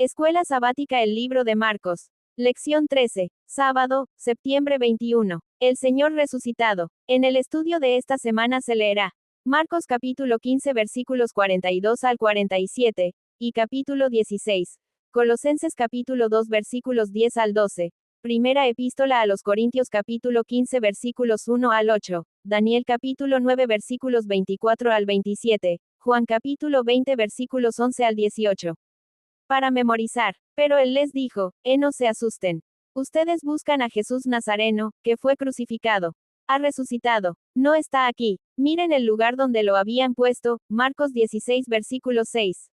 Escuela Sabática. El libro de Marcos. Lección 13. Sábado, septiembre 21. El Señor resucitado. En el estudio de esta semana se leerá Marcos capítulo 15 versículos 42 al 47, y capítulo 16. Colosenses capítulo 2 versículos 10 al 12. Primera epístola a los Corintios capítulo 15 versículos 1 al 8. Daniel capítulo 9 versículos 24 al 27. Juan capítulo 20 versículos 11 al 18. Para memorizar. Pero él les dijo, no se asusten. Ustedes buscan a Jesús Nazareno, que fue crucificado. Ha resucitado. No está aquí. Miren el lugar donde lo habían puesto. Marcos 16 versículo 6.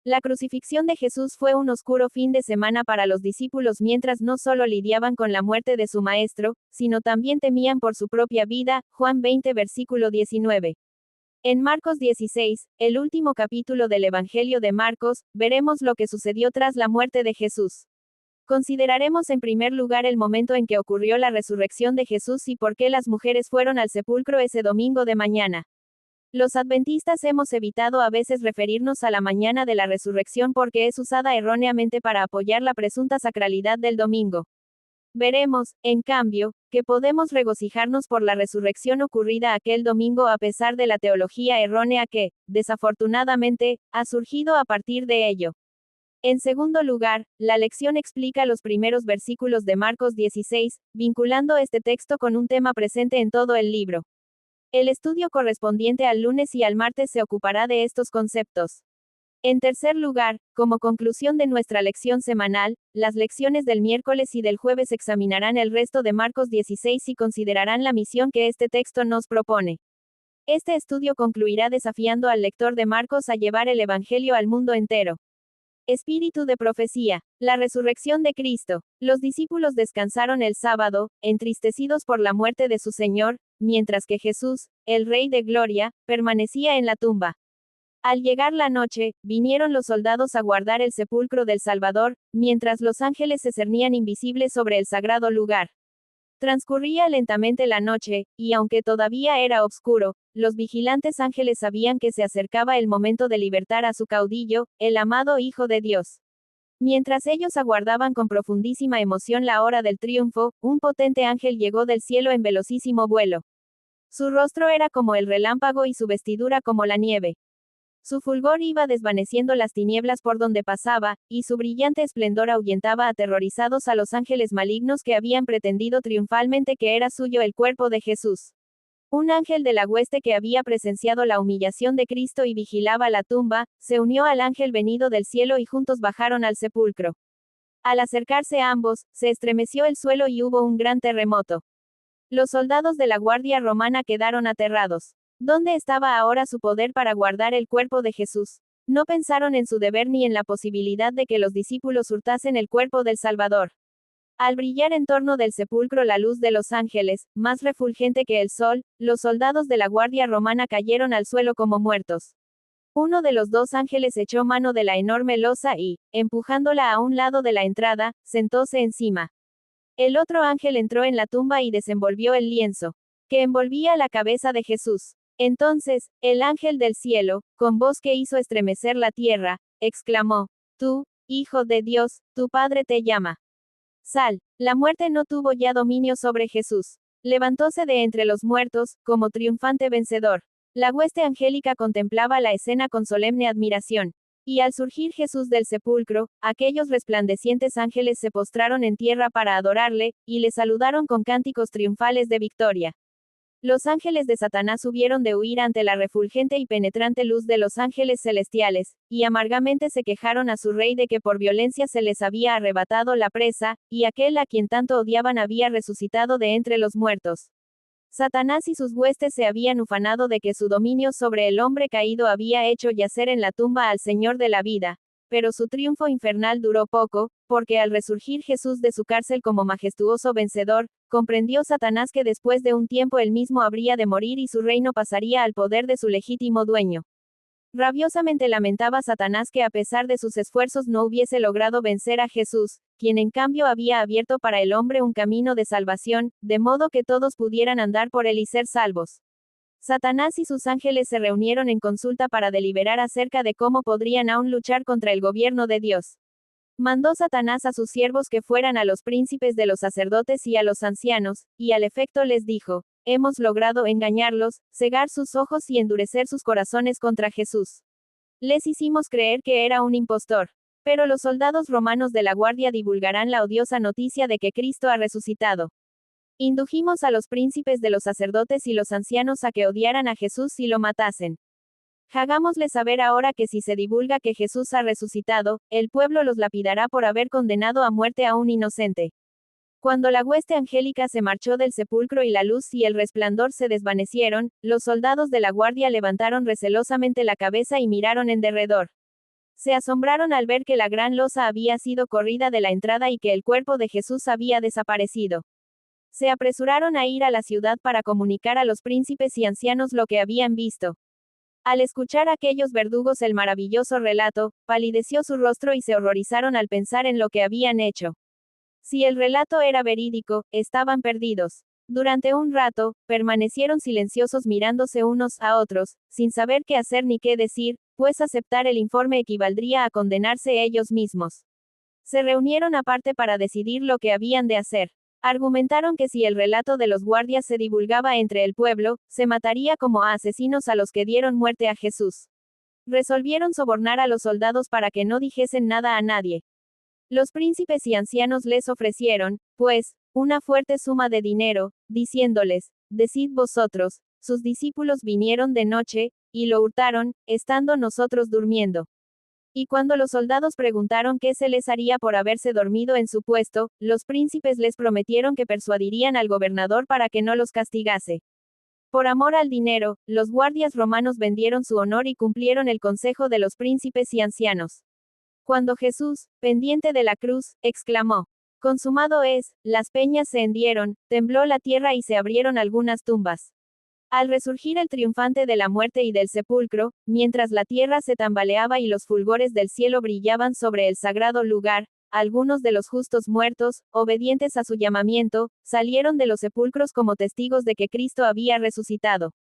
La crucifixión de Jesús fue un oscuro fin de semana para los discípulos mientras no solo lidiaban con la muerte de su maestro, sino también temían por su propia vida. Juan 20 versículo 19. En Marcos 16, el último capítulo del Evangelio de Marcos, veremos lo que sucedió tras la muerte de Jesús. Consideraremos en primer lugar el momento en que ocurrió la resurrección de Jesús y por qué las mujeres fueron al sepulcro ese domingo de mañana. Los adventistas hemos evitado a veces referirnos a la mañana de la resurrección porque es usada erróneamente para apoyar la presunta sacralidad del domingo. Veremos, en cambio, que podemos regocijarnos por la resurrección ocurrida aquel domingo a pesar de la teología errónea que, desafortunadamente, ha surgido a partir de ello. En segundo lugar, la lección explica los primeros versículos de Marcos 16, vinculando este texto con un tema presente en todo el libro. El estudio correspondiente al lunes y al martes se ocupará de estos conceptos. En tercer lugar, como conclusión de nuestra lección semanal, las lecciones del miércoles y del jueves examinarán el resto de Marcos 16 y considerarán la misión que este texto nos propone. Este estudio concluirá desafiando al lector de Marcos a llevar el Evangelio al mundo entero. Espíritu de profecía. La resurrección de Cristo. Los discípulos descansaron el sábado, entristecidos por la muerte de su Señor, mientras que Jesús, el Rey de Gloria, permanecía en la tumba. Al llegar la noche, vinieron los soldados a guardar el sepulcro del Salvador, mientras los ángeles se cernían invisibles sobre el sagrado lugar. Transcurría lentamente la noche, y aunque todavía era oscuro, los vigilantes ángeles sabían que se acercaba el momento de libertar a su caudillo, el amado Hijo de Dios. Mientras ellos aguardaban con profundísima emoción la hora del triunfo, un potente ángel llegó del cielo en velocísimo vuelo. Su rostro era como el relámpago y su vestidura como la nieve. Su fulgor iba desvaneciendo las tinieblas por donde pasaba, y su brillante esplendor ahuyentaba aterrorizados a los ángeles malignos que habían pretendido triunfalmente que era suyo el cuerpo de Jesús. Un ángel de la hueste que había presenciado la humillación de Cristo y vigilaba la tumba, se unió al ángel venido del cielo y juntos bajaron al sepulcro. Al acercarse ambos, se estremeció el suelo y hubo un gran terremoto. Los soldados de la guardia romana quedaron aterrados. ¿Dónde estaba ahora su poder para guardar el cuerpo de Jesús? No pensaron en su deber ni en la posibilidad de que los discípulos hurtasen el cuerpo del Salvador. Al brillar en torno del sepulcro la luz de los ángeles, más refulgente que el sol, los soldados de la guardia romana cayeron al suelo como muertos. Uno de los dos ángeles echó mano de la enorme losa y, empujándola a un lado de la entrada, sentóse encima. El otro ángel entró en la tumba y desenvolvió el lienzo que envolvía la cabeza de Jesús. Entonces, el ángel del cielo, con voz que hizo estremecer la tierra, exclamó: Tú, Hijo de Dios, tu Padre te llama. Sal. La muerte no tuvo ya dominio sobre Jesús. Levantóse de entre los muertos, como triunfante vencedor. La hueste angélica contemplaba la escena con solemne admiración. Y al surgir Jesús del sepulcro, aquellos resplandecientes ángeles se postraron en tierra para adorarle, y le saludaron con cánticos triunfales de victoria. Los ángeles de Satanás hubieron de huir ante la refulgente y penetrante luz de los ángeles celestiales, y amargamente se quejaron a su rey de que por violencia se les había arrebatado la presa, y aquel a quien tanto odiaban había resucitado de entre los muertos. Satanás y sus huestes se habían ufanado de que su dominio sobre el hombre caído había hecho yacer en la tumba al Señor de la vida. Pero su triunfo infernal duró poco, porque al resurgir Jesús de su cárcel como majestuoso vencedor, comprendió Satanás que después de un tiempo él mismo habría de morir y su reino pasaría al poder de su legítimo dueño. Rabiosamente lamentaba Satanás que a pesar de sus esfuerzos no hubiese logrado vencer a Jesús, quien en cambio había abierto para el hombre un camino de salvación, de modo que todos pudieran andar por él y ser salvos. Satanás y sus ángeles se reunieron en consulta para deliberar acerca de cómo podrían aún luchar contra el gobierno de Dios. Mandó Satanás a sus siervos que fueran a los príncipes de los sacerdotes y a los ancianos, y al efecto les dijo, hemos logrado engañarlos, cegar sus ojos y endurecer sus corazones contra Jesús. Les hicimos creer que era un impostor. Pero los soldados romanos de la guardia divulgarán la odiosa noticia de que Cristo ha resucitado. Indujimos a los príncipes de los sacerdotes y los ancianos a que odiaran a Jesús y lo matasen. Hagámosles saber ahora que si se divulga que Jesús ha resucitado, el pueblo los lapidará por haber condenado a muerte a un inocente. Cuando la hueste angélica se marchó del sepulcro y la luz y el resplandor se desvanecieron, los soldados de la guardia levantaron recelosamente la cabeza y miraron en derredor. Se asombraron al ver que la gran losa había sido corrida de la entrada y que el cuerpo de Jesús había desaparecido. Se apresuraron a ir a la ciudad para comunicar a los príncipes y ancianos lo que habían visto. Al escuchar aquellos verdugos el maravilloso relato, palideció su rostro y se horrorizaron al pensar en lo que habían hecho. Si el relato era verídico, estaban perdidos. Durante un rato, permanecieron silenciosos mirándose unos a otros, sin saber qué hacer ni qué decir, pues aceptar el informe equivaldría a condenarse ellos mismos. Se reunieron aparte para decidir lo que habían de hacer. Argumentaron que si el relato de los guardias se divulgaba entre el pueblo, se mataría como a asesinos a los que dieron muerte a Jesús. Resolvieron sobornar a los soldados para que no dijesen nada a nadie. Los príncipes y ancianos les ofrecieron, pues, una fuerte suma de dinero, diciéndoles, decid vosotros, sus discípulos vinieron de noche, y lo hurtaron, estando nosotros durmiendo. Y cuando los soldados preguntaron qué se les haría por haberse dormido en su puesto, los príncipes les prometieron que persuadirían al gobernador para que no los castigase. Por amor al dinero, los guardias romanos vendieron su honor y cumplieron el consejo de los príncipes y ancianos. Cuando Jesús, pendiente de la cruz, exclamó, consumado es, las peñas se hendieron, tembló la tierra y se abrieron algunas tumbas. Al resurgir el triunfante de la muerte y del sepulcro, mientras la tierra se tambaleaba y los fulgores del cielo brillaban sobre el sagrado lugar, algunos de los justos muertos, obedientes a su llamamiento, salieron de los sepulcros como testigos de que Cristo había resucitado.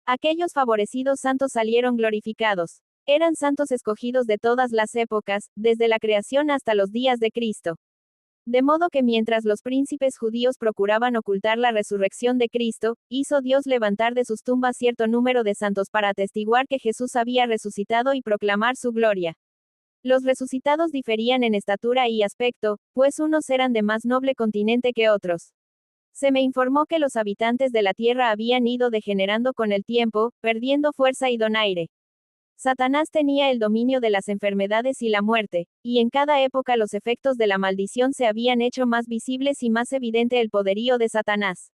Aquellos favorecidos santos salieron glorificados. Eran santos escogidos de todas las épocas, desde la creación hasta los días de Cristo. De modo que mientras los príncipes judíos procuraban ocultar la resurrección de Cristo, hizo Dios levantar de sus tumbas cierto número de santos para atestiguar que Jesús había resucitado y proclamar su gloria. Los resucitados diferían en estatura y aspecto, pues unos eran de más noble continente que otros. Se me informó que los habitantes de la tierra habían ido degenerando con el tiempo, perdiendo fuerza y donaire. Satanás tenía el dominio de las enfermedades y la muerte, y en cada época los efectos de la maldición se habían hecho más visibles y más evidente el poderío de Satanás.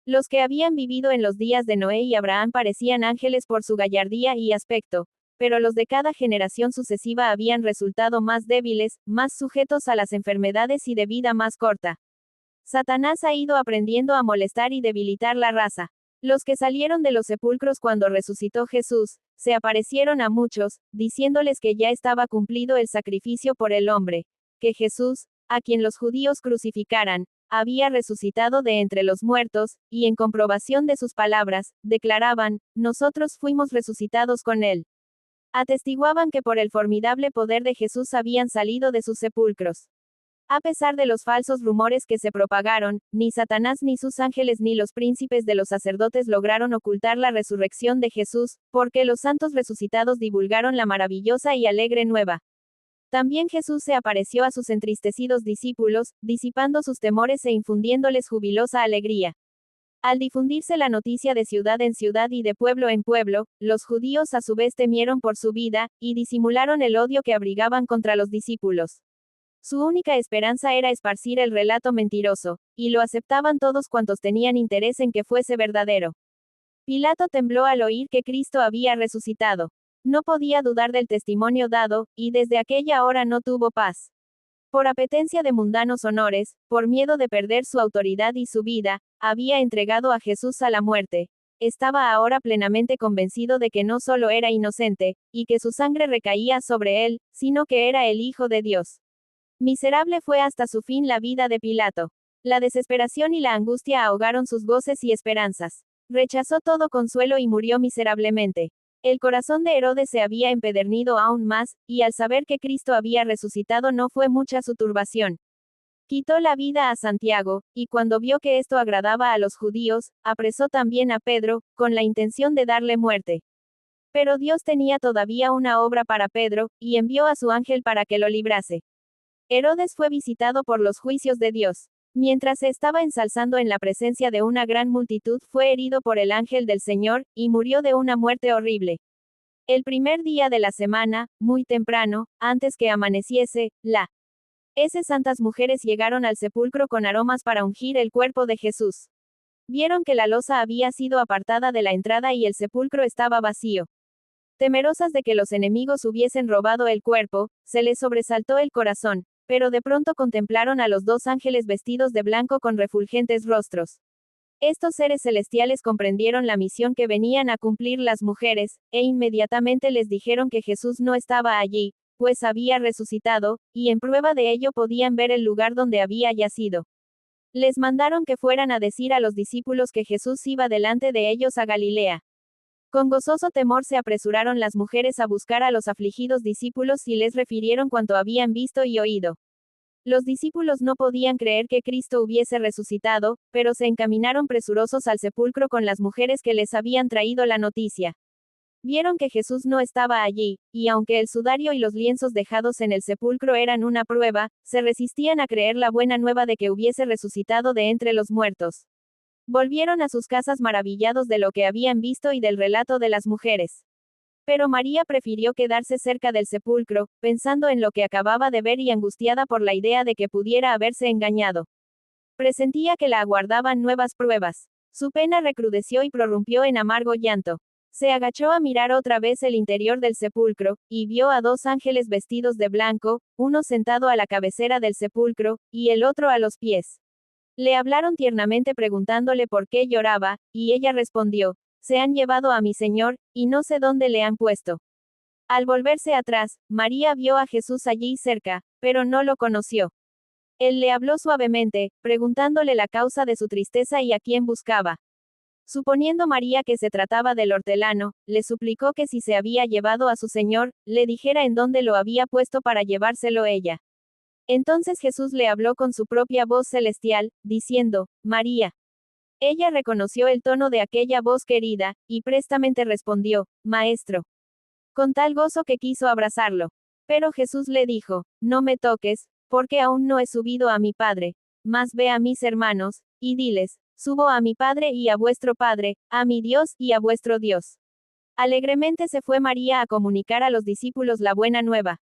Los que habían vivido en los días de Noé y Abraham parecían ángeles por su gallardía y aspecto, pero los de cada generación sucesiva habían resultado más débiles, más sujetos a las enfermedades y de vida más corta. Satanás ha ido aprendiendo a molestar y debilitar la raza. Los que salieron de los sepulcros cuando resucitó Jesús, se aparecieron a muchos, diciéndoles que ya estaba cumplido el sacrificio por el hombre, que Jesús, a quien los judíos crucificaran, había resucitado de entre los muertos, y en comprobación de sus palabras, declaraban, nosotros fuimos resucitados con él. Atestiguaban que por el formidable poder de Jesús habían salido de sus sepulcros. A pesar de los falsos rumores que se propagaron, ni Satanás ni sus ángeles ni los príncipes de los sacerdotes lograron ocultar la resurrección de Jesús, porque los santos resucitados divulgaron la maravillosa y alegre nueva. También Jesús se apareció a sus entristecidos discípulos, disipando sus temores e infundiéndoles jubilosa alegría. Al difundirse la noticia de ciudad en ciudad y de pueblo en pueblo, los judíos a su vez temieron por su vida, y disimularon el odio que abrigaban contra los discípulos. Su única esperanza era esparcir el relato mentiroso, y lo aceptaban todos cuantos tenían interés en que fuese verdadero. Pilato tembló al oír que Cristo había resucitado. No podía dudar del testimonio dado, y desde aquella hora no tuvo paz. Por apetencia de mundanos honores, por miedo de perder su autoridad y su vida, había entregado a Jesús a la muerte. Estaba ahora plenamente convencido de que no solo era inocente, y que su sangre recaía sobre él, sino que era el Hijo de Dios. Miserable fue hasta su fin la vida de Pilato. La desesperación y la angustia ahogaron sus goces y esperanzas. Rechazó todo consuelo y murió miserablemente. El corazón de Herodes se había empedernido aún más, y al saber que Cristo había resucitado no fue mucha su turbación. Quitó la vida a Santiago, y cuando vio que esto agradaba a los judíos, apresó también a Pedro, con la intención de darle muerte. Pero Dios tenía todavía una obra para Pedro, y envió a su ángel para que lo librase. Herodes fue visitado por los juicios de Dios. Mientras se estaba ensalzando en la presencia de una gran multitud, fue herido por el ángel del Señor, y murió de una muerte horrible. El primer día de la semana, muy temprano, antes que amaneciese, esas santas mujeres llegaron al sepulcro con aromas para ungir el cuerpo de Jesús. Vieron que la losa había sido apartada de la entrada y el sepulcro estaba vacío. Temerosas de que los enemigos hubiesen robado el cuerpo, se les sobresaltó el corazón, pero de pronto contemplaron a los dos ángeles vestidos de blanco con refulgentes rostros. Estos seres celestiales comprendieron la misión que venían a cumplir las mujeres, e inmediatamente les dijeron que Jesús no estaba allí, pues había resucitado, y en prueba de ello podían ver el lugar donde había yacido. Les mandaron que fueran a decir a los discípulos que Jesús iba delante de ellos a Galilea. Con gozoso temor se apresuraron las mujeres a buscar a los afligidos discípulos y les refirieron cuanto habían visto y oído. Los discípulos no podían creer que Cristo hubiese resucitado, pero se encaminaron presurosos al sepulcro con las mujeres que les habían traído la noticia. Vieron que Jesús no estaba allí, y aunque el sudario y los lienzos dejados en el sepulcro eran una prueba, se resistían a creer la buena nueva de que hubiese resucitado de entre los muertos. Volvieron a sus casas maravillados de lo que habían visto y del relato de las mujeres. Pero María prefirió quedarse cerca del sepulcro, pensando en lo que acababa de ver y angustiada por la idea de que pudiera haberse engañado. Presentía que la aguardaban nuevas pruebas. Su pena recrudeció y prorrumpió en amargo llanto. Se agachó a mirar otra vez el interior del sepulcro, y vio a dos ángeles vestidos de blanco, uno sentado a la cabecera del sepulcro, y el otro a los pies. Le hablaron tiernamente preguntándole por qué lloraba, y ella respondió: se han llevado a mi Señor, y no sé dónde le han puesto. Al volverse atrás, María vio a Jesús allí cerca, pero no lo conoció. Él le habló suavemente, preguntándole la causa de su tristeza y a quién buscaba. Suponiendo María que se trataba del hortelano, le suplicó que si se había llevado a su Señor, le dijera en dónde lo había puesto para llevárselo ella. Entonces Jesús le habló con su propia voz celestial, diciendo: María. Ella reconoció el tono de aquella voz querida, y prestamente respondió: Maestro. Con tal gozo que quiso abrazarlo. Pero Jesús le dijo: no me toques, porque aún no he subido a mi Padre. Mas ve a mis hermanos, y diles: subo a mi Padre y a vuestro Padre, a mi Dios y a vuestro Dios. Alegremente se fue María a comunicar a los discípulos la buena nueva.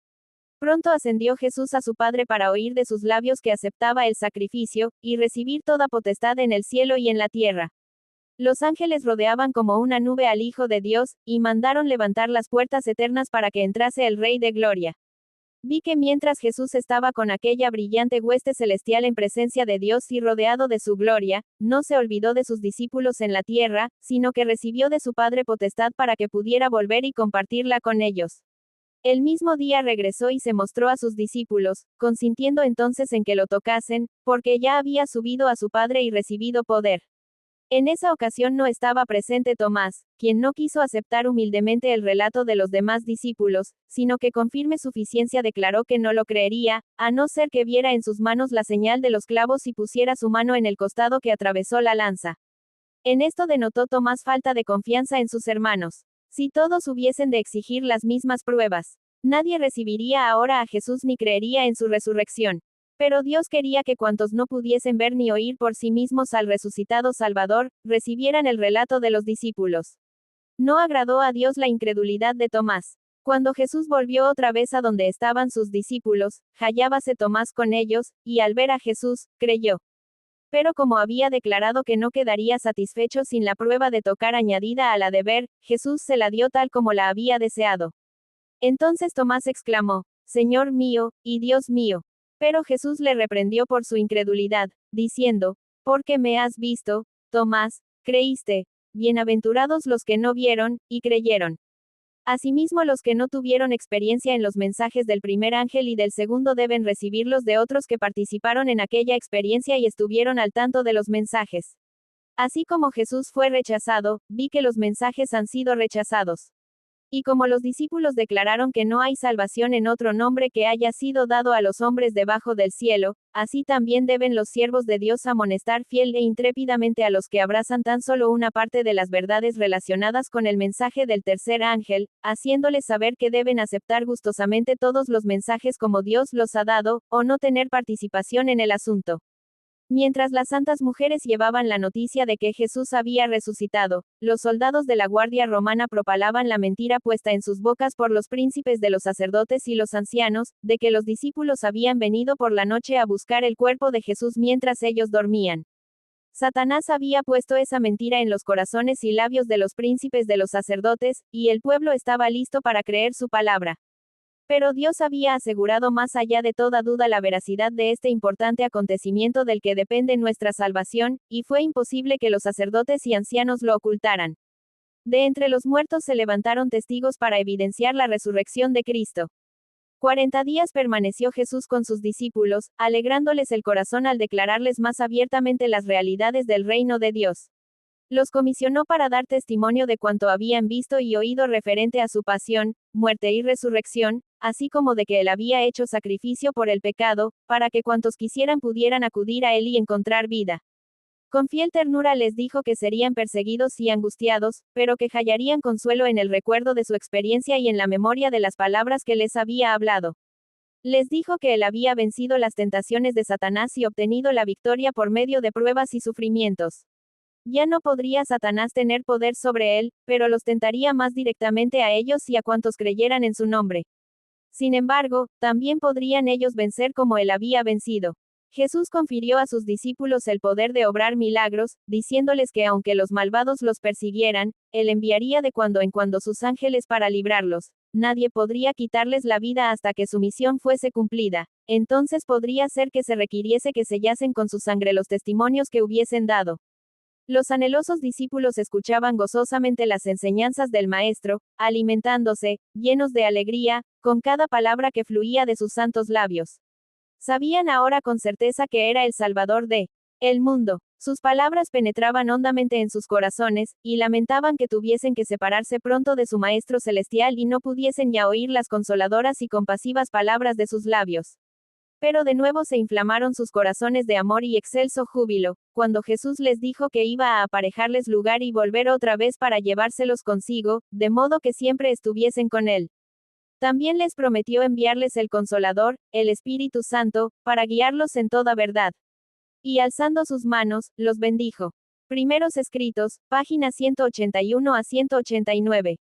Pronto ascendió Jesús a su Padre para oír de sus labios que aceptaba el sacrificio, y recibir toda potestad en el cielo y en la tierra. Los ángeles rodeaban como una nube al Hijo de Dios, y mandaron levantar las puertas eternas para que entrase el Rey de Gloria. Vi que mientras Jesús estaba con aquella brillante hueste celestial en presencia de Dios y rodeado de su gloria, no se olvidó de sus discípulos en la tierra, sino que recibió de su Padre potestad para que pudiera volver y compartirla con ellos. El mismo día regresó y se mostró a sus discípulos, consintiendo entonces en que lo tocasen, porque ya había subido a su Padre y recibido poder. En esa ocasión no estaba presente Tomás, quien no quiso aceptar humildemente el relato de los demás discípulos, sino que con firme suficiencia declaró que no lo creería, a no ser que viera en sus manos la señal de los clavos y pusiera su mano en el costado que atravesó la lanza. En esto denotó Tomás falta de confianza en sus hermanos. Si todos hubiesen de exigir las mismas pruebas, nadie recibiría ahora a Jesús ni creería en su resurrección. Pero Dios quería que cuantos no pudiesen ver ni oír por sí mismos al resucitado Salvador, recibieran el relato de los discípulos. No agradó a Dios la incredulidad de Tomás. Cuando Jesús volvió otra vez a donde estaban sus discípulos, hallábase Tomás con ellos, y al ver a Jesús, creyó. Pero como había declarado que no quedaría satisfecho sin la prueba de tocar añadida a la de ver, Jesús se la dio tal como la había deseado. Entonces Tomás exclamó: Señor mío, y Dios mío. Pero Jesús le reprendió por su incredulidad, diciendo: porque me has visto, Tomás, creíste. Bienaventurados los que no vieron, y creyeron. Asimismo, los que no tuvieron experiencia en los mensajes del primer ángel y del segundo deben recibirlos de otros que participaron en aquella experiencia y estuvieron al tanto de los mensajes. Así como Jesús fue rechazado, vi que los mensajes han sido rechazados. Y como los discípulos declararon que no hay salvación en otro nombre que haya sido dado a los hombres debajo del cielo, así también deben los siervos de Dios amonestar fiel e intrépidamente a los que abrazan tan solo una parte de las verdades relacionadas con el mensaje del tercer ángel, haciéndoles saber que deben aceptar gustosamente todos los mensajes como Dios los ha dado, o no tener participación en el asunto. Mientras las santas mujeres llevaban la noticia de que Jesús había resucitado, los soldados de la Guardia Romana propalaban la mentira puesta en sus bocas por los príncipes de los sacerdotes y los ancianos, de que los discípulos habían venido por la noche a buscar el cuerpo de Jesús mientras ellos dormían. Satanás había puesto esa mentira en los corazones y labios de los príncipes de los sacerdotes, y el pueblo estaba listo para creer su palabra. Pero Dios había asegurado más allá de toda duda la veracidad de este importante acontecimiento del que depende nuestra salvación, y fue imposible que los sacerdotes y ancianos lo ocultaran. De entre los muertos se levantaron testigos para evidenciar la resurrección de Cristo. 40 días permaneció Jesús con sus discípulos, alegrándoles el corazón al declararles más abiertamente las realidades del reino de Dios. Los comisionó para dar testimonio de cuanto habían visto y oído referente a su pasión, muerte y resurrección, así como de que él había hecho sacrificio por el pecado, para que cuantos quisieran pudieran acudir a él y encontrar vida. Con fiel ternura les dijo que serían perseguidos y angustiados, pero que hallarían consuelo en el recuerdo de su experiencia y en la memoria de las palabras que les había hablado. Les dijo que él había vencido las tentaciones de Satanás y obtenido la victoria por medio de pruebas y sufrimientos. Ya no podría Satanás tener poder sobre él, pero los tentaría más directamente a ellos y a cuantos creyeran en su nombre. Sin embargo, también podrían ellos vencer como él había vencido. Jesús confirió a sus discípulos el poder de obrar milagros, diciéndoles que aunque los malvados los persiguieran, él enviaría de cuando en cuando sus ángeles para librarlos. Nadie podría quitarles la vida hasta que su misión fuese cumplida. Entonces podría ser que se requiriese que sellasen con su sangre los testimonios que hubiesen dado. Los anhelosos discípulos escuchaban gozosamente las enseñanzas del Maestro, alimentándose, llenos de alegría, con cada palabra que fluía de sus santos labios. Sabían ahora con certeza que era el Salvador de el mundo. Sus palabras penetraban hondamente en sus corazones, y lamentaban que tuviesen que separarse pronto de su Maestro Celestial y no pudiesen ya oír las consoladoras y compasivas palabras de sus labios. Pero de nuevo se inflamaron sus corazones de amor y excelso júbilo, cuando Jesús les dijo que iba a aparejarles lugar y volver otra vez para llevárselos consigo, de modo que siempre estuviesen con él. También les prometió enviarles el Consolador, el Espíritu Santo, para guiarlos en toda verdad. Y alzando sus manos, los bendijo. Primeros Escritos, páginas 181 a 189.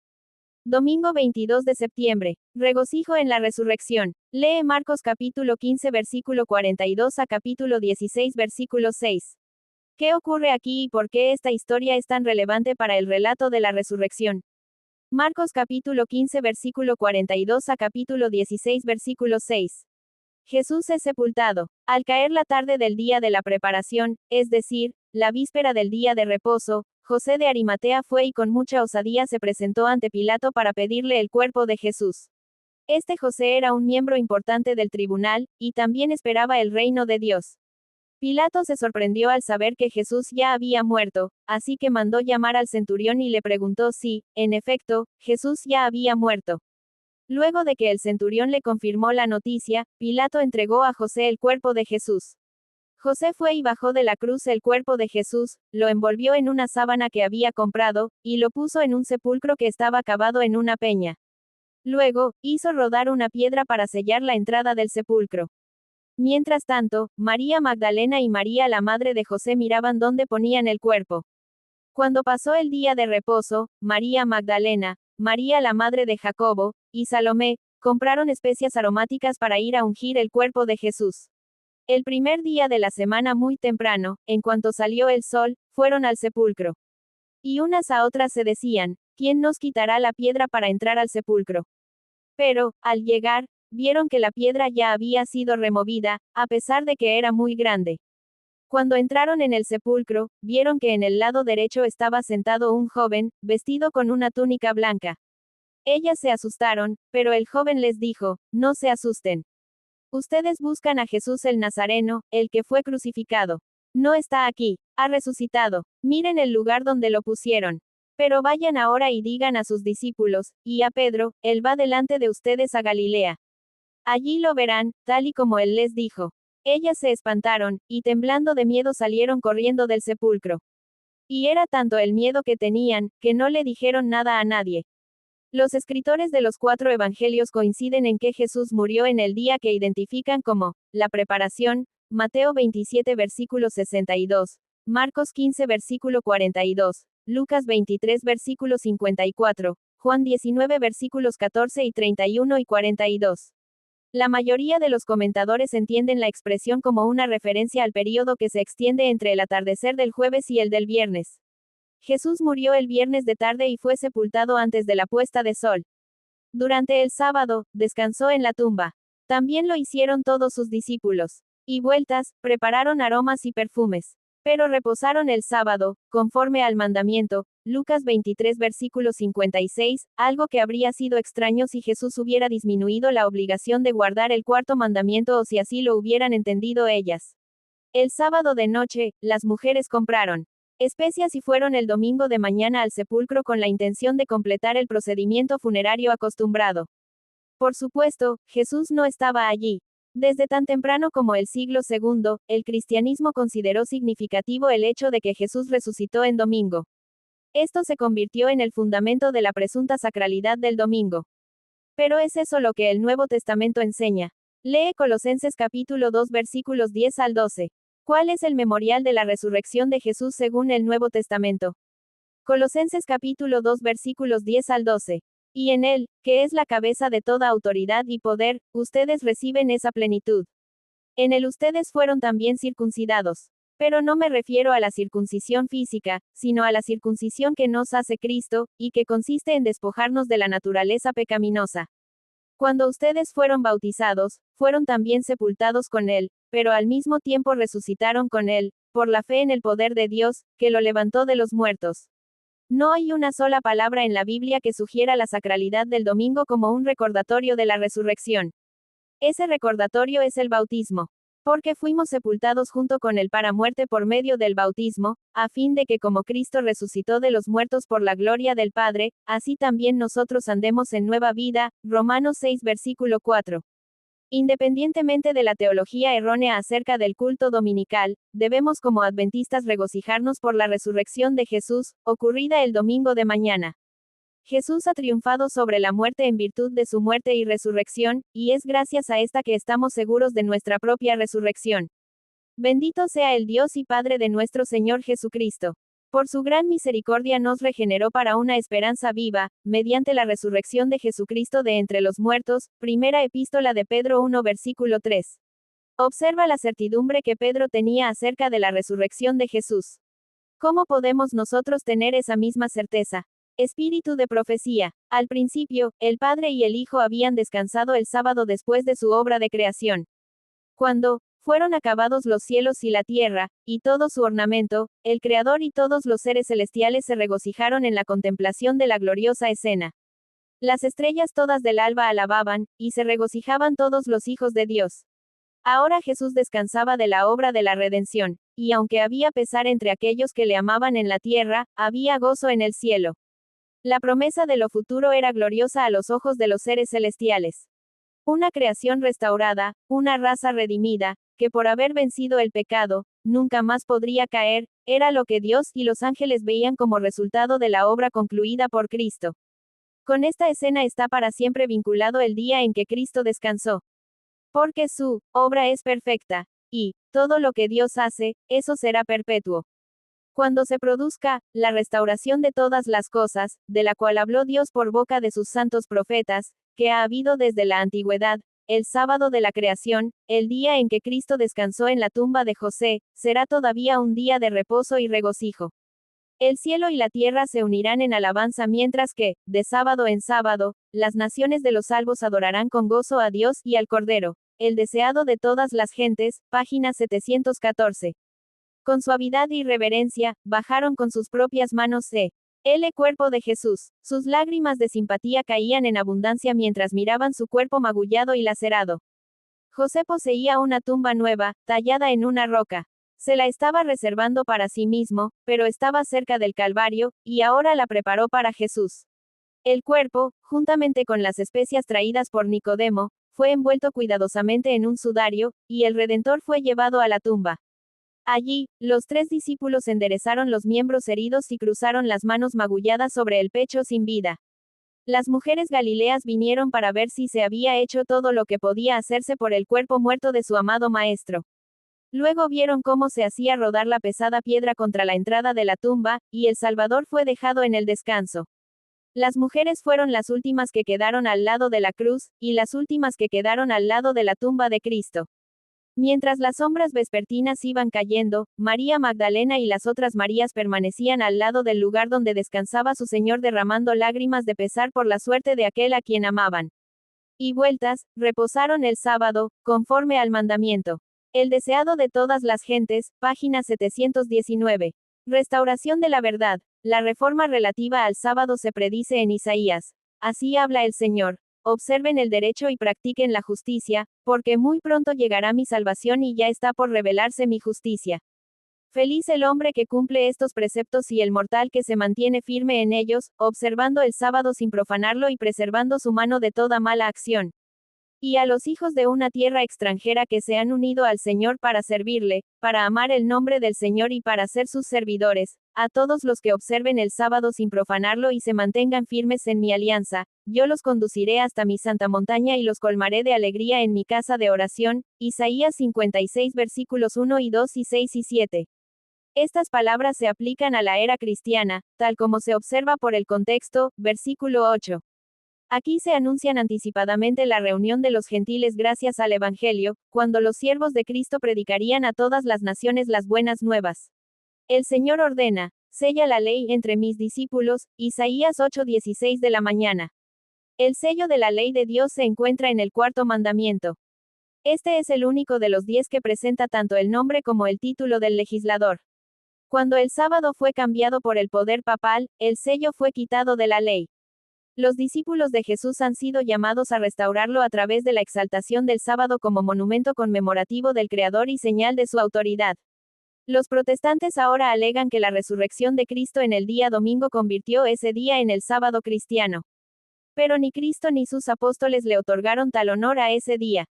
Domingo 22 de septiembre. Regocijo en la resurrección. Lee Marcos capítulo 15 versículo 42 a capítulo 16 versículo 6. ¿Qué ocurre aquí y por qué esta historia es tan relevante para el relato de la resurrección? Marcos capítulo 15 versículo 42 a capítulo 16 versículo 6. Jesús es sepultado. Al caer la tarde del día de la preparación, es decir, la víspera del día de reposo, José de Arimatea fue y con mucha osadía se presentó ante Pilato para pedirle el cuerpo de Jesús. Este José era un miembro importante del tribunal, y también esperaba el reino de Dios. Pilato se sorprendió al saber que Jesús ya había muerto, así que mandó llamar al centurión y le preguntó si, en efecto, Jesús ya había muerto. Luego de que el centurión le confirmó la noticia, Pilato entregó a José el cuerpo de Jesús. José fue y bajó de la cruz el cuerpo de Jesús, lo envolvió en una sábana que había comprado, y lo puso en un sepulcro que estaba cavado en una peña. Luego, hizo rodar una piedra para sellar la entrada del sepulcro. Mientras tanto, María Magdalena y María la madre de José miraban dónde ponían el cuerpo. Cuando pasó el día de reposo, María Magdalena, María la madre de Jacobo, y Salomé, compraron especias aromáticas para ir a ungir el cuerpo de Jesús. El primer día de la semana muy temprano, en cuanto salió el sol, fueron al sepulcro. Y unas a otras se decían, ¿quién nos quitará la piedra para entrar al sepulcro? Pero, al llegar, vieron que la piedra ya había sido removida, a pesar de que era muy grande. Cuando entraron en el sepulcro, vieron que en el lado derecho estaba sentado un joven, vestido con una túnica blanca. Ellas se asustaron, pero el joven les dijo, no se asusten. Ustedes buscan a Jesús el Nazareno, el que fue crucificado. No está aquí, ha resucitado. Miren el lugar donde lo pusieron. Pero vayan ahora y digan a sus discípulos, y a Pedro, él va delante de ustedes a Galilea. Allí lo verán, tal y como él les dijo. Ellas se espantaron, y temblando de miedo salieron corriendo del sepulcro. Y era tanto el miedo que tenían, que no le dijeron nada a nadie. Los escritores de los 4 evangelios coinciden en que Jesús murió en el día que identifican como la preparación, Mateo 27 versículo 62, Marcos 15 versículo 42, Lucas 23 versículo 54, Juan 19 versículos 14 y 31 y 42. La mayoría de los comentadores entienden la expresión como una referencia al período que se extiende entre el atardecer del jueves y el del viernes. Jesús murió el viernes de tarde y fue sepultado antes de la puesta de sol. Durante el sábado, descansó en la tumba. También lo hicieron todos sus discípulos. Y vueltas, prepararon aromas y perfumes. Pero reposaron el sábado, conforme al mandamiento, Lucas 23 versículo 56, algo que habría sido extraño si Jesús hubiera disminuido la obligación de guardar el 4.º mandamiento o si así lo hubieran entendido ellas. El sábado de noche, las mujeres compraron especias y fueron el domingo de mañana al sepulcro con la intención de completar el procedimiento funerario acostumbrado. Por supuesto, Jesús no estaba allí. Desde tan temprano como el siglo II, el cristianismo consideró significativo el hecho de que Jesús resucitó en domingo. Esto se convirtió en el fundamento de la presunta sacralidad del domingo. Pero ¿es eso lo que el Nuevo Testamento enseña? Lee Colosenses capítulo 2 versículos 10 al 12. ¿Cuál es el memorial de la resurrección de Jesús según el Nuevo Testamento? Colosenses capítulo 2 versículos 10 al 12. Y en él, que es la cabeza de toda autoridad y poder, ustedes reciben esa plenitud. En él ustedes fueron también circuncidados. Pero no me refiero a la circuncisión física, sino a la circuncisión que nos hace Cristo, y que consiste en despojarnos de la naturaleza pecaminosa. Cuando ustedes fueron bautizados, fueron también sepultados con él, pero al mismo tiempo resucitaron con él, por la fe en el poder de Dios, que lo levantó de los muertos. No hay una sola palabra en la Biblia que sugiera la sacralidad del domingo como un recordatorio de la resurrección. Ese recordatorio es el bautismo. Porque fuimos sepultados junto con él para muerte por medio del bautismo, a fin de que como Cristo resucitó de los muertos por la gloria del Padre, así también nosotros andemos en nueva vida. Romanos 6 versículo 4. Independientemente de la teología errónea acerca del culto dominical, debemos como adventistas regocijarnos por la resurrección de Jesús, ocurrida el domingo de mañana. Jesús ha triunfado sobre la muerte en virtud de su muerte y resurrección, y es gracias a esta que estamos seguros de nuestra propia resurrección. Bendito sea el Dios y Padre de nuestro Señor Jesucristo. Por su gran misericordia nos regeneró para una esperanza viva, mediante la resurrección de Jesucristo de entre los muertos. Primera epístola de Pedro 1 versículo 3. Observa la certidumbre que Pedro tenía acerca de la resurrección de Jesús. ¿Cómo podemos nosotros tener esa misma certeza? Espíritu de profecía. Al principio, el Padre y el Hijo habían descansado el sábado después de su obra de creación. Cuando fueron acabados los cielos y la tierra, y todo su ornamento, el Creador y todos los seres celestiales se regocijaron en la contemplación de la gloriosa escena. Las estrellas todas del alba alababan, y se regocijaban todos los hijos de Dios. Ahora Jesús descansaba de la obra de la redención, y aunque había pesar entre aquellos que le amaban en la tierra, había gozo en el cielo. La promesa de lo futuro era gloriosa a los ojos de los seres celestiales. Una creación restaurada, una raza redimida, que por haber vencido el pecado, nunca más podría caer, era lo que Dios y los ángeles veían como resultado de la obra concluida por Cristo. Con esta escena está para siempre vinculado el día en que Cristo descansó. Porque su obra es perfecta, y todo lo que Dios hace, eso será perpetuo. Cuando se produzca la restauración de todas las cosas, de la cual habló Dios por boca de sus santos profetas, que ha habido desde la antigüedad, el sábado de la creación, el día en que Cristo descansó en la tumba de José, será todavía un día de reposo y regocijo. El cielo y la tierra se unirán en alabanza mientras que, de sábado en sábado, las naciones de los salvos adorarán con gozo a Dios y al Cordero, el deseado de todas las gentes. Página 714. Con suavidad y reverencia, bajaron con sus propias manos el cuerpo de Jesús. Sus lágrimas de simpatía caían en abundancia mientras miraban su cuerpo magullado y lacerado. José poseía una tumba nueva, tallada en una roca. Se la estaba reservando para sí mismo, pero estaba cerca del Calvario, y ahora la preparó para Jesús. El cuerpo, juntamente con las especias traídas por Nicodemo, fue envuelto cuidadosamente en un sudario, y el Redentor fue llevado a la tumba. Allí, los 3 discípulos enderezaron los miembros heridos y cruzaron las manos magulladas sobre el pecho sin vida. Las mujeres galileas vinieron para ver si se había hecho todo lo que podía hacerse por el cuerpo muerto de su amado maestro. Luego vieron cómo se hacía rodar la pesada piedra contra la entrada de la tumba, y el Salvador fue dejado en el descanso. Las mujeres fueron las últimas que quedaron al lado de la cruz, y las últimas que quedaron al lado de la tumba de Cristo. Mientras las sombras vespertinas iban cayendo, María Magdalena y las otras Marías permanecían al lado del lugar donde descansaba su Señor derramando lágrimas de pesar por la suerte de aquel a quien amaban. Y vueltas, reposaron el sábado, conforme al mandamiento. El deseado de todas las gentes, página 719. Restauración de la verdad. La reforma relativa al sábado se predice en Isaías. Así habla el Señor. Observen el derecho y practiquen la justicia, porque muy pronto llegará mi salvación y ya está por revelarse mi justicia. Feliz el hombre que cumple estos preceptos y el mortal que se mantiene firme en ellos, observando el sábado sin profanarlo y preservando su mano de toda mala acción. Y a los hijos de una tierra extranjera que se han unido al Señor para servirle, para amar el nombre del Señor y para ser sus servidores, a todos los que observen el sábado sin profanarlo y se mantengan firmes en mi alianza, yo los conduciré hasta mi santa montaña y los colmaré de alegría en mi casa de oración. Isaías 56 versículos 1 y 2 y 6 y 7. Estas palabras se aplican a la era cristiana, tal como se observa por el contexto, versículo 8. Aquí se anuncian anticipadamente la reunión de los gentiles gracias al Evangelio, cuando los siervos de Cristo predicarían a todas las naciones las buenas nuevas. El Señor ordena, sella la ley entre mis discípulos, Isaías 8:16 de la mañana. El sello de la ley de Dios se encuentra en el cuarto mandamiento. Este es el único de los 10 que presenta tanto el nombre como el título del legislador. Cuando el sábado fue cambiado por el poder papal, el sello fue quitado de la ley. Los discípulos de Jesús han sido llamados a restaurarlo a través de la exaltación del sábado como monumento conmemorativo del Creador y señal de su autoridad. Los protestantes ahora alegan que la resurrección de Cristo en el día domingo convirtió ese día en el sábado cristiano. Pero ni Cristo ni sus apóstoles le otorgaron tal honor a ese día.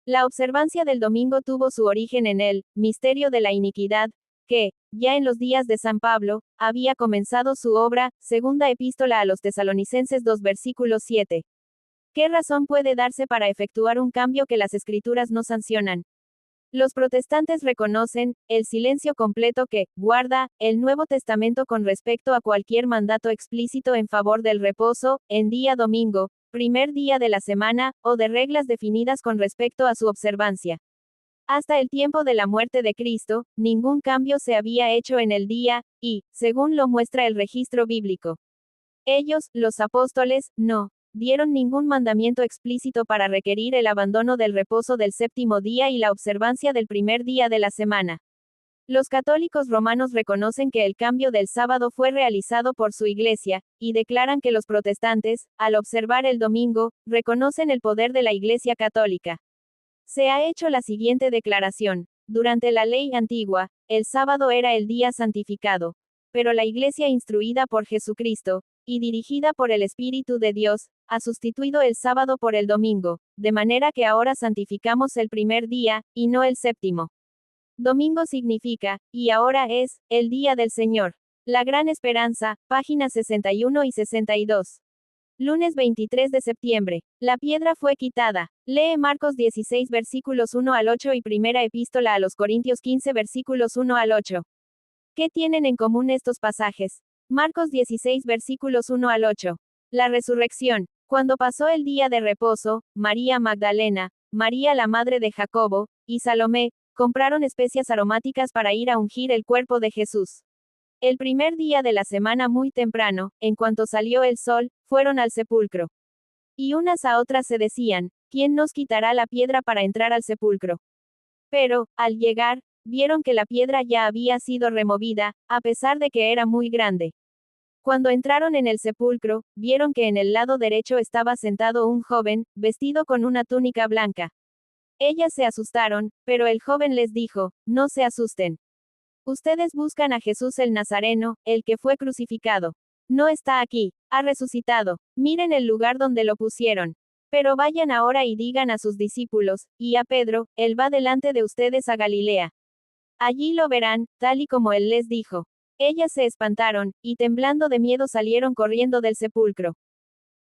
La observancia del domingo tuvo su origen en el misterio de la iniquidad, que, ya en los días de San Pablo, había comenzado su obra, segunda epístola a los Tesalonicenses 2 versículo 7. ¿Qué razón puede darse para efectuar un cambio que las escrituras no sancionan? Los protestantes reconocen el silencio completo que guarda el Nuevo Testamento con respecto a cualquier mandato explícito en favor del reposo, en día domingo, primer día de la semana, o de reglas definidas con respecto a su observancia. Hasta el tiempo de la muerte de Cristo, ningún cambio se había hecho en el día, y, según lo muestra el registro bíblico, ellos, los apóstoles, no dieron ningún mandamiento explícito para requerir el abandono del reposo del séptimo día y la observancia del primer día de la semana. Los católicos romanos reconocen que el cambio del sábado fue realizado por su Iglesia, y declaran que los protestantes, al observar el domingo, reconocen el poder de la Iglesia católica. Se ha hecho la siguiente declaración. Durante la ley antigua, el sábado era el día santificado. Pero la Iglesia instruida por Jesucristo, y dirigida por el Espíritu de Dios, ha sustituido el sábado por el domingo, de manera que ahora santificamos el primer día, y no el séptimo. Domingo significa, y ahora es, el día del Señor. La Gran Esperanza, páginas 61 y 62. Lunes 23 de septiembre. La piedra fue quitada. Lee Marcos 16 versículos 1 al 8 y Primera Epístola a los Corintios 15 versículos 1 al 8. ¿Qué tienen en común estos pasajes? Marcos 16 versículos 1 al 8. La resurrección. Cuando pasó el día de reposo, María Magdalena, María la madre de Jacobo, y Salomé, compraron especias aromáticas para ir a ungir el cuerpo de Jesús. El primer día de la semana muy temprano, en cuanto salió el sol, fueron al sepulcro. Y unas a otras se decían, ¿quién nos quitará la piedra para entrar al sepulcro? Pero, al llegar, vieron que la piedra ya había sido removida, a pesar de que era muy grande. Cuando entraron en el sepulcro, vieron que en el lado derecho estaba sentado un joven, vestido con una túnica blanca. Ellas se asustaron, pero el joven les dijo, no se asusten. Ustedes buscan a Jesús el Nazareno, el que fue crucificado. No está aquí, ha resucitado. Miren el lugar donde lo pusieron. Pero vayan ahora y digan a sus discípulos, y a Pedro, él va delante de ustedes a Galilea. Allí lo verán, tal y como él les dijo. Ellas se espantaron, y temblando de miedo salieron corriendo del sepulcro.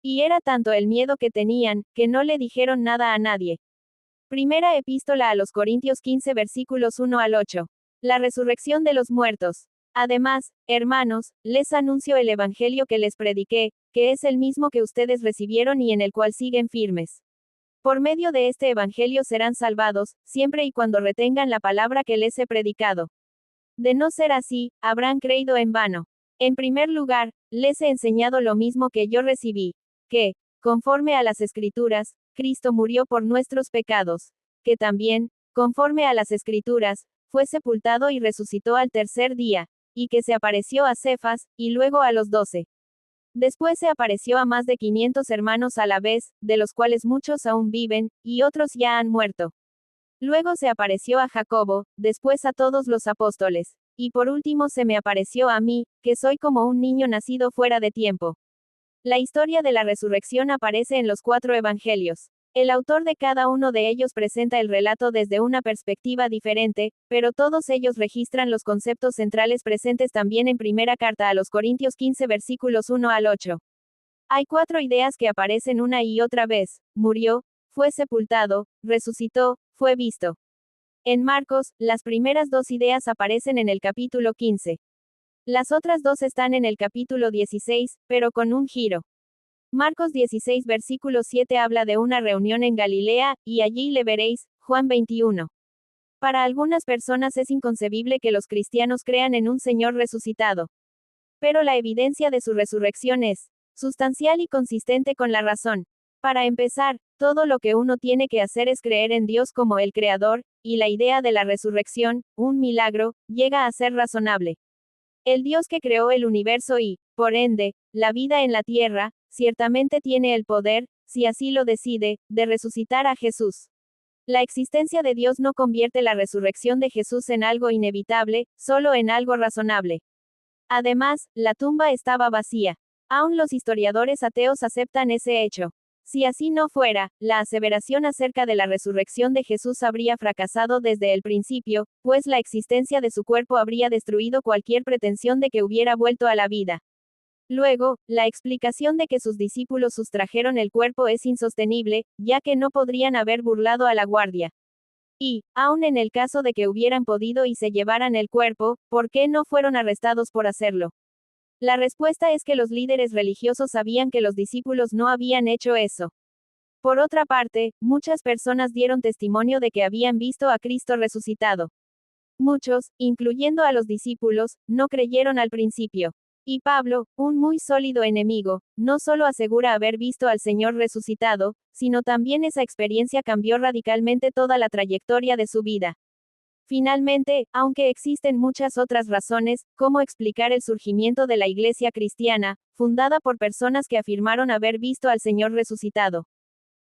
Y era tanto el miedo que tenían, que no le dijeron nada a nadie. Primera epístola a los Corintios 15 versículos 1 al 8. La resurrección de los muertos. Además, hermanos, les anuncio el evangelio que les prediqué, que es el mismo que ustedes recibieron y en el cual siguen firmes. Por medio de este evangelio serán salvados, siempre y cuando retengan la palabra que les he predicado. De no ser así, habrán creído en vano. En primer lugar, les he enseñado lo mismo que yo recibí, que, conforme a las Escrituras, Cristo murió por nuestros pecados, que también, conforme a las Escrituras, fue sepultado y resucitó al tercer día, y que se apareció a Cefas, y luego a los 12. Después se apareció a más de 500 hermanos a la vez, de los cuales muchos aún viven, y otros ya han muerto. Luego se apareció a Jacobo, después a todos los apóstoles, y por último se me apareció a mí, que soy como un niño nacido fuera de tiempo. La historia de la resurrección aparece en los 4 evangelios. El autor de cada uno de ellos presenta el relato desde una perspectiva diferente, pero todos ellos registran los conceptos centrales presentes también en primera carta a los Corintios 15 versículos 1 al 8. Hay 4 ideas que aparecen una y otra vez: murió, fue sepultado, resucitó, fue visto. En Marcos, las primeras 2 ideas aparecen en el capítulo 15. Las otras 2 están en el capítulo 16, pero con un giro. Marcos 16 versículo 7 habla de una reunión en Galilea, y allí le veréis, Juan 21. Para algunas personas es inconcebible que los cristianos crean en un Señor resucitado. Pero la evidencia de su resurrección es sustancial y consistente con la razón. Para empezar, todo lo que uno tiene que hacer es creer en Dios como el Creador, y la idea de la resurrección, un milagro, llega a ser razonable. El Dios que creó el universo y, por ende, la vida en la tierra, ciertamente tiene el poder, si así lo decide, de resucitar a Jesús. La existencia de Dios no convierte la resurrección de Jesús en algo inevitable, solo en algo razonable. Además, la tumba estaba vacía. Aún los historiadores ateos aceptan ese hecho. Si así no fuera, la aseveración acerca de la resurrección de Jesús habría fracasado desde el principio, pues la existencia de su cuerpo habría destruido cualquier pretensión de que hubiera vuelto a la vida. Luego, la explicación de que sus discípulos sustrajeron el cuerpo es insostenible, ya que no podrían haber burlado a la guardia. Y, aun en el caso de que hubieran podido y se llevaran el cuerpo, ¿por qué no fueron arrestados por hacerlo? La respuesta es que los líderes religiosos sabían que los discípulos no habían hecho eso. Por otra parte, muchas personas dieron testimonio de que habían visto a Cristo resucitado. Muchos, incluyendo a los discípulos, no creyeron al principio. Y Pablo, un muy sólido enemigo, no solo asegura haber visto al Señor resucitado, sino también esa experiencia cambió radicalmente toda la trayectoria de su vida. Finalmente, aunque existen muchas otras razones, cómo explicar el surgimiento de la Iglesia cristiana, fundada por personas que afirmaron haber visto al Señor resucitado.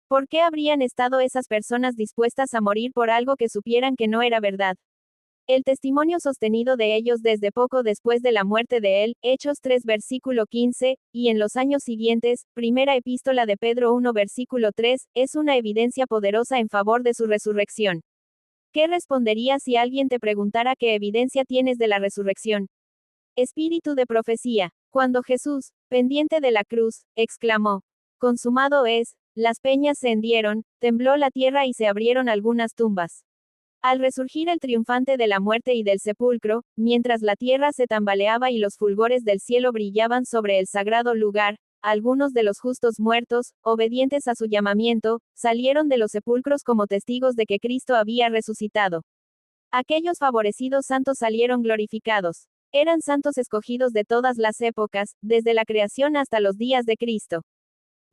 ¿Por qué habrían estado esas personas dispuestas a morir por algo que supieran que no era verdad? El testimonio sostenido de ellos desde poco después de la muerte de él, Hechos 3 versículo 15, y en los años siguientes, Primera Epístola de Pedro 1 versículo 3, es una evidencia poderosa en favor de su resurrección. ¿Qué responderías si alguien te preguntara qué evidencia tienes de la resurrección? Espíritu de profecía. Cuando Jesús, pendiente de la cruz, exclamó: consumado es, las peñas se hendieron, tembló la tierra y se abrieron algunas tumbas. Al resurgir el triunfante de la muerte y del sepulcro, mientras la tierra se tambaleaba y los fulgores del cielo brillaban sobre el sagrado lugar, algunos de los justos muertos, obedientes a su llamamiento, salieron de los sepulcros como testigos de que Cristo había resucitado. Aquellos favorecidos santos salieron glorificados. Eran santos escogidos de todas las épocas, desde la creación hasta los días de Cristo.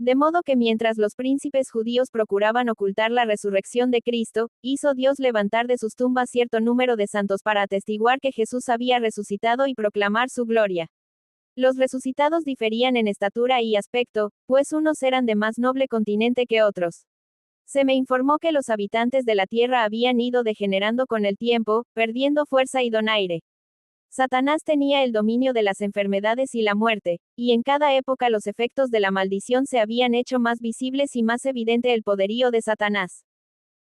De modo que mientras los príncipes judíos procuraban ocultar la resurrección de Cristo, hizo Dios levantar de sus tumbas cierto número de santos para atestiguar que Jesús había resucitado y proclamar su gloria. Los resucitados diferían en estatura y aspecto, pues unos eran de más noble continente que otros. Se me informó que los habitantes de la tierra habían ido degenerando con el tiempo, perdiendo fuerza y donaire. Satanás tenía el dominio de las enfermedades y la muerte, y en cada época los efectos de la maldición se habían hecho más visibles y más evidente el poderío de Satanás.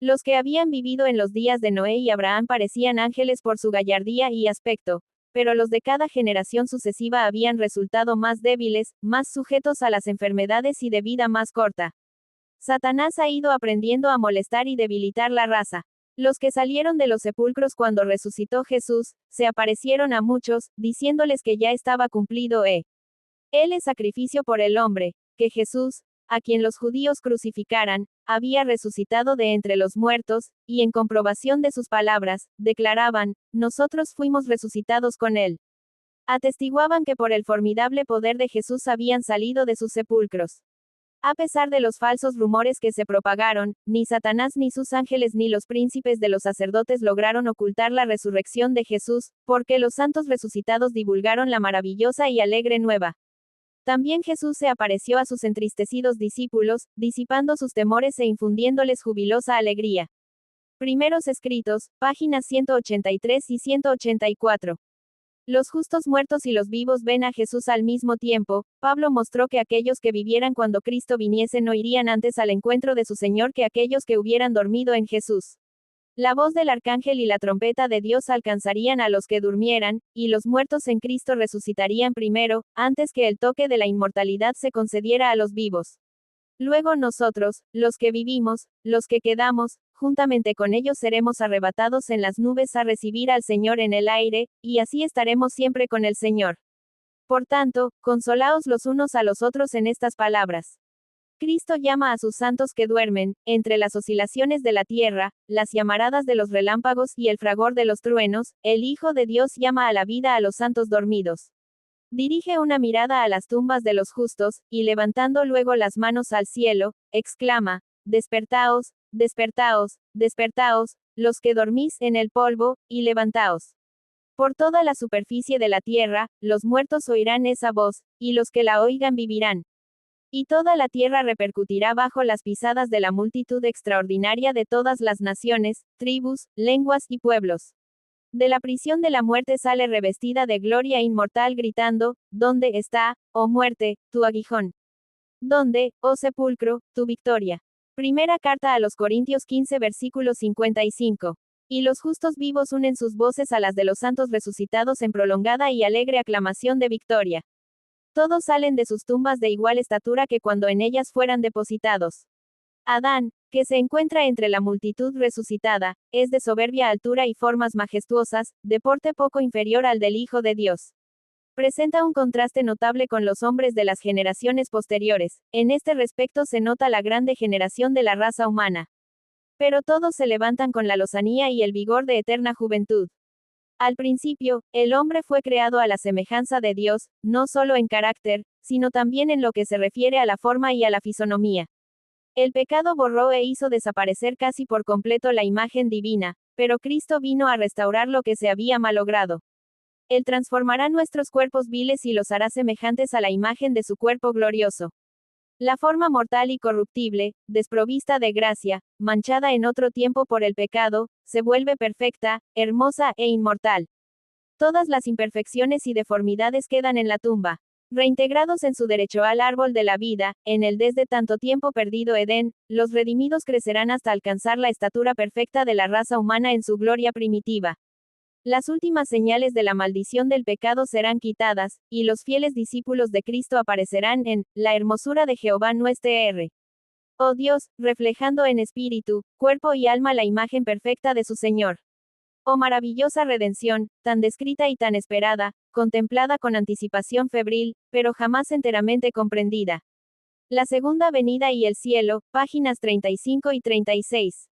Los que habían vivido en los días de Noé y Abraham parecían ángeles por su gallardía y aspecto, pero los de cada generación sucesiva habían resultado más débiles, más sujetos a las enfermedades y de vida más corta. Satanás ha ido aprendiendo a molestar y debilitar la raza. Los que salieron de los sepulcros cuando resucitó Jesús, se aparecieron a muchos, diciéndoles que ya estaba cumplido el sacrificio por el hombre, que Jesús, a quien los judíos crucificaran, había resucitado de entre los muertos, y en comprobación de sus palabras, declaraban, nosotros fuimos resucitados con él. Atestiguaban que por el formidable poder de Jesús habían salido de sus sepulcros. A pesar de los falsos rumores que se propagaron, ni Satanás ni sus ángeles ni los príncipes de los sacerdotes lograron ocultar la resurrección de Jesús, porque los santos resucitados divulgaron la maravillosa y alegre nueva. También Jesús se apareció a sus entristecidos discípulos, disipando sus temores e infundiéndoles jubilosa alegría. Primeros Escritos, páginas 183 y 184. Los justos muertos y los vivos ven a Jesús al mismo tiempo. Pablo mostró que aquellos que vivieran cuando Cristo viniese no irían antes al encuentro de su Señor que aquellos que hubieran dormido en Jesús. La voz del arcángel y la trompeta de Dios alcanzarían a los que durmieran, y los muertos en Cristo resucitarían primero, antes que el toque de la inmortalidad se concediera a los vivos. Luego nosotros, los que vivimos, los que quedamos, juntamente con ellos seremos arrebatados en las nubes a recibir al Señor en el aire, y así estaremos siempre con el Señor. Por tanto, consolaos los unos a los otros en estas palabras. Cristo llama a sus santos que duermen, entre las oscilaciones de la tierra, las llamaradas de los relámpagos y el fragor de los truenos, el Hijo de Dios llama a la vida a los santos dormidos. Dirige una mirada a las tumbas de los justos, y levantando luego las manos al cielo, exclama, despertaos, despertaos, despertaos, los que dormís en el polvo, y levantaos. Por toda la superficie de la tierra, los muertos oirán esa voz, y los que la oigan vivirán. Y toda la tierra repercutirá bajo las pisadas de la multitud extraordinaria de todas las naciones, tribus, lenguas y pueblos. De la prisión de la muerte sale revestida de gloria inmortal gritando, ¿dónde está, oh muerte, tu aguijón? ¿Dónde, oh sepulcro, tu victoria? Primera carta a los Corintios 15 versículo 55. Y los justos vivos unen sus voces a las de los santos resucitados en prolongada y alegre aclamación de victoria. Todos salen de sus tumbas de igual estatura que cuando en ellas fueran depositados. Adán, que se encuentra entre la multitud resucitada, es de soberbia altura y formas majestuosas, de porte poco inferior al del Hijo de Dios. Presenta un contraste notable con los hombres de las generaciones posteriores. En este respecto se nota la gran degeneración de la raza humana. Pero todos se levantan con la lozanía y el vigor de eterna juventud. Al principio, el hombre fue creado a la semejanza de Dios, no solo en carácter, sino también en lo que se refiere a la forma y a la fisonomía. El pecado borró e hizo desaparecer casi por completo la imagen divina, pero Cristo vino a restaurar lo que se había malogrado. Él transformará nuestros cuerpos viles y los hará semejantes a la imagen de su cuerpo glorioso. La forma mortal y corruptible, desprovista de gracia, manchada en otro tiempo por el pecado, se vuelve perfecta, hermosa e inmortal. Todas las imperfecciones y deformidades quedan en la tumba. Reintegrados en su derecho al árbol de la vida, en el desde tanto tiempo perdido Edén, los redimidos crecerán hasta alcanzar la estatura perfecta de la raza humana en su gloria primitiva. Las últimas señales de la maldición del pecado serán quitadas, y los fieles discípulos de Cristo aparecerán en la hermosura de Jehová nuestro. Oh Dios, reflejando en espíritu, cuerpo y alma la imagen perfecta de su Señor. Oh maravillosa redención, tan descrita y tan esperada, contemplada con anticipación febril, pero jamás enteramente comprendida. La segunda venida y el cielo, páginas 35 y 36.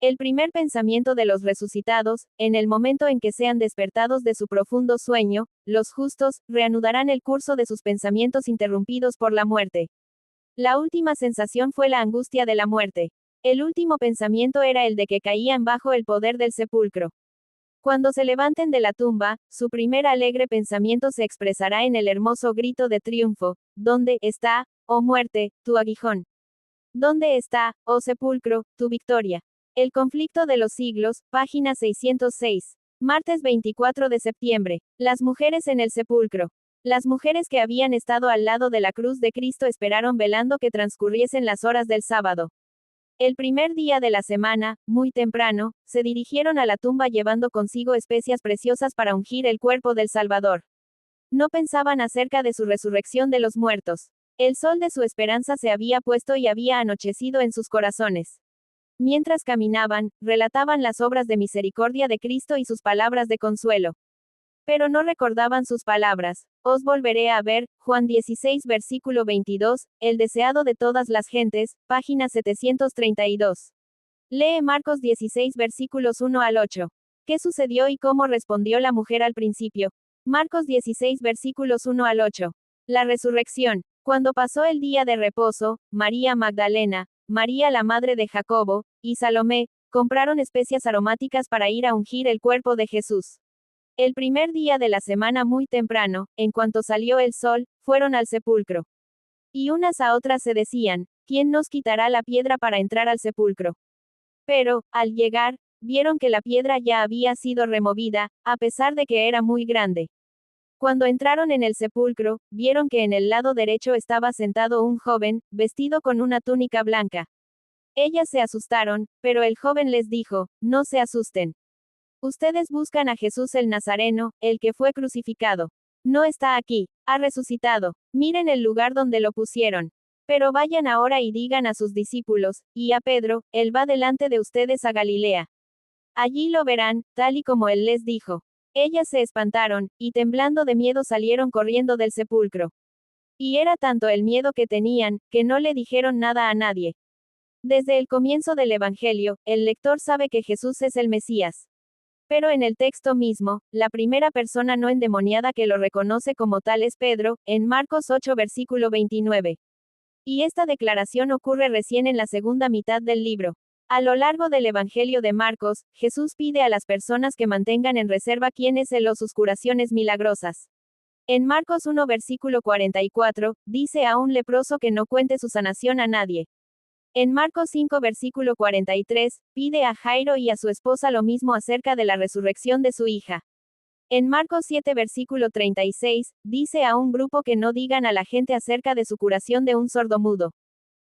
El primer pensamiento de los resucitados, en el momento en que sean despertados de su profundo sueño, los justos, reanudarán el curso de sus pensamientos interrumpidos por la muerte. La última sensación fue la angustia de la muerte. El último pensamiento era el de que caían bajo el poder del sepulcro. Cuando se levanten de la tumba, su primer alegre pensamiento se expresará en el hermoso grito de triunfo, ¿dónde está, oh muerte, tu aguijón? ¿Dónde está, oh sepulcro, tu victoria? El conflicto de los siglos, página 606. Martes 24 de septiembre. Las mujeres en el sepulcro. Las mujeres que habían estado al lado de la cruz de Cristo esperaron velando que transcurriesen las horas del sábado. El primer día de la semana, muy temprano, se dirigieron a la tumba llevando consigo especias preciosas para ungir el cuerpo del Salvador. No pensaban acerca de su resurrección de los muertos. El sol de su esperanza se había puesto y había anochecido en sus corazones. Mientras caminaban, relataban las obras de misericordia de Cristo y sus palabras de consuelo. Pero no recordaban sus palabras. Os volveré a ver, Juan 16 versículo 22, el deseado de todas las gentes, página 732. Lee Marcos 16 versículos 1 al 8. ¿Qué sucedió y cómo respondió la mujer al principio? Marcos 16 versículos 1 al 8. La resurrección. Cuando pasó el día de reposo, María Magdalena, María la madre de Jacobo, y Salomé, compraron especias aromáticas para ir a ungir el cuerpo de Jesús. El primer día de la semana muy temprano, en cuanto salió el sol, fueron al sepulcro. Y unas a otras se decían, ¿quién nos quitará la piedra para entrar al sepulcro? Pero, al llegar, vieron que la piedra ya había sido removida, a pesar de que era muy grande. Cuando entraron en el sepulcro, vieron que en el lado derecho estaba sentado un joven, vestido con una túnica blanca. Ellas se asustaron, pero el joven les dijo, no se asusten. Ustedes buscan a Jesús el Nazareno, el que fue crucificado. No está aquí, ha resucitado. Miren el lugar donde lo pusieron. Pero vayan ahora y digan a sus discípulos, y a Pedro, él va delante de ustedes a Galilea. Allí lo verán, tal y como él les dijo. Ellas se espantaron, y temblando de miedo salieron corriendo del sepulcro. Y era tanto el miedo que tenían, que no le dijeron nada a nadie. Desde el comienzo del Evangelio, el lector sabe que Jesús es el Mesías. Pero en el texto mismo, la primera persona no endemoniada que lo reconoce como tal es Pedro, en Marcos 8 versículo 29. Y esta declaración ocurre recién en la segunda mitad del libro. A lo largo del Evangelio de Marcos, Jesús pide a las personas que mantengan en reserva quiénes Él o sus curaciones milagrosas. En Marcos 1 versículo 44, dice a un leproso que no cuente su sanación a nadie. En Marcos 5 versículo 43, pide a Jairo y a su esposa lo mismo acerca de la resurrección de su hija. En Marcos 7 versículo 36, dice a un grupo que no digan a la gente acerca de su curación de un sordomudo.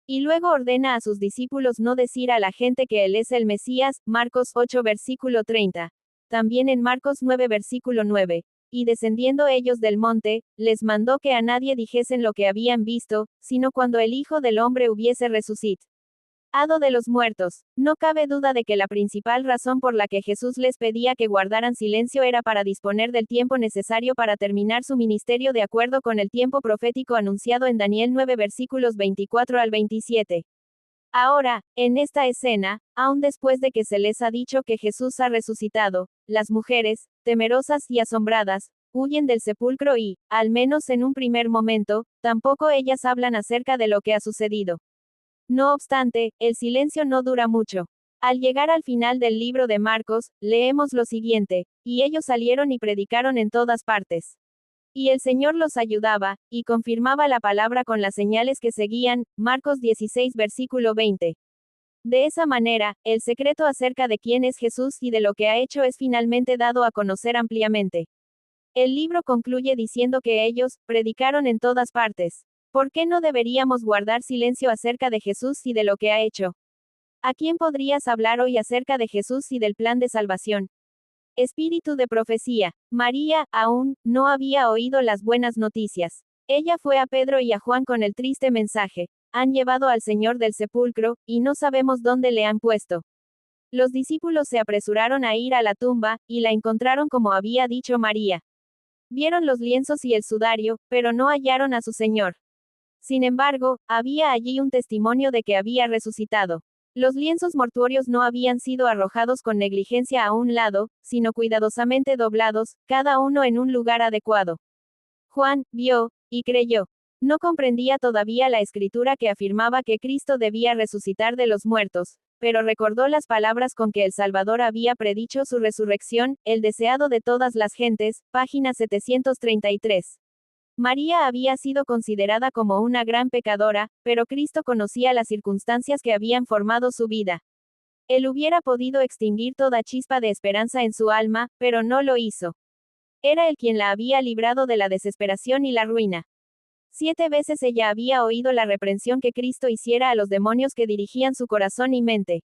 Y luego ordena a sus discípulos no decir a la gente que Él es el Mesías, Marcos 8 versículo 30. También en Marcos 9 versículo 9. Y descendiendo ellos del monte, les mandó que a nadie dijesen lo que habían visto, sino cuando el Hijo del Hombre hubiese resucitado de los muertos. No cabe duda de que la principal razón por la que Jesús les pedía que guardaran silencio era para disponer del tiempo necesario para terminar su ministerio de acuerdo con el tiempo profético anunciado en Daniel 9 versículos 24 al 27. Ahora, en esta escena, aun después de que se les ha dicho que Jesús ha resucitado, las mujeres, temerosas y asombradas, huyen del sepulcro y, al menos en un primer momento, tampoco ellas hablan acerca de lo que ha sucedido. No obstante, el silencio no dura mucho. Al llegar al final del libro de Marcos, leemos lo siguiente, y ellos salieron y predicaron en todas partes. Y el Señor los ayudaba, y confirmaba la palabra con las señales que seguían, Marcos 16 versículo 20. De esa manera, el secreto acerca de quién es Jesús y de lo que ha hecho es finalmente dado a conocer ampliamente. El libro concluye diciendo que ellos, predicaron en todas partes. ¿Por qué no deberíamos guardar silencio acerca de Jesús y de lo que ha hecho? ¿A quién podrías hablar hoy acerca de Jesús y del plan de salvación? Espíritu de profecía. María, aún, no había oído las buenas noticias. Ella fue a Pedro y a Juan con el triste mensaje. Han llevado al Señor del sepulcro, y no sabemos dónde le han puesto. Los discípulos se apresuraron a ir a la tumba, y la encontraron como había dicho María. Vieron los lienzos y el sudario, pero no hallaron a su Señor. Sin embargo, había allí un testimonio de que había resucitado. Los lienzos mortuorios no habían sido arrojados con negligencia a un lado, sino cuidadosamente doblados, cada uno en un lugar adecuado. Juan vio, y creyó. No comprendía todavía la escritura que afirmaba que Cristo debía resucitar de los muertos, pero recordó las palabras con que el Salvador había predicho su resurrección, el deseado de todas las gentes, página 733. María había sido considerada como una gran pecadora, pero Cristo conocía las circunstancias que habían formado su vida. Él hubiera podido extinguir toda chispa de esperanza en su alma, pero no lo hizo. Era él quien la había librado de la desesperación y la ruina. 7 veces ella había oído la reprensión que Cristo hiciera a los demonios que dirigían su corazón y mente.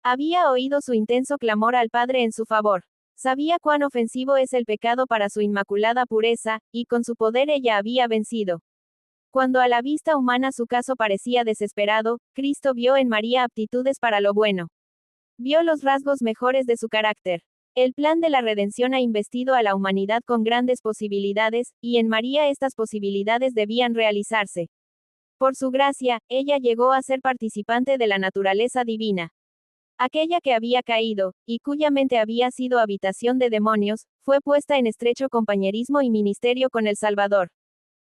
Había oído su intenso clamor al Padre en su favor. Sabía cuán ofensivo es el pecado para su inmaculada pureza, y con su poder ella había vencido. Cuando a la vista humana su caso parecía desesperado, Cristo vio en María aptitudes para lo bueno. Vio los rasgos mejores de su carácter. El plan de la redención ha investido a la humanidad con grandes posibilidades, y en María estas posibilidades debían realizarse. Por su gracia, ella llegó a ser participante de la naturaleza divina. Aquella que había caído, y cuya mente había sido habitación de demonios, fue puesta en estrecho compañerismo y ministerio con el Salvador.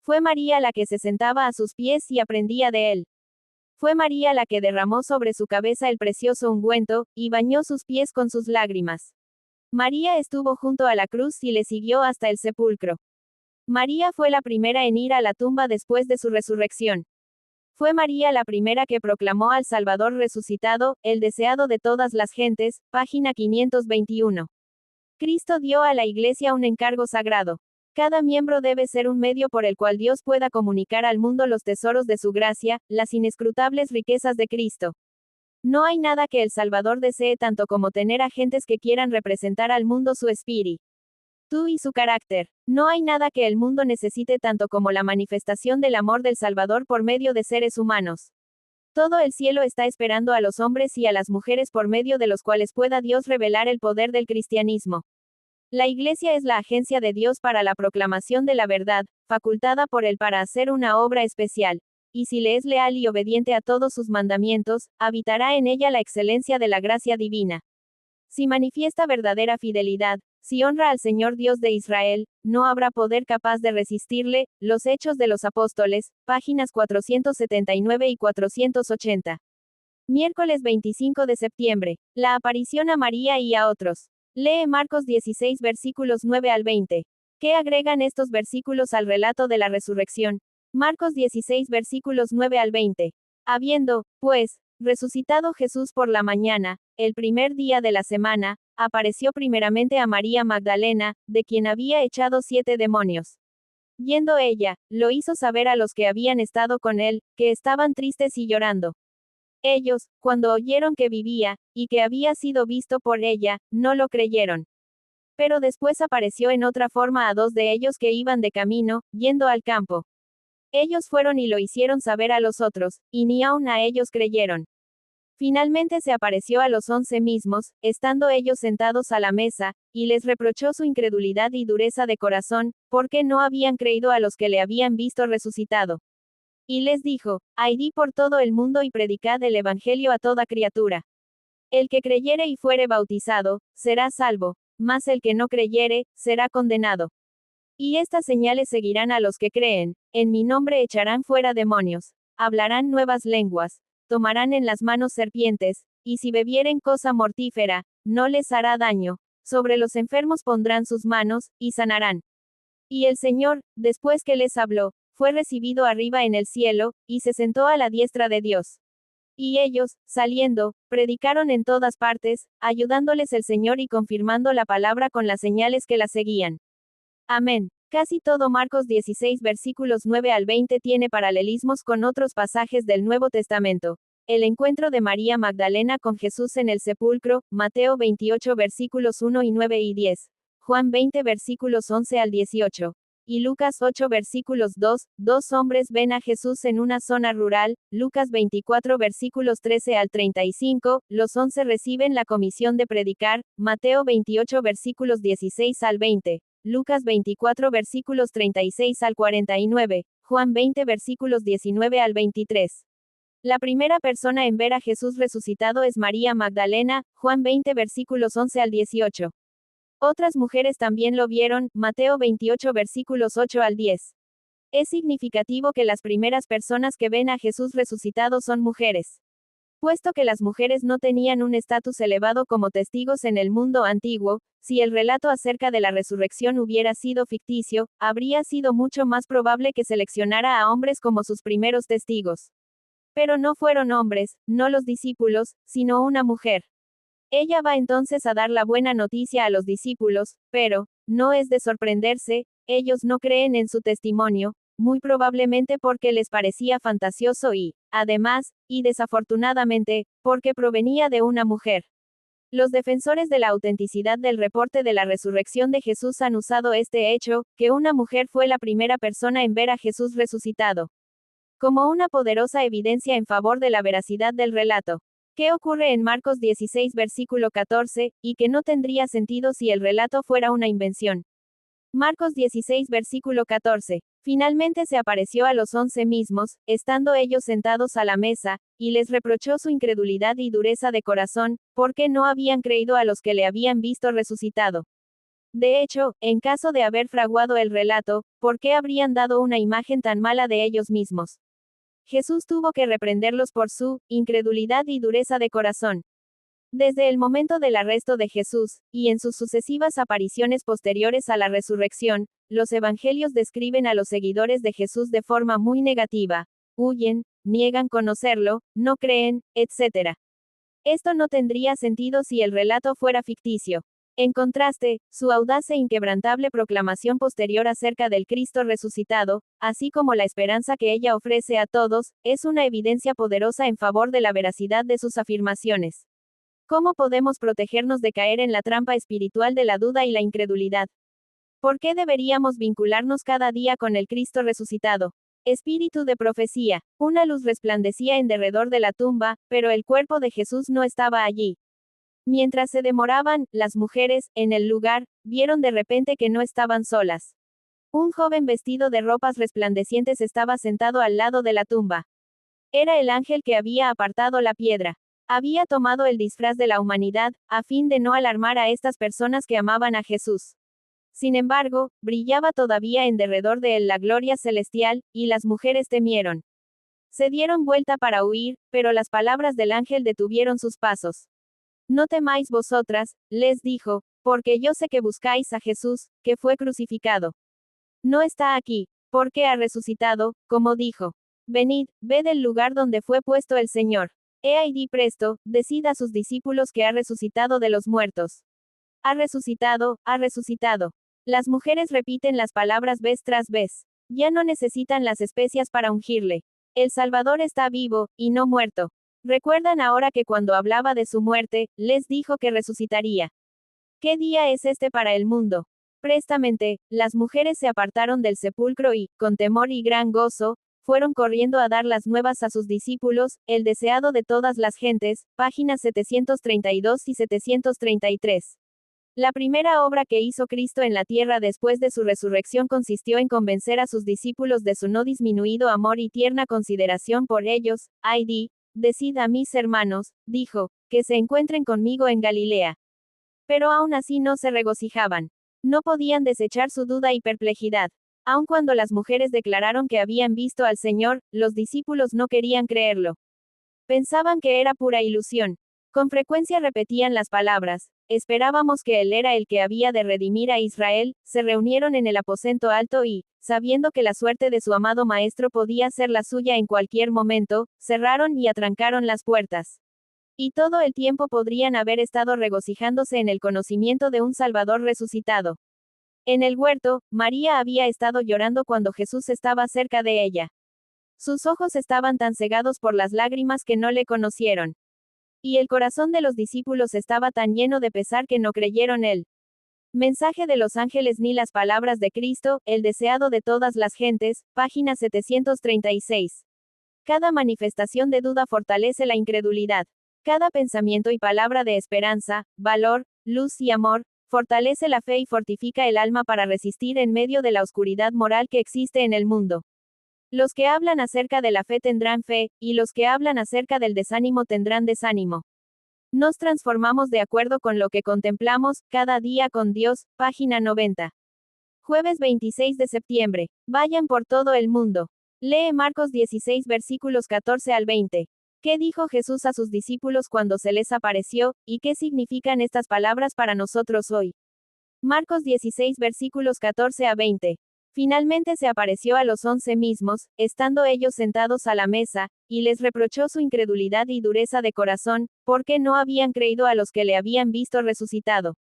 Fue María la que se sentaba a sus pies y aprendía de él. Fue María la que derramó sobre su cabeza el precioso ungüento, y bañó sus pies con sus lágrimas. María estuvo junto a la cruz y le siguió hasta el sepulcro. María fue la primera en ir a la tumba después de su resurrección. Fue María la primera que proclamó al Salvador resucitado, el deseado de todas las gentes, página 521. Cristo dio a la Iglesia un encargo sagrado. Cada miembro debe ser un medio por el cual Dios pueda comunicar al mundo los tesoros de su gracia, las inescrutables riquezas de Cristo. No hay nada que el Salvador desee tanto como tener agentes que quieran representar al mundo su espíritu y su carácter. No hay nada que el mundo necesite tanto como la manifestación del amor del Salvador por medio de seres humanos. Todo el cielo está esperando a los hombres y a las mujeres por medio de los cuales pueda Dios revelar el poder del cristianismo. La Iglesia es la agencia de Dios para la proclamación de la verdad, facultada por Él para hacer una obra especial. Y si le es leal y obediente a todos sus mandamientos, habitará en ella la excelencia de la gracia divina. Si manifiesta verdadera fidelidad, si honra al Señor Dios de Israel, no habrá poder capaz de resistirle. Los Hechos de los Apóstoles, páginas 479 y 480. Miércoles 25 de septiembre. La aparición a María y a otros. Lee Marcos 16 versículos 9 al 20. ¿Qué agregan estos versículos al relato de la resurrección? Marcos 16 versículos 9 al 20. Habiendo, pues, resucitado Jesús por la mañana, el primer día de la semana, apareció primeramente a María Magdalena, de quien había echado 7 demonios. Yendo ella, lo hizo saber a los que habían estado con él, que estaban tristes y llorando. Ellos, cuando oyeron que vivía, y que había sido visto por ella, no lo creyeron. Pero después apareció en otra forma a 2 de ellos que iban de camino, yendo al campo. Ellos fueron y lo hicieron saber a los otros, y ni aun a ellos creyeron. Finalmente se apareció a los 11 mismos, estando ellos sentados a la mesa, y les reprochó su incredulidad y dureza de corazón, porque no habían creído a los que le habían visto resucitado. Y les dijo, id por todo el mundo y predicad el Evangelio a toda criatura. El que creyere y fuere bautizado, será salvo, mas el que no creyere, será condenado. Y estas señales seguirán a los que creen: en mi nombre echarán fuera demonios, hablarán nuevas lenguas, tomarán en las manos serpientes, y si bebieren cosa mortífera, no les hará daño, sobre los enfermos pondrán sus manos, y sanarán. Y el Señor, después que les habló, fue recibido arriba en el cielo, y se sentó a la diestra de Dios. Y ellos, saliendo, predicaron en todas partes, ayudándoles el Señor y confirmando la palabra con las señales que la seguían. Amén. Casi todo Marcos 16 versículos 9 al 20 tiene paralelismos con otros pasajes del Nuevo Testamento. El encuentro de María Magdalena con Jesús en el sepulcro, Mateo 28 versículos 1 y 9 y 10, Juan 20 versículos 11 al 18, y Lucas 8 versículos 2, 2 hombres ven a Jesús en una zona rural, Lucas 24 versículos 13 al 35, los 11 reciben la comisión de predicar, Mateo 28 versículos 16 al 20. Lucas 24 versículos 36 al 49, Juan 20 versículos 19 al 23. La primera persona en ver a Jesús resucitado es María Magdalena, Juan 20 versículos 11 al 18. Otras mujeres también lo vieron, Mateo 28 versículos 8 al 10. Es significativo que las primeras personas que ven a Jesús resucitado son mujeres. Puesto que las mujeres no tenían un estatus elevado como testigos en el mundo antiguo, si el relato acerca de la resurrección hubiera sido ficticio, habría sido mucho más probable que seleccionara a hombres como sus primeros testigos. Pero no fueron hombres, no los discípulos, sino una mujer. Ella va entonces a dar la buena noticia a los discípulos, pero, no es de sorprenderse, ellos no creen en su testimonio, muy probablemente porque les parecía fantasioso y, además, y desafortunadamente, porque provenía de una mujer. Los defensores de la autenticidad del reporte de la resurrección de Jesús han usado este hecho, que una mujer fue la primera persona en ver a Jesús resucitado, como una poderosa evidencia en favor de la veracidad del relato. ¿Qué ocurre en Marcos 16 versículo 14, y que no tendría sentido si el relato fuera una invención? Marcos 16 versículo 14. Finalmente se apareció a los 11 mismos, estando ellos sentados a la mesa, y les reprochó su incredulidad y dureza de corazón, porque no habían creído a los que le habían visto resucitado. De hecho, en caso de haber fraguado el relato, ¿por qué habrían dado una imagen tan mala de ellos mismos? Jesús tuvo que reprenderlos por su incredulidad y dureza de corazón. Desde el momento del arresto de Jesús, y en sus sucesivas apariciones posteriores a la resurrección, los evangelios describen a los seguidores de Jesús de forma muy negativa: huyen, niegan conocerlo, no creen, etc. Esto no tendría sentido si el relato fuera ficticio. En contraste, su audaz e inquebrantable proclamación posterior acerca del Cristo resucitado, así como la esperanza que ella ofrece a todos, es una evidencia poderosa en favor de la veracidad de sus afirmaciones. ¿Cómo podemos protegernos de caer en la trampa espiritual de la duda y la incredulidad? ¿Por qué deberíamos vincularnos cada día con el Cristo resucitado? Espíritu de profecía. Una luz resplandecía en derredor de la tumba, pero el cuerpo de Jesús no estaba allí. Mientras se demoraban, las mujeres, en el lugar, vieron de repente que no estaban solas. Un joven vestido de ropas resplandecientes estaba sentado al lado de la tumba. Era el ángel que había apartado la piedra. Había tomado el disfraz de la humanidad, a fin de no alarmar a estas personas que amaban a Jesús. Sin embargo, brillaba todavía en derredor de él la gloria celestial, y las mujeres temieron. Se dieron vuelta para huir, pero las palabras del ángel detuvieron sus pasos. No temáis vosotras, les dijo, porque yo sé que buscáis a Jesús, que fue crucificado. No está aquí, porque ha resucitado, como dijo. Venid, ved el lugar donde fue puesto el Señor. He ahí presto, decid a sus discípulos que ha resucitado de los muertos. Ha resucitado, ha resucitado. Las mujeres repiten las palabras vez tras vez. Ya no necesitan las especias para ungirle. El Salvador está vivo, y no muerto. Recuerdan ahora que cuando hablaba de su muerte, les dijo que resucitaría. ¿Qué día es este para el mundo? Prestamente, las mujeres se apartaron del sepulcro y, con temor y gran gozo, fueron corriendo a dar las nuevas a sus discípulos, el deseado de todas las gentes, páginas 732 y 733. La primera obra que hizo Cristo en la tierra después de su resurrección consistió en convencer a sus discípulos de su no disminuido amor y tierna consideración por ellos. Decid a mis hermanos, dijo, que se encuentren conmigo en Galilea. Pero aún así no se regocijaban. No podían desechar su duda y perplejidad. Aun cuando las mujeres declararon que habían visto al Señor, los discípulos no querían creerlo. Pensaban que era pura ilusión. Con frecuencia repetían las palabras: esperábamos que Él era el que había de redimir a Israel. Se reunieron en el aposento alto y, sabiendo que la suerte de su amado Maestro podía ser la suya en cualquier momento, cerraron y atrancaron las puertas. Y todo el tiempo podrían haber estado regocijándose en el conocimiento de un Salvador resucitado. En el huerto, María había estado llorando cuando Jesús estaba cerca de ella. Sus ojos estaban tan cegados por las lágrimas que no le conocieron. Y el corazón de los discípulos estaba tan lleno de pesar que no creyeron el mensaje de los ángeles ni las palabras de Cristo, el deseado de todas las gentes, página 736. Cada manifestación de duda fortalece la incredulidad. Cada pensamiento y palabra de esperanza, valor, luz y amor, fortalece la fe y fortifica el alma para resistir en medio de la oscuridad moral que existe en el mundo. Los que hablan acerca de la fe tendrán fe, y los que hablan acerca del desánimo tendrán desánimo. Nos transformamos de acuerdo con lo que contemplamos, cada día con Dios, página 90. Jueves 26 de septiembre. Vayan por todo el mundo. Lee Marcos 16 versículos 14 al 20. ¿Qué dijo Jesús a sus discípulos cuando se les apareció, y qué significan estas palabras para nosotros hoy? Marcos 16 versículos 14 a 20. Finalmente se apareció a los 11 mismos, estando ellos sentados a la mesa, y les reprochó su incredulidad y dureza de corazón, porque no habían creído a los que le habían visto resucitado.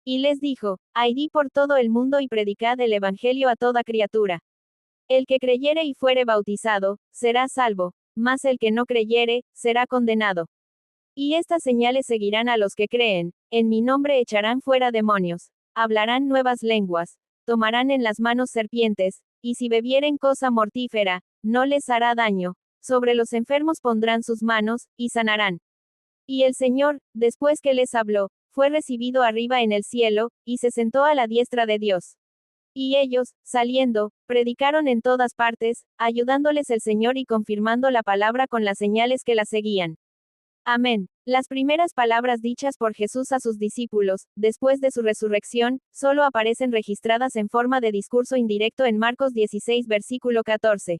Y les dijo: Id por todo el mundo y predicad el Evangelio a toda criatura. El que creyere y fuere bautizado, será salvo, mas el que no creyere, será condenado. Y estas señales seguirán a los que creen: en mi nombre echarán fuera demonios, hablarán nuevas lenguas, tomarán en las manos serpientes, y si bebieren cosa mortífera, no les hará daño, sobre los enfermos pondrán sus manos, y sanarán. Y el Señor, después que les habló, fue recibido arriba en el cielo, y se sentó a la diestra de Dios. Y ellos, saliendo, predicaron en todas partes, ayudándoles el Señor y confirmando la palabra con las señales que la seguían. Amén. Las primeras palabras dichas por Jesús a sus discípulos, después de su resurrección, solo aparecen registradas en forma de discurso indirecto en Marcos 16 versículo 14.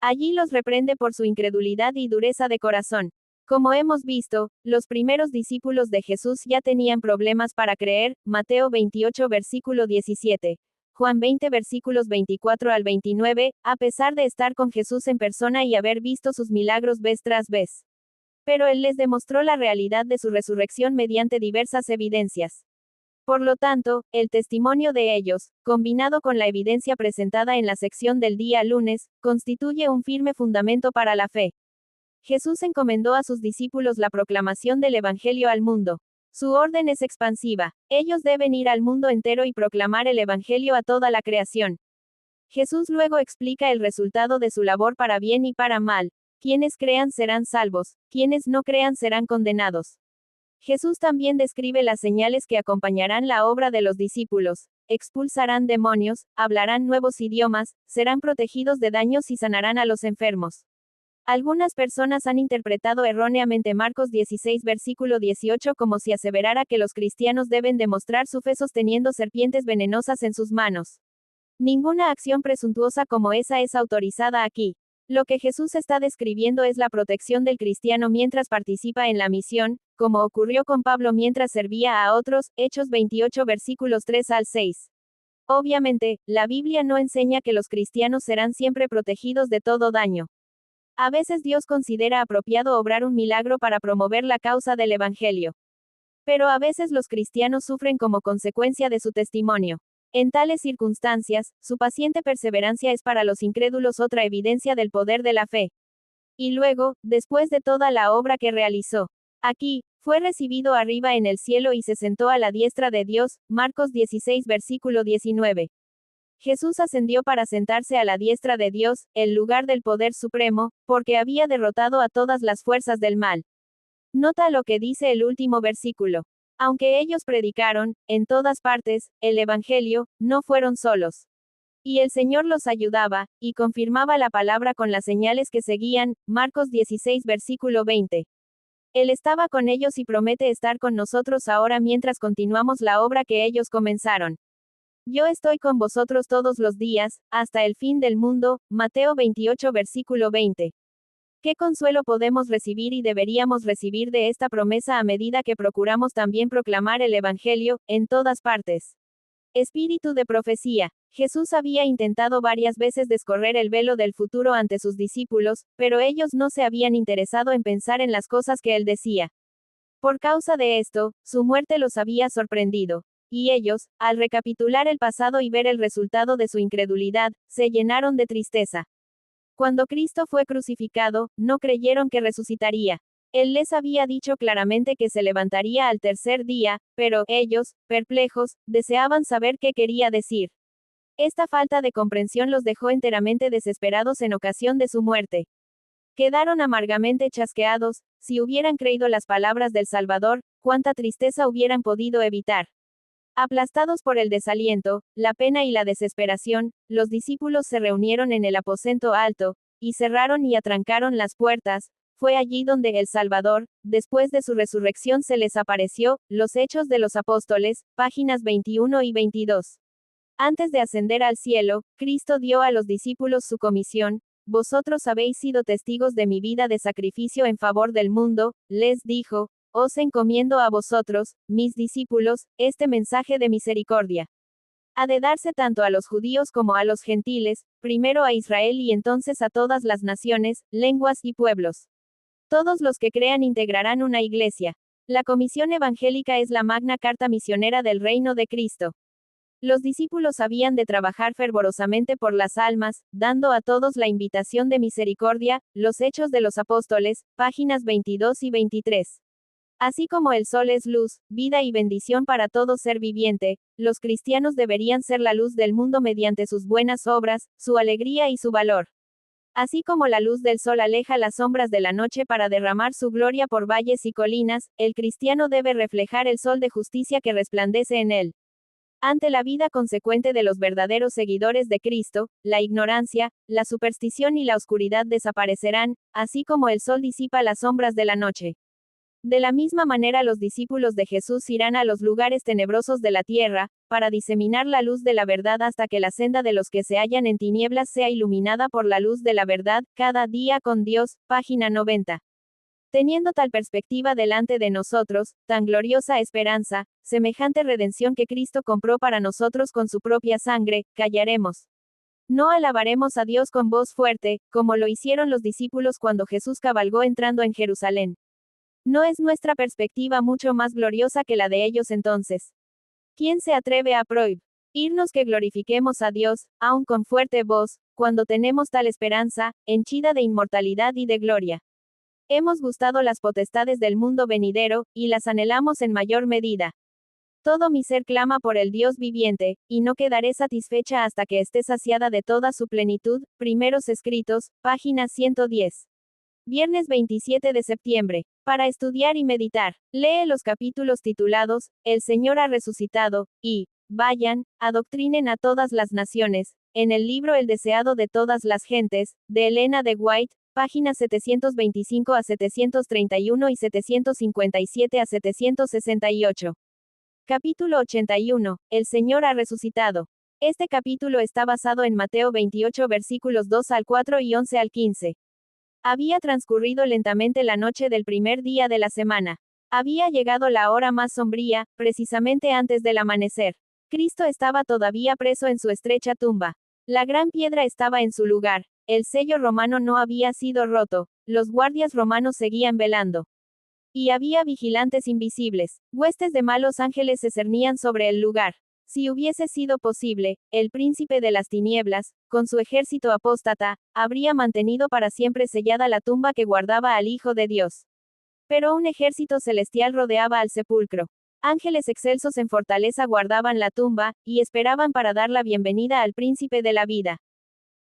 Allí los reprende por su incredulidad y dureza de corazón. Como hemos visto, los primeros discípulos de Jesús ya tenían problemas para creer, Mateo 28 versículo 17. Juan 20 versículos 24 al 29, a pesar de estar con Jesús en persona y haber visto sus milagros vez tras vez. Pero Él les demostró la realidad de su resurrección mediante diversas evidencias. Por lo tanto, el testimonio de ellos, combinado con la evidencia presentada en la sección del día lunes, constituye un firme fundamento para la fe. Jesús encomendó a sus discípulos la proclamación del Evangelio al mundo. Su orden es expansiva. Ellos deben ir al mundo entero y proclamar el Evangelio a toda la creación. Jesús luego explica el resultado de su labor para bien y para mal. Quienes crean serán salvos, quienes no crean serán condenados. Jesús también describe las señales que acompañarán la obra de los discípulos. Expulsarán demonios, hablarán nuevos idiomas, serán protegidos de daños y sanarán a los enfermos. Algunas personas han interpretado erróneamente Marcos 16 versículo 18 como si aseverara que los cristianos deben demostrar su fe sosteniendo serpientes venenosas en sus manos. Ninguna acción presuntuosa como esa es autorizada aquí. Lo que Jesús está describiendo es la protección del cristiano mientras participa en la misión, como ocurrió con Pablo mientras servía a otros, Hechos 28 versículos 3 al 6. Obviamente, la Biblia no enseña que los cristianos serán siempre protegidos de todo daño. A veces Dios considera apropiado obrar un milagro para promover la causa del Evangelio. Pero a veces los cristianos sufren como consecuencia de su testimonio. En tales circunstancias, su paciente perseverancia es para los incrédulos otra evidencia del poder de la fe. Y luego, después de toda la obra que realizó, aquí, fue recibido arriba en el cielo y se sentó a la diestra de Dios, Marcos 16 versículo 19. Jesús ascendió para sentarse a la diestra de Dios, el lugar del poder supremo, porque había derrotado a todas las fuerzas del mal. Nota lo que dice el último versículo. Aunque ellos predicaron, en todas partes, el Evangelio, no fueron solos. Y el Señor los ayudaba, y confirmaba la palabra con las señales que seguían, Marcos 16 versículo 20. Él estaba con ellos y promete estar con nosotros ahora mientras continuamos la obra que ellos comenzaron. Yo estoy con vosotros todos los días, hasta el fin del mundo, Mateo 28 versículo 20. ¿Qué consuelo podemos recibir y deberíamos recibir de esta promesa a medida que procuramos también proclamar el Evangelio, en todas partes? Espíritu de profecía. Jesús había intentado varias veces descorrer el velo del futuro ante sus discípulos, pero ellos no se habían interesado en pensar en las cosas que él decía. Por causa de esto, su muerte los había sorprendido. Y ellos, al recapitular el pasado y ver el resultado de su incredulidad, se llenaron de tristeza. Cuando Cristo fue crucificado, no creyeron que resucitaría. Él les había dicho claramente que se levantaría al tercer día, pero ellos, perplejos, deseaban saber qué quería decir. Esta falta de comprensión los dejó enteramente desesperados en ocasión de su muerte. Quedaron amargamente chasqueados. Si hubieran creído las palabras del Salvador, cuánta tristeza hubieran podido evitar. Aplastados por el desaliento, la pena y la desesperación, los discípulos se reunieron en el aposento alto, y cerraron y atrancaron las puertas. Fue allí donde el Salvador, después de su resurrección, se les apareció. Los Hechos de los Apóstoles, páginas 21 y 22. Antes de ascender al cielo, Cristo dio a los discípulos su comisión: vosotros habéis sido testigos de mi vida de sacrificio en favor del mundo, les dijo, os encomiendo a vosotros, mis discípulos, este mensaje de misericordia. Ha de darse tanto a los judíos como a los gentiles, primero a Israel y entonces a todas las naciones, lenguas y pueblos. Todos los que crean integrarán una iglesia. La comisión evangélica es la magna carta misionera del reino de Cristo. Los discípulos habían de trabajar fervorosamente por las almas, dando a todos la invitación de misericordia, los Hechos de los Apóstoles, páginas 22 y 23. Así como el sol es luz, vida y bendición para todo ser viviente, los cristianos deberían ser la luz del mundo mediante sus buenas obras, su alegría y su valor. Así como la luz del sol aleja las sombras de la noche para derramar su gloria por valles y colinas, el cristiano debe reflejar el sol de justicia que resplandece en él. Ante la vida consecuente de los verdaderos seguidores de Cristo, la ignorancia, la superstición y la oscuridad desaparecerán, así como el sol disipa las sombras de la noche. De la misma manera los discípulos de Jesús irán a los lugares tenebrosos de la tierra, para diseminar la luz de la verdad hasta que la senda de los que se hallan en tinieblas sea iluminada por la luz de la verdad, cada día con Dios, página 90. Teniendo tal perspectiva delante de nosotros, tan gloriosa esperanza, semejante redención que Cristo compró para nosotros con su propia sangre, callaremos. No alabaremos a Dios con voz fuerte, como lo hicieron los discípulos cuando Jesús cabalgó entrando en Jerusalén. ¿No es nuestra perspectiva mucho más gloriosa que la de ellos entonces? ¿Quién se atreve a prohibirnos que glorifiquemos a Dios, aun con fuerte voz, cuando tenemos tal esperanza, henchida de inmortalidad y de gloria? Hemos gustado las potestades del mundo venidero, y las anhelamos en mayor medida. Todo mi ser clama por el Dios viviente, y no quedaré satisfecha hasta que esté saciada de toda su plenitud. Primeros Escritos, página 110. Viernes 27 de septiembre. Para estudiar y meditar, lee los capítulos titulados, El Señor ha resucitado, y, vayan, adoctrinen a todas las naciones, en el libro El deseado de todas las gentes, de Elena de White, páginas 725 a 731 y 757 a 768. Capítulo 81. El Señor ha resucitado. Este capítulo está basado en Mateo 28 versículos 2 al 4 y 11 al 15. Había transcurrido lentamente la noche del primer día de la semana. Había llegado la hora más sombría, precisamente antes del amanecer. Cristo estaba todavía preso en su estrecha tumba. La gran piedra estaba en su lugar. El sello romano no había sido roto. Los guardias romanos seguían velando. Y había vigilantes invisibles. Huestes de malos ángeles se cernían sobre el lugar. Si hubiese sido posible, el príncipe de las tinieblas, con su ejército apóstata, habría mantenido para siempre sellada la tumba que guardaba al Hijo de Dios. Pero un ejército celestial rodeaba al sepulcro. Ángeles excelsos en fortaleza guardaban la tumba, y esperaban para dar la bienvenida al príncipe de la vida.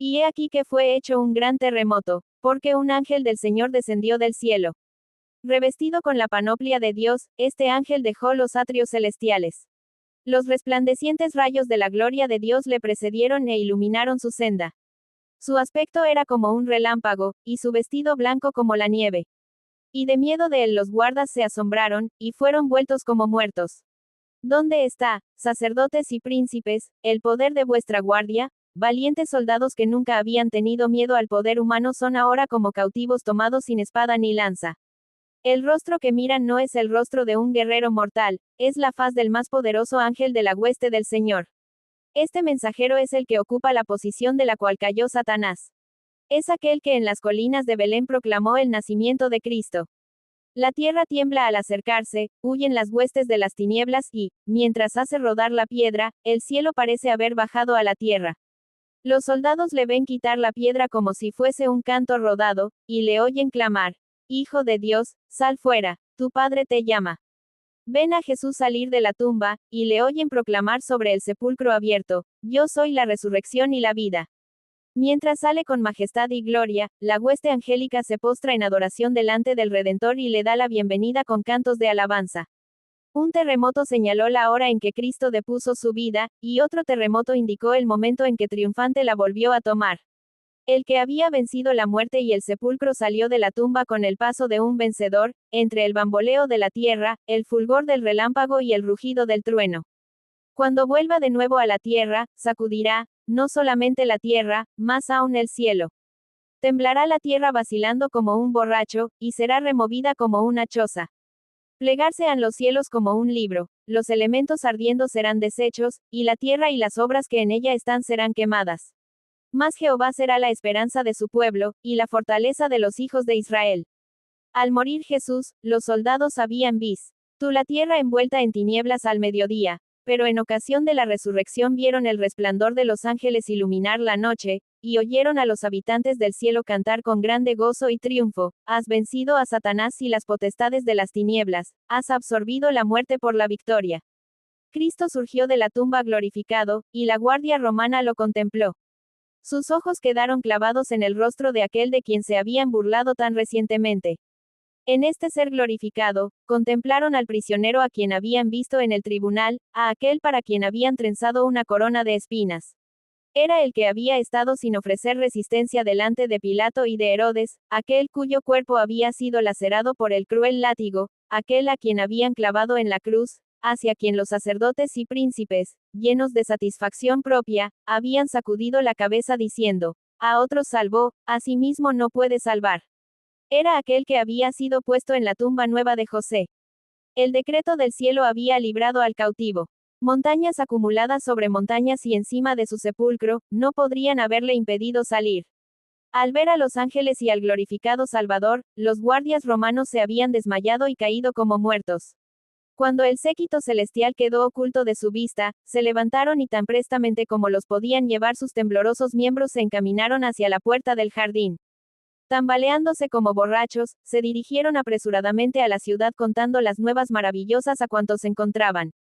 Y he aquí que fue hecho un gran terremoto, porque un ángel del Señor descendió del cielo. Revestido con la panoplia de Dios, este ángel dejó los atrios celestiales. Los resplandecientes rayos de la gloria de Dios le precedieron e iluminaron su senda. Su aspecto era como un relámpago, y su vestido blanco como la nieve. Y de miedo de él los guardas se asombraron, y fueron vueltos como muertos. ¿Dónde está, sacerdotes y príncipes, el poder de vuestra guardia? Valientes soldados que nunca habían tenido miedo al poder humano son ahora como cautivos tomados sin espada ni lanza. El rostro que miran no es el rostro de un guerrero mortal, es la faz del más poderoso ángel de la hueste del Señor. Este mensajero es el que ocupa la posición de la cual cayó Satanás. Es aquel que en las colinas de Belén proclamó el nacimiento de Cristo. La tierra tiembla al acercarse, huyen las huestes de las tinieblas y, mientras hace rodar la piedra, el cielo parece haber bajado a la tierra. Los soldados le ven quitar la piedra como si fuese un canto rodado, y le oyen clamar: Hijo de Dios, sal fuera, tu Padre te llama. Ven a Jesús salir de la tumba, y le oyen proclamar sobre el sepulcro abierto: Yo soy la resurrección y la vida. Mientras sale con majestad y gloria, la hueste angélica se postra en adoración delante del Redentor y le da la bienvenida con cantos de alabanza. Un terremoto señaló la hora en que Cristo depuso su vida, y otro terremoto indicó el momento en que triunfante la volvió a tomar. El que había vencido la muerte y el sepulcro salió de la tumba con el paso de un vencedor, entre el bamboleo de la tierra, el fulgor del relámpago y el rugido del trueno. Cuando vuelva de nuevo a la tierra, sacudirá, no solamente la tierra, más aún el cielo. Temblará la tierra vacilando como un borracho, y será removida como una choza. Plegarse han los cielos como un libro, los elementos ardiendo serán deshechos, y la tierra y las obras que en ella están serán quemadas. Mas Jehová será la esperanza de su pueblo, y la fortaleza de los hijos de Israel. Al morir Jesús, los soldados habían visto la tierra envuelta en tinieblas al mediodía, pero en ocasión de la resurrección vieron el resplandor de los ángeles iluminar la noche, y oyeron a los habitantes del cielo cantar con grande gozo y triunfo: has vencido a Satanás y las potestades de las tinieblas, has absorbido la muerte por la victoria. Cristo surgió de la tumba glorificado, y la guardia romana lo contempló. Sus ojos quedaron clavados en el rostro de aquel de quien se habían burlado tan recientemente. En este ser glorificado, contemplaron al prisionero a quien habían visto en el tribunal, a aquel para quien habían trenzado una corona de espinas. Era el que había estado sin ofrecer resistencia delante de Pilato y de Herodes, aquel cuyo cuerpo había sido lacerado por el cruel látigo, aquel a quien habían clavado en la cruz, hacia quien los sacerdotes y príncipes, llenos de satisfacción propia, habían sacudido la cabeza diciendo: a otros salvó, a sí mismo no puede salvar. Era aquel que había sido puesto en la tumba nueva de José. El decreto del cielo había librado al cautivo. Montañas acumuladas sobre montañas y encima de su sepulcro, no podrían haberle impedido salir. Al ver a los ángeles y al glorificado Salvador, los guardias romanos se habían desmayado y caído como muertos. Cuando el séquito celestial quedó oculto de su vista, se levantaron y tan prestamente como los podían llevar sus temblorosos miembros se encaminaron hacia la puerta del jardín. Tambaleándose como borrachos, se dirigieron apresuradamente a la ciudad contando las nuevas maravillosas a cuantos encontraban.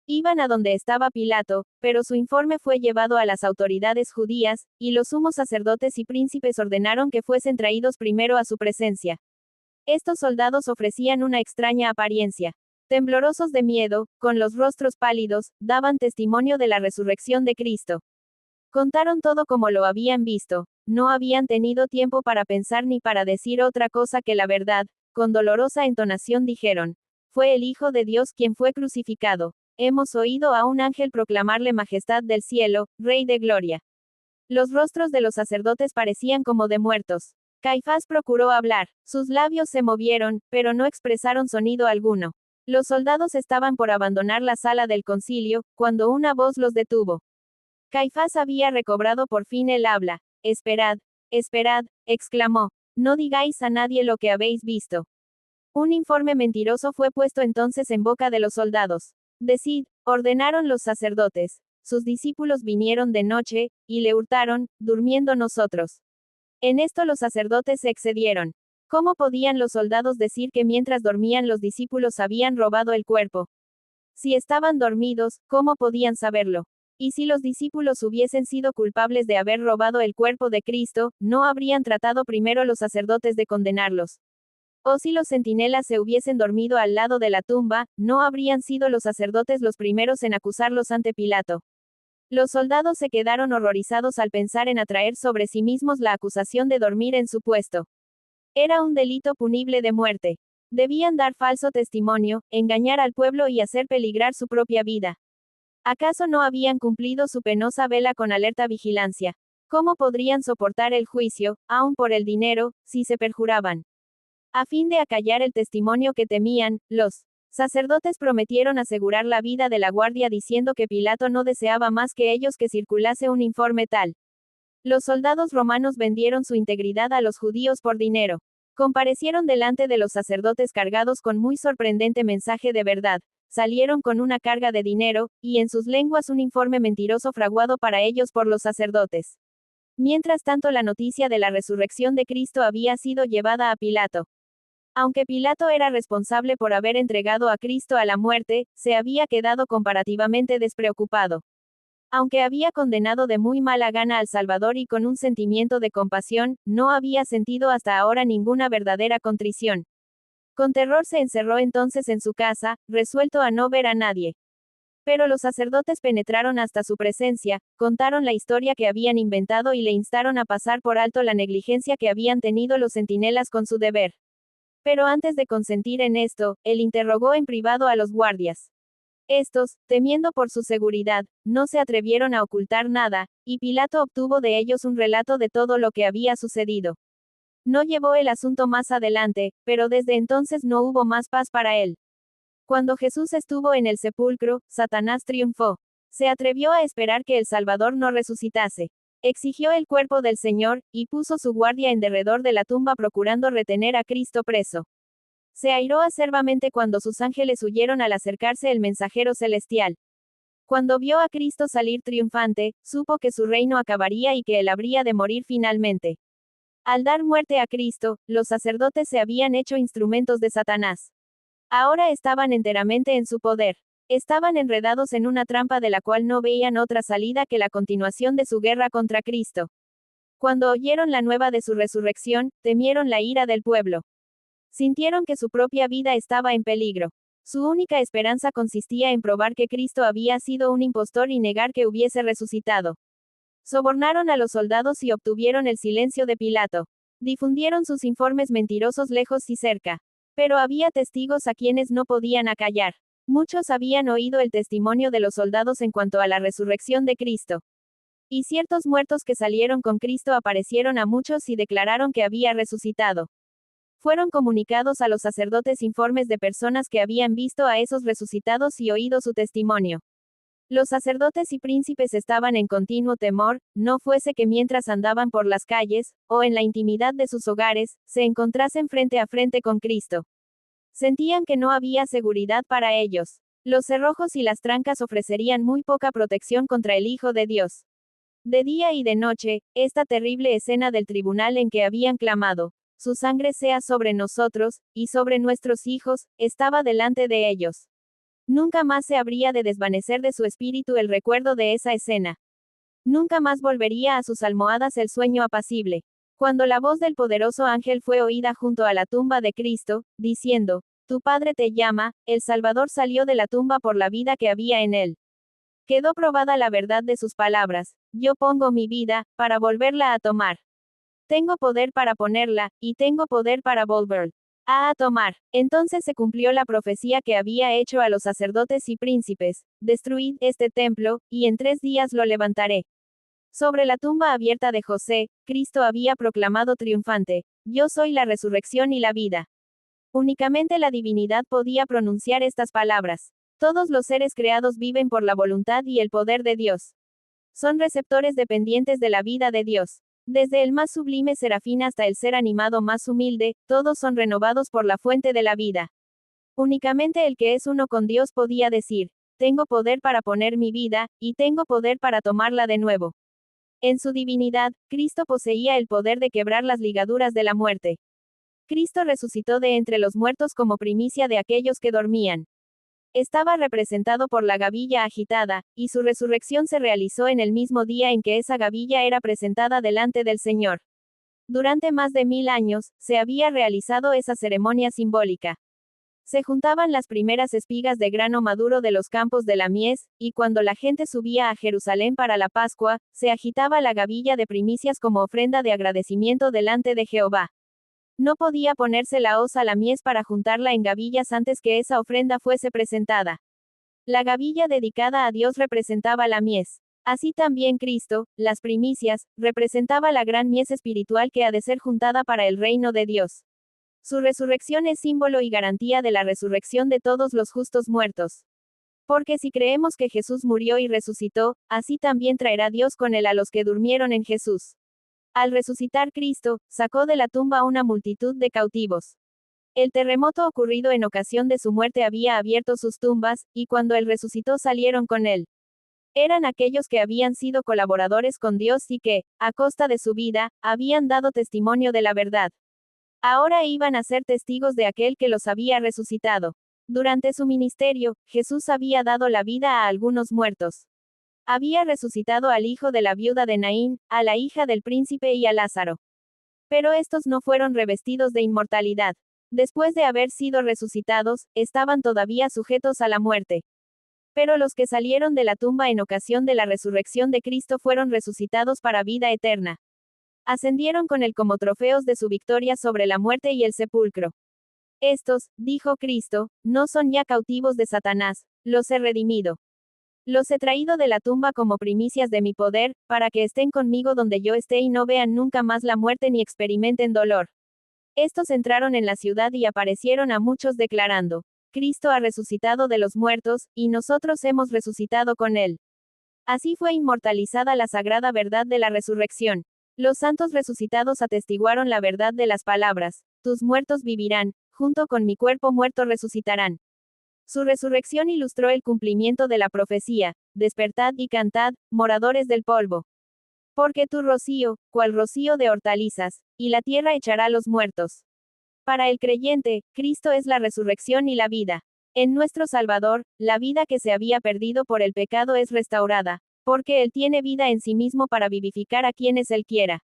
Iban a donde estaba Pilato, pero su informe fue llevado a las autoridades judías, y los sumos sacerdotes y príncipes ordenaron que fuesen traídos primero a su presencia. Estos soldados ofrecían una extraña apariencia. Temblorosos de miedo, con los rostros pálidos, daban testimonio de la resurrección de Cristo. Contaron todo como lo habían visto, no habían tenido tiempo para pensar ni para decir otra cosa que la verdad. Con dolorosa entonación dijeron: fue el Hijo de Dios quien fue crucificado. Hemos oído a un ángel proclamarle majestad del cielo, Rey de gloria. Los rostros de los sacerdotes parecían como de muertos. Caifás procuró hablar, sus labios se movieron, pero no expresaron sonido alguno. Los soldados estaban por abandonar la sala del concilio, cuando una voz los detuvo. Caifás había recobrado por fin el habla. Esperad, esperad, exclamó. No digáis a nadie lo que habéis visto. Un informe mentiroso fue puesto entonces en boca de los soldados. Decid, ordenaron los sacerdotes. Sus discípulos vinieron de noche, y le hurtaron, durmiendo nosotros. En esto los sacerdotes se excedieron. ¿Cómo podían los soldados decir que mientras dormían los discípulos habían robado el cuerpo? Si estaban dormidos, ¿cómo podían saberlo? Y si los discípulos hubiesen sido culpables de haber robado el cuerpo de Cristo, ¿no habrían tratado primero los sacerdotes de condenarlos? O si los centinelas se hubiesen dormido al lado de la tumba, ¿no habrían sido los sacerdotes los primeros en acusarlos ante Pilato? Los soldados se quedaron horrorizados al pensar en atraer sobre sí mismos la acusación de dormir en su puesto. Era un delito punible de muerte. Debían dar falso testimonio, engañar al pueblo y hacer peligrar su propia vida. ¿Acaso no habían cumplido su penosa vela con alerta vigilancia? ¿Cómo podrían soportar el juicio, aun por el dinero, si se perjuraban? A fin de acallar el testimonio que temían, los sacerdotes prometieron asegurar la vida de la guardia diciendo que Pilato no deseaba más que ellos que circulase un informe tal. Los soldados romanos vendieron su integridad a los judíos por dinero. Comparecieron delante de los sacerdotes cargados con muy sorprendente mensaje de verdad. Salieron con una carga de dinero, y en sus lenguas un informe mentiroso fraguado para ellos por los sacerdotes. Mientras tanto, la noticia de la resurrección de Cristo había sido llevada a Pilato. Aunque Pilato era responsable por haber entregado a Cristo a la muerte, se había quedado comparativamente despreocupado. Aunque había condenado de muy mala gana al Salvador y con un sentimiento de compasión, no había sentido hasta ahora ninguna verdadera contrición. Con terror se encerró entonces en su casa, resuelto a no ver a nadie. Pero los sacerdotes penetraron hasta su presencia, contaron la historia que habían inventado y le instaron a pasar por alto la negligencia que habían tenido los centinelas con su deber. Pero antes de consentir en esto, él interrogó en privado a los guardias. Estos, temiendo por su seguridad, no se atrevieron a ocultar nada, y Pilato obtuvo de ellos un relato de todo lo que había sucedido. No llevó el asunto más adelante, pero desde entonces no hubo más paz para él. Cuando Jesús estuvo en el sepulcro, Satanás triunfó. Se atrevió a esperar que el Salvador no resucitase. Exigió el cuerpo del Señor, y puso su guardia en derredor de la tumba procurando retener a Cristo preso. Se airó acerbamente cuando sus ángeles huyeron al acercarse el mensajero celestial. Cuando vio a Cristo salir triunfante, supo que su reino acabaría y que él habría de morir finalmente. Al dar muerte a Cristo, los sacerdotes se habían hecho instrumentos de Satanás. Ahora estaban enteramente en su poder. Estaban enredados en una trampa de la cual no veían otra salida que la continuación de su guerra contra Cristo. Cuando oyeron la nueva de su resurrección, temieron la ira del pueblo. Sintieron que su propia vida estaba en peligro. Su única esperanza consistía en probar que Cristo había sido un impostor y negar que hubiese resucitado. Sobornaron a los soldados y obtuvieron el silencio de Pilato. Difundieron sus informes mentirosos lejos y cerca. Pero había testigos a quienes no podían acallar. Muchos habían oído el testimonio de los soldados en cuanto a la resurrección de Cristo. Y ciertos muertos que salieron con Cristo aparecieron a muchos y declararon que había resucitado. Fueron comunicados a los sacerdotes informes de personas que habían visto a esos resucitados y oído su testimonio. Los sacerdotes y príncipes estaban en continuo temor, no fuese que mientras andaban por las calles, o en la intimidad de sus hogares, se encontrasen frente a frente con Cristo. Sentían que no había seguridad para ellos. Los cerrojos y las trancas ofrecerían muy poca protección contra el Hijo de Dios. De día y de noche, esta terrible escena del tribunal en que habían clamado, su sangre sea sobre nosotros, y sobre nuestros hijos, estaba delante de ellos. Nunca más se habría de desvanecer de su espíritu el recuerdo de esa escena. Nunca más volvería a sus almohadas el sueño apacible. Cuando la voz del poderoso ángel fue oída junto a la tumba de Cristo, diciendo, tu Padre te llama, el Salvador salió de la tumba por la vida que había en él. Quedó probada la verdad de sus palabras, yo pongo mi vida, para volverla a tomar. Tengo poder para ponerla, y tengo poder para volverla a tomar. Entonces se cumplió la profecía que había hecho a los sacerdotes y príncipes, destruid este templo, y en 3 días lo levantaré. Sobre la tumba abierta de José, Cristo había proclamado triunfante, yo soy la resurrección y la vida. Únicamente la divinidad podía pronunciar estas palabras. Todos los seres creados viven por la voluntad y el poder de Dios. Son receptores dependientes de la vida de Dios. Desde el más sublime serafín hasta el ser animado más humilde, todos son renovados por la fuente de la vida. Únicamente el que es uno con Dios podía decir, tengo poder para poner mi vida, y tengo poder para tomarla de nuevo. En su divinidad, Cristo poseía el poder de quebrar las ligaduras de la muerte. Cristo resucitó de entre los muertos como primicia de aquellos que dormían. Estaba representado por la gavilla agitada, y su resurrección se realizó en el mismo día en que esa gavilla era presentada delante del Señor. Durante más de 1000 años, se había realizado esa ceremonia simbólica. Se juntaban las primeras espigas de grano maduro de los campos de la mies, y cuando la gente subía a Jerusalén para la Pascua, se agitaba la gavilla de primicias como ofrenda de agradecimiento delante de Jehová. No podía ponerse la hoz a la mies para juntarla en gavillas antes que esa ofrenda fuese presentada. La gavilla dedicada a Dios representaba la mies. Así también Cristo, las primicias, representaba la gran mies espiritual que ha de ser juntada para el reino de Dios. Su resurrección es símbolo y garantía de la resurrección de todos los justos muertos. Porque si creemos que Jesús murió y resucitó, así también traerá Dios con él a los que durmieron en Jesús. Al resucitar Cristo, sacó de la tumba una multitud de cautivos. El terremoto ocurrido en ocasión de su muerte había abierto sus tumbas, y cuando él resucitó salieron con él. Eran aquellos que habían sido colaboradores con Dios y que, a costa de su vida, habían dado testimonio de la verdad. Ahora iban a ser testigos de aquel que los había resucitado. Durante su ministerio, Jesús había dado la vida a algunos muertos. Había resucitado al hijo de la viuda de Naín, a la hija del príncipe y a Lázaro. Pero estos no fueron revestidos de inmortalidad. Después de haber sido resucitados, estaban todavía sujetos a la muerte. Pero los que salieron de la tumba en ocasión de la resurrección de Cristo fueron resucitados para vida eterna. Ascendieron con él como trofeos de su victoria sobre la muerte y el sepulcro. Estos, dijo Cristo, no son ya cautivos de Satanás, los he redimido. Los he traído de la tumba como primicias de mi poder, para que estén conmigo donde yo esté y no vean nunca más la muerte ni experimenten dolor. Estos entraron en la ciudad y aparecieron a muchos declarando: Cristo ha resucitado de los muertos, y nosotros hemos resucitado con él. Así fue inmortalizada la sagrada verdad de la resurrección. Los santos resucitados atestiguaron la verdad de las palabras: tus muertos vivirán, junto con mi cuerpo muerto resucitarán. Su resurrección ilustró el cumplimiento de la profecía: despertad y cantad, moradores del polvo. Porque tu rocío, cual rocío de hortalizas, y la tierra echará los muertos. Para el creyente, Cristo es la resurrección y la vida. En nuestro Salvador, la vida que se había perdido por el pecado es restaurada, porque Él tiene vida en sí mismo para vivificar a quienes Él quiera.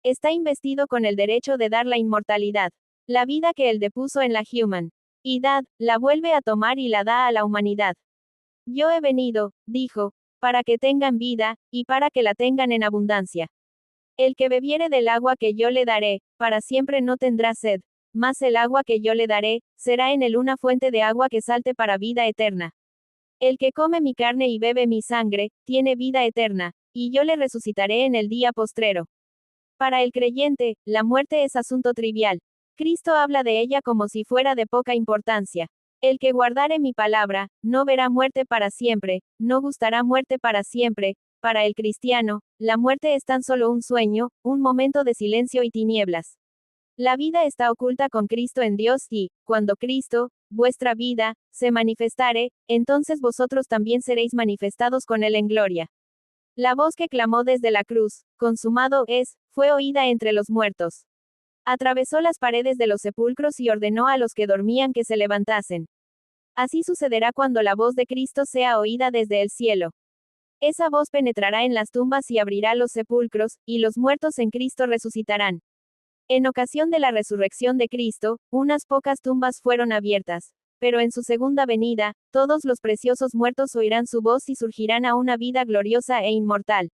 Está investido con el derecho de dar la inmortalidad, la vida que Él depuso en la human. Y la vuelve a tomar y la da a la humanidad. Yo he venido, dijo, para que tengan vida, y para que la tengan en abundancia. El que bebiere del agua que yo le daré, para siempre no tendrá sed, mas el agua que yo le daré, será en él una fuente de agua que salte para vida eterna. El que come mi carne y bebe mi sangre, tiene vida eterna, y yo le resucitaré en el día postrero. Para el creyente, la muerte es asunto trivial. Cristo habla de ella como si fuera de poca importancia. El que guardare mi palabra, no verá muerte para siempre, no gustará muerte para siempre. Para el cristiano, la muerte es tan solo un sueño, un momento de silencio y tinieblas. La vida está oculta con Cristo en Dios y, cuando Cristo, vuestra vida, se manifestare, entonces vosotros también seréis manifestados con Él en gloria. La voz que clamó desde la cruz: consumado es, fue oída entre los muertos. Atravesó las paredes de los sepulcros y ordenó a los que dormían que se levantasen. Así sucederá cuando la voz de Cristo sea oída desde el cielo. Esa voz penetrará en las tumbas y abrirá los sepulcros, y los muertos en Cristo resucitarán. En ocasión de la resurrección de Cristo, unas pocas tumbas fueron abiertas, pero en su segunda venida, todos los preciosos muertos oirán su voz y surgirán a una vida gloriosa e inmortal.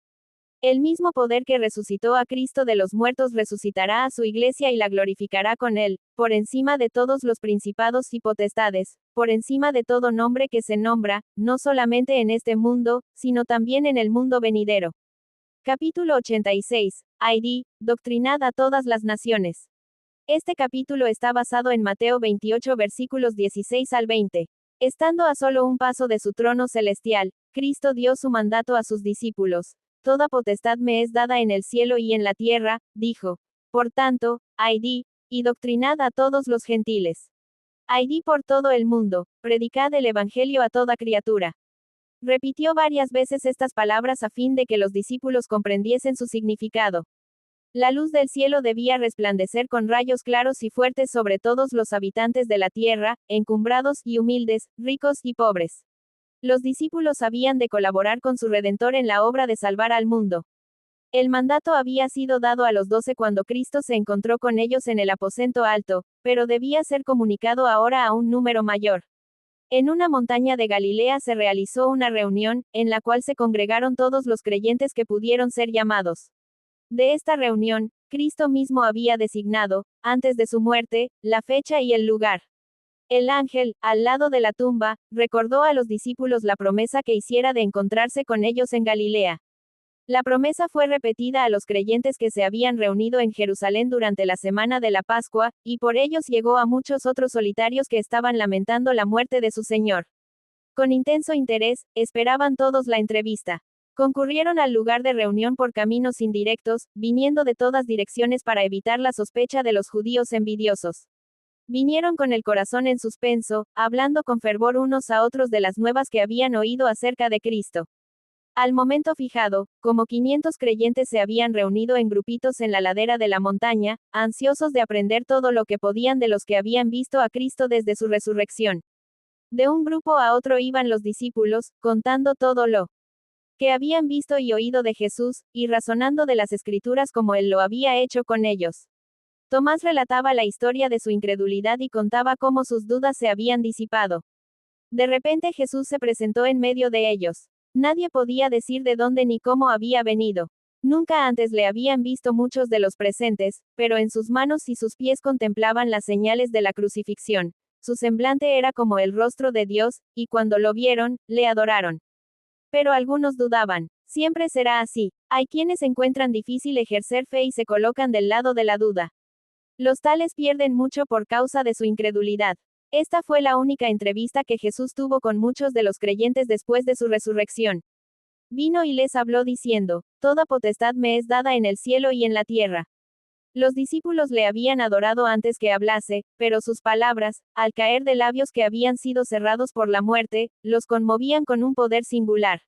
El mismo poder que resucitó a Cristo de los muertos resucitará a su iglesia y la glorificará con él, por encima de todos los principados y potestades, por encima de todo nombre que se nombra, no solamente en este mundo, sino también en el mundo venidero. Capítulo 86. ID, doctrinad a todas las naciones. Este capítulo está basado en Mateo 28 versículos 16 al 20. Estando a solo un paso de su trono celestial, Cristo dio su mandato a sus discípulos. Toda potestad me es dada en el cielo y en la tierra, dijo. Por tanto, id, y doctrinad a todos los gentiles. Id por todo el mundo, predicad el evangelio a toda criatura. Repitió varias veces estas palabras a fin de que los discípulos comprendiesen su significado. La luz del cielo debía resplandecer con rayos claros y fuertes sobre todos los habitantes de la tierra, encumbrados y humildes, ricos y pobres. Los discípulos habían de colaborar con su Redentor en la obra de salvar al mundo. El mandato había sido dado a los 12 cuando Cristo se encontró con ellos en el aposento alto, pero debía ser comunicado ahora a un número mayor. En una montaña de Galilea se realizó una reunión, en la cual se congregaron todos los creyentes que pudieron ser llamados. De esta reunión, Cristo mismo había designado, antes de su muerte, la fecha y el lugar. El ángel, al lado de la tumba, recordó a los discípulos la promesa que hiciera de encontrarse con ellos en Galilea. La promesa fue repetida a los creyentes que se habían reunido en Jerusalén durante la semana de la Pascua, y por ellos llegó a muchos otros solitarios que estaban lamentando la muerte de su Señor. Con intenso interés, esperaban todos la entrevista. Concurrieron al lugar de reunión por caminos indirectos, viniendo de todas direcciones para evitar la sospecha de los judíos envidiosos. Vinieron con el corazón en suspenso, hablando con fervor unos a otros de las nuevas que habían oído acerca de Cristo. Al momento fijado, como 500 creyentes se habían reunido en grupitos en la ladera de la montaña, ansiosos de aprender todo lo que podían de los que habían visto a Cristo desde su resurrección. De un grupo a otro iban los discípulos, contando todo lo que habían visto y oído de Jesús, y razonando de las Escrituras como Él lo había hecho con ellos. Tomás relataba la historia de su incredulidad y contaba cómo sus dudas se habían disipado. De repente Jesús se presentó en medio de ellos. Nadie podía decir de dónde ni cómo había venido. Nunca antes le habían visto muchos de los presentes, pero en sus manos y sus pies contemplaban las señales de la crucifixión. su semblante era como el rostro de Dios, y cuando lo vieron, le adoraron. Pero algunos dudaban. Siempre será así. Hay quienes encuentran difícil ejercer fe y se colocan del lado de la duda. Los tales pierden mucho por causa de su incredulidad. Esta fue la única entrevista que Jesús tuvo con muchos de los creyentes después de su resurrección. Vino y les habló diciendo, toda potestad me es dada en el cielo y en la tierra. Los discípulos le habían adorado antes que hablase, pero sus palabras, al caer de labios que habían sido cerrados por la muerte, los conmovían con un poder singular.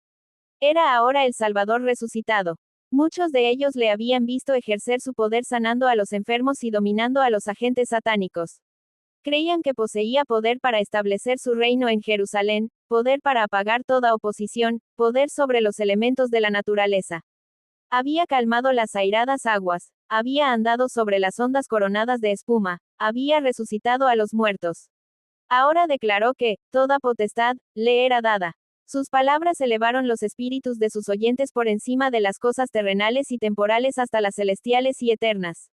Era ahora el Salvador resucitado. Muchos de ellos le habían visto ejercer su poder sanando a los enfermos y dominando a los agentes satánicos. Creían que poseía poder para establecer su reino en Jerusalén, poder para apagar toda oposición, poder sobre los elementos de la naturaleza. Había calmado las airadas aguas, había andado sobre las ondas coronadas de espuma, había resucitado a los muertos. Ahora declaró que, toda potestad, le era dada. Sus palabras elevaron los espíritus de sus oyentes por encima de las cosas terrenales y temporales hasta las celestiales y eternas.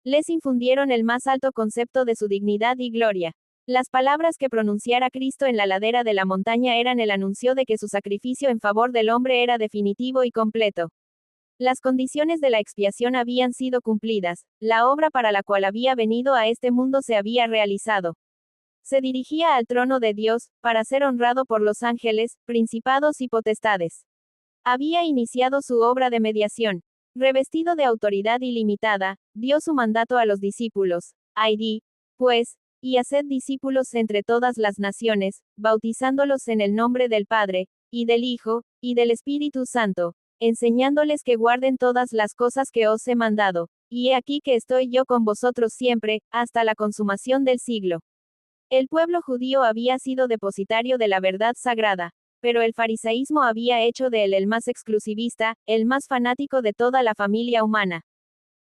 Les infundieron el más alto concepto de su dignidad y gloria. Las palabras que pronunciara Cristo en la ladera de la montaña eran el anuncio de que su sacrificio en favor del hombre era definitivo y completo. Las condiciones de la expiación habían sido cumplidas, la obra para la cual había venido a este mundo se había realizado. Se dirigía al trono de Dios, para ser honrado por los ángeles, principados y potestades. Había iniciado su obra de mediación. Revestido de autoridad ilimitada, dio su mandato a los discípulos. Id, pues, y haced discípulos entre todas las naciones, bautizándolos en el nombre del Padre, y del Hijo, y del Espíritu Santo, enseñándoles que guarden todas las cosas que os he mandado, y he aquí que estoy yo con vosotros siempre, hasta la consumación del siglo. El pueblo judío había sido depositario de la verdad sagrada, pero el farisaísmo había hecho de él el más exclusivista, el más fanático de toda la familia humana.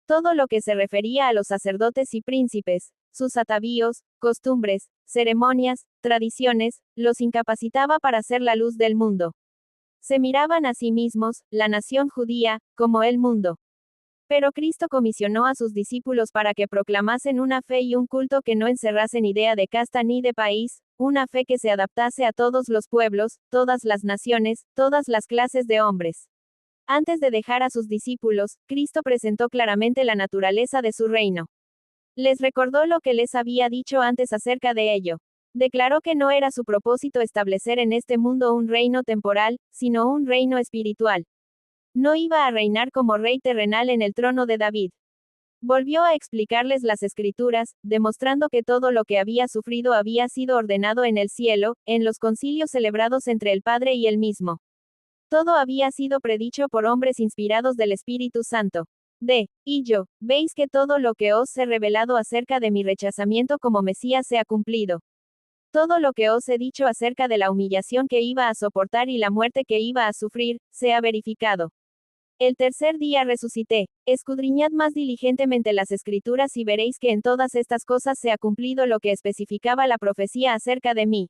Todo lo que se refería a los sacerdotes y príncipes, sus atavíos, costumbres, ceremonias, tradiciones, los incapacitaba para ser la luz del mundo. Se miraban a sí mismos, la nación judía, como el mundo. Pero Cristo comisionó a sus discípulos para que proclamasen una fe y un culto que no encerrasen idea de casta ni de país, una fe que se adaptase a todos los pueblos, todas las naciones, todas las clases de hombres. Antes de dejar a sus discípulos, Cristo presentó claramente la naturaleza de su reino. Les recordó lo que les había dicho antes acerca de ello. Declaró que no era su propósito establecer en este mundo un reino temporal, sino un reino espiritual. No iba a reinar como rey terrenal en el trono de David. Volvió a explicarles las Escrituras, demostrando que todo lo que había sufrido había sido ordenado en el cielo, en los concilios celebrados entre el Padre y él mismo. Todo había sido predicho por hombres inspirados del Espíritu Santo. Y yo, veis que todo lo que os he revelado acerca de mi rechazamiento como Mesías se ha cumplido. Todo lo que os he dicho acerca de la humillación que iba a soportar y la muerte que iba a sufrir, se ha verificado. El tercer día resucité. Escudriñad más diligentemente las Escrituras y veréis que en todas estas cosas se ha cumplido lo que especificaba la profecía acerca de mí.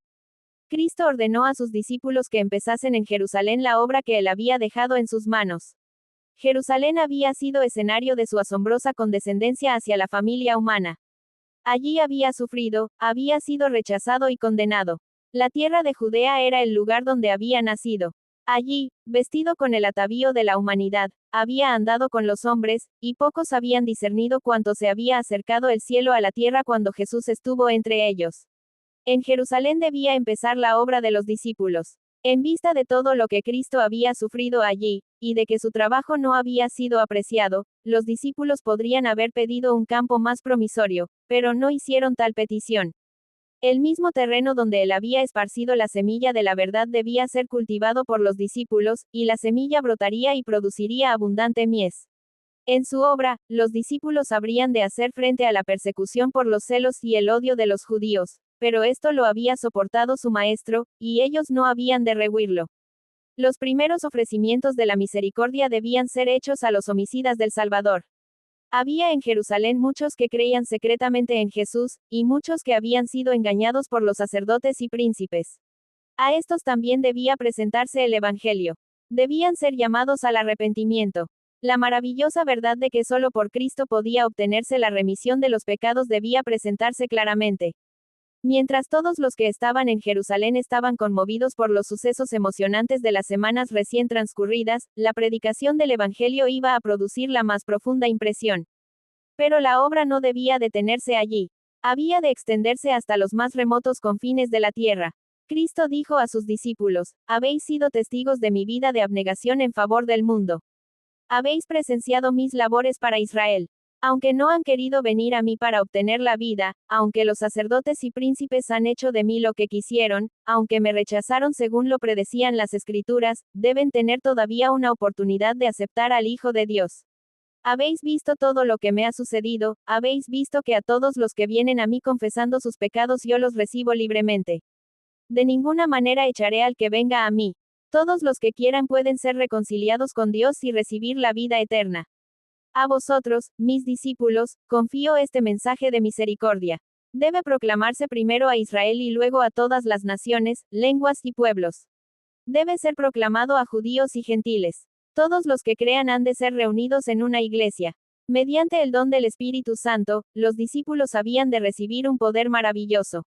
Cristo ordenó a sus discípulos que empezasen en Jerusalén la obra que él había dejado en sus manos. Jerusalén había sido escenario de su asombrosa condescendencia hacia la familia humana. Allí había sufrido, había sido rechazado y condenado. La tierra de Judea era el lugar donde había nacido. Allí, vestido con el atavío de la humanidad, había andado con los hombres, y pocos habían discernido cuánto se había acercado el cielo a la tierra cuando Jesús estuvo entre ellos. En Jerusalén debía empezar la obra de los discípulos. En vista de todo lo que Cristo había sufrido allí, y de que su trabajo no había sido apreciado, los discípulos podrían haber pedido un campo más promisorio, pero no hicieron tal petición. El mismo terreno donde él había esparcido la semilla de la verdad debía ser cultivado por los discípulos, y la semilla brotaría y produciría abundante mies. En su obra, los discípulos habrían de hacer frente a la persecución por los celos y el odio de los judíos, pero esto lo había soportado su maestro, y ellos no habían de rehuirlo. Los primeros ofrecimientos de la misericordia debían ser hechos a los homicidas del Salvador. Había en Jerusalén muchos que creían secretamente en Jesús, y muchos que habían sido engañados por los sacerdotes y príncipes. A estos también debía presentarse el Evangelio. Debían ser llamados al arrepentimiento. La maravillosa verdad de que solo por Cristo podía obtenerse la remisión de los pecados debía presentarse claramente. Mientras todos los que estaban en Jerusalén estaban conmovidos por los sucesos emocionantes de las semanas recién transcurridas, la predicación del Evangelio iba a producir la más profunda impresión. Pero la obra no debía detenerse allí. Había de extenderse hasta los más remotos confines de la tierra. Cristo dijo a sus discípulos, habéis sido testigos de mi vida de abnegación en favor del mundo. Habéis presenciado mis labores para Israel. Aunque no han querido venir a mí para obtener la vida, aunque los sacerdotes y príncipes han hecho de mí lo que quisieron, aunque me rechazaron según lo predecían las Escrituras, deben tener todavía una oportunidad de aceptar al Hijo de Dios. Habéis visto todo lo que me ha sucedido, habéis visto que a todos los que vienen a mí confesando sus pecados yo los recibo libremente. De ninguna manera echaré al que venga a mí. Todos los que quieran pueden ser reconciliados con Dios y recibir la vida eterna. A vosotros, mis discípulos, confío este mensaje de misericordia. Debe proclamarse primero a Israel y luego a todas las naciones, lenguas y pueblos. Debe ser proclamado a judíos y gentiles. Todos los que crean han de ser reunidos en una iglesia. Mediante el don del Espíritu Santo, los discípulos habían de recibir un poder maravilloso.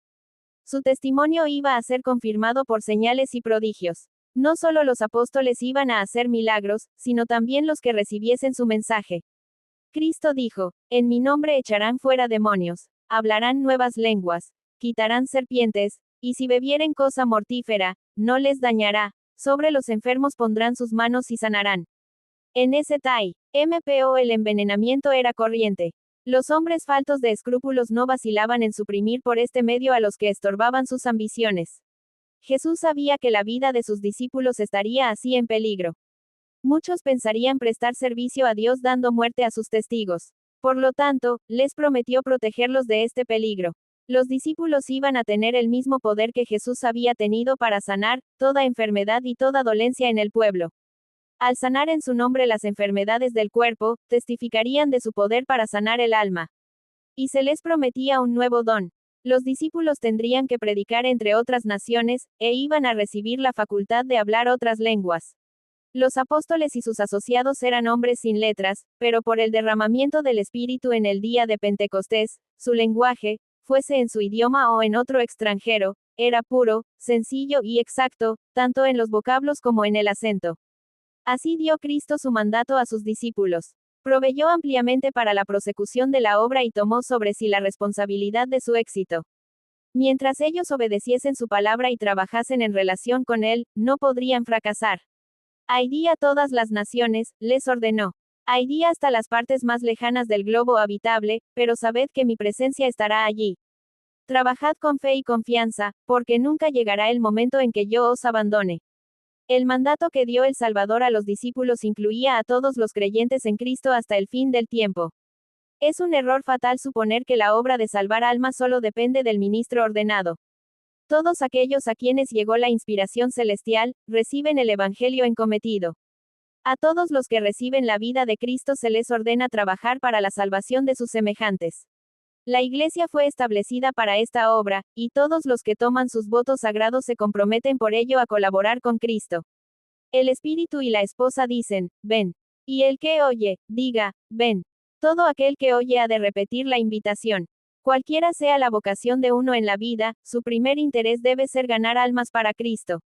Su testimonio iba a ser confirmado por señales y prodigios. No solo los apóstoles iban a hacer milagros, sino también los que recibiesen su mensaje. Cristo dijo, en mi nombre echarán fuera demonios, hablarán nuevas lenguas, quitarán serpientes, y si bebieren cosa mortífera, no les dañará, sobre los enfermos pondrán sus manos y sanarán. En ese tiempo el envenenamiento era corriente. Los hombres faltos de escrúpulos no vacilaban en suprimir por este medio a los que estorbaban sus ambiciones. Jesús sabía que la vida de sus discípulos estaría así en peligro. Muchos pensarían prestar servicio a Dios dando muerte a sus testigos. Por lo tanto, les prometió protegerlos de este peligro. Los discípulos iban a tener el mismo poder que Jesús había tenido para sanar toda enfermedad y toda dolencia en el pueblo. Al sanar en su nombre las enfermedades del cuerpo, testificarían de su poder para sanar el alma. Y se les prometía un nuevo don. Los discípulos tendrían que predicar entre otras naciones, e iban a recibir la facultad de hablar otras lenguas. Los apóstoles y sus asociados eran hombres sin letras, pero por el derramamiento del Espíritu en el día de Pentecostés, su lenguaje, fuese en su idioma o en otro extranjero, era puro, sencillo y exacto, tanto en los vocablos como en el acento. Así dio Cristo su mandato a sus discípulos. Proveyó ampliamente para la prosecución de la obra y tomó sobre sí la responsabilidad de su éxito. Mientras ellos obedeciesen su palabra y trabajasen en relación con él, no podrían fracasar. Id a todas las naciones, les ordenó. Id hasta las partes más lejanas del globo habitable, pero sabed que mi presencia estará allí. Trabajad con fe y confianza, porque nunca llegará el momento en que yo os abandone. El mandato que dio el Salvador a los discípulos incluía a todos los creyentes en Cristo hasta el fin del tiempo. Es un error fatal suponer que la obra de salvar almas solo depende del ministro ordenado. Todos aquellos a quienes llegó la inspiración celestial, reciben el Evangelio encometido. A todos los que reciben la vida de Cristo se les ordena trabajar para la salvación de sus semejantes. La Iglesia fue establecida para esta obra, y todos los que toman sus votos sagrados se comprometen por ello a colaborar con Cristo. El Espíritu y la esposa dicen, ven. Y el que oye, diga, ven. Todo aquel que oye ha de repetir la invitación. Cualquiera sea la vocación de uno en la vida, su primer interés debe ser ganar almas para Cristo.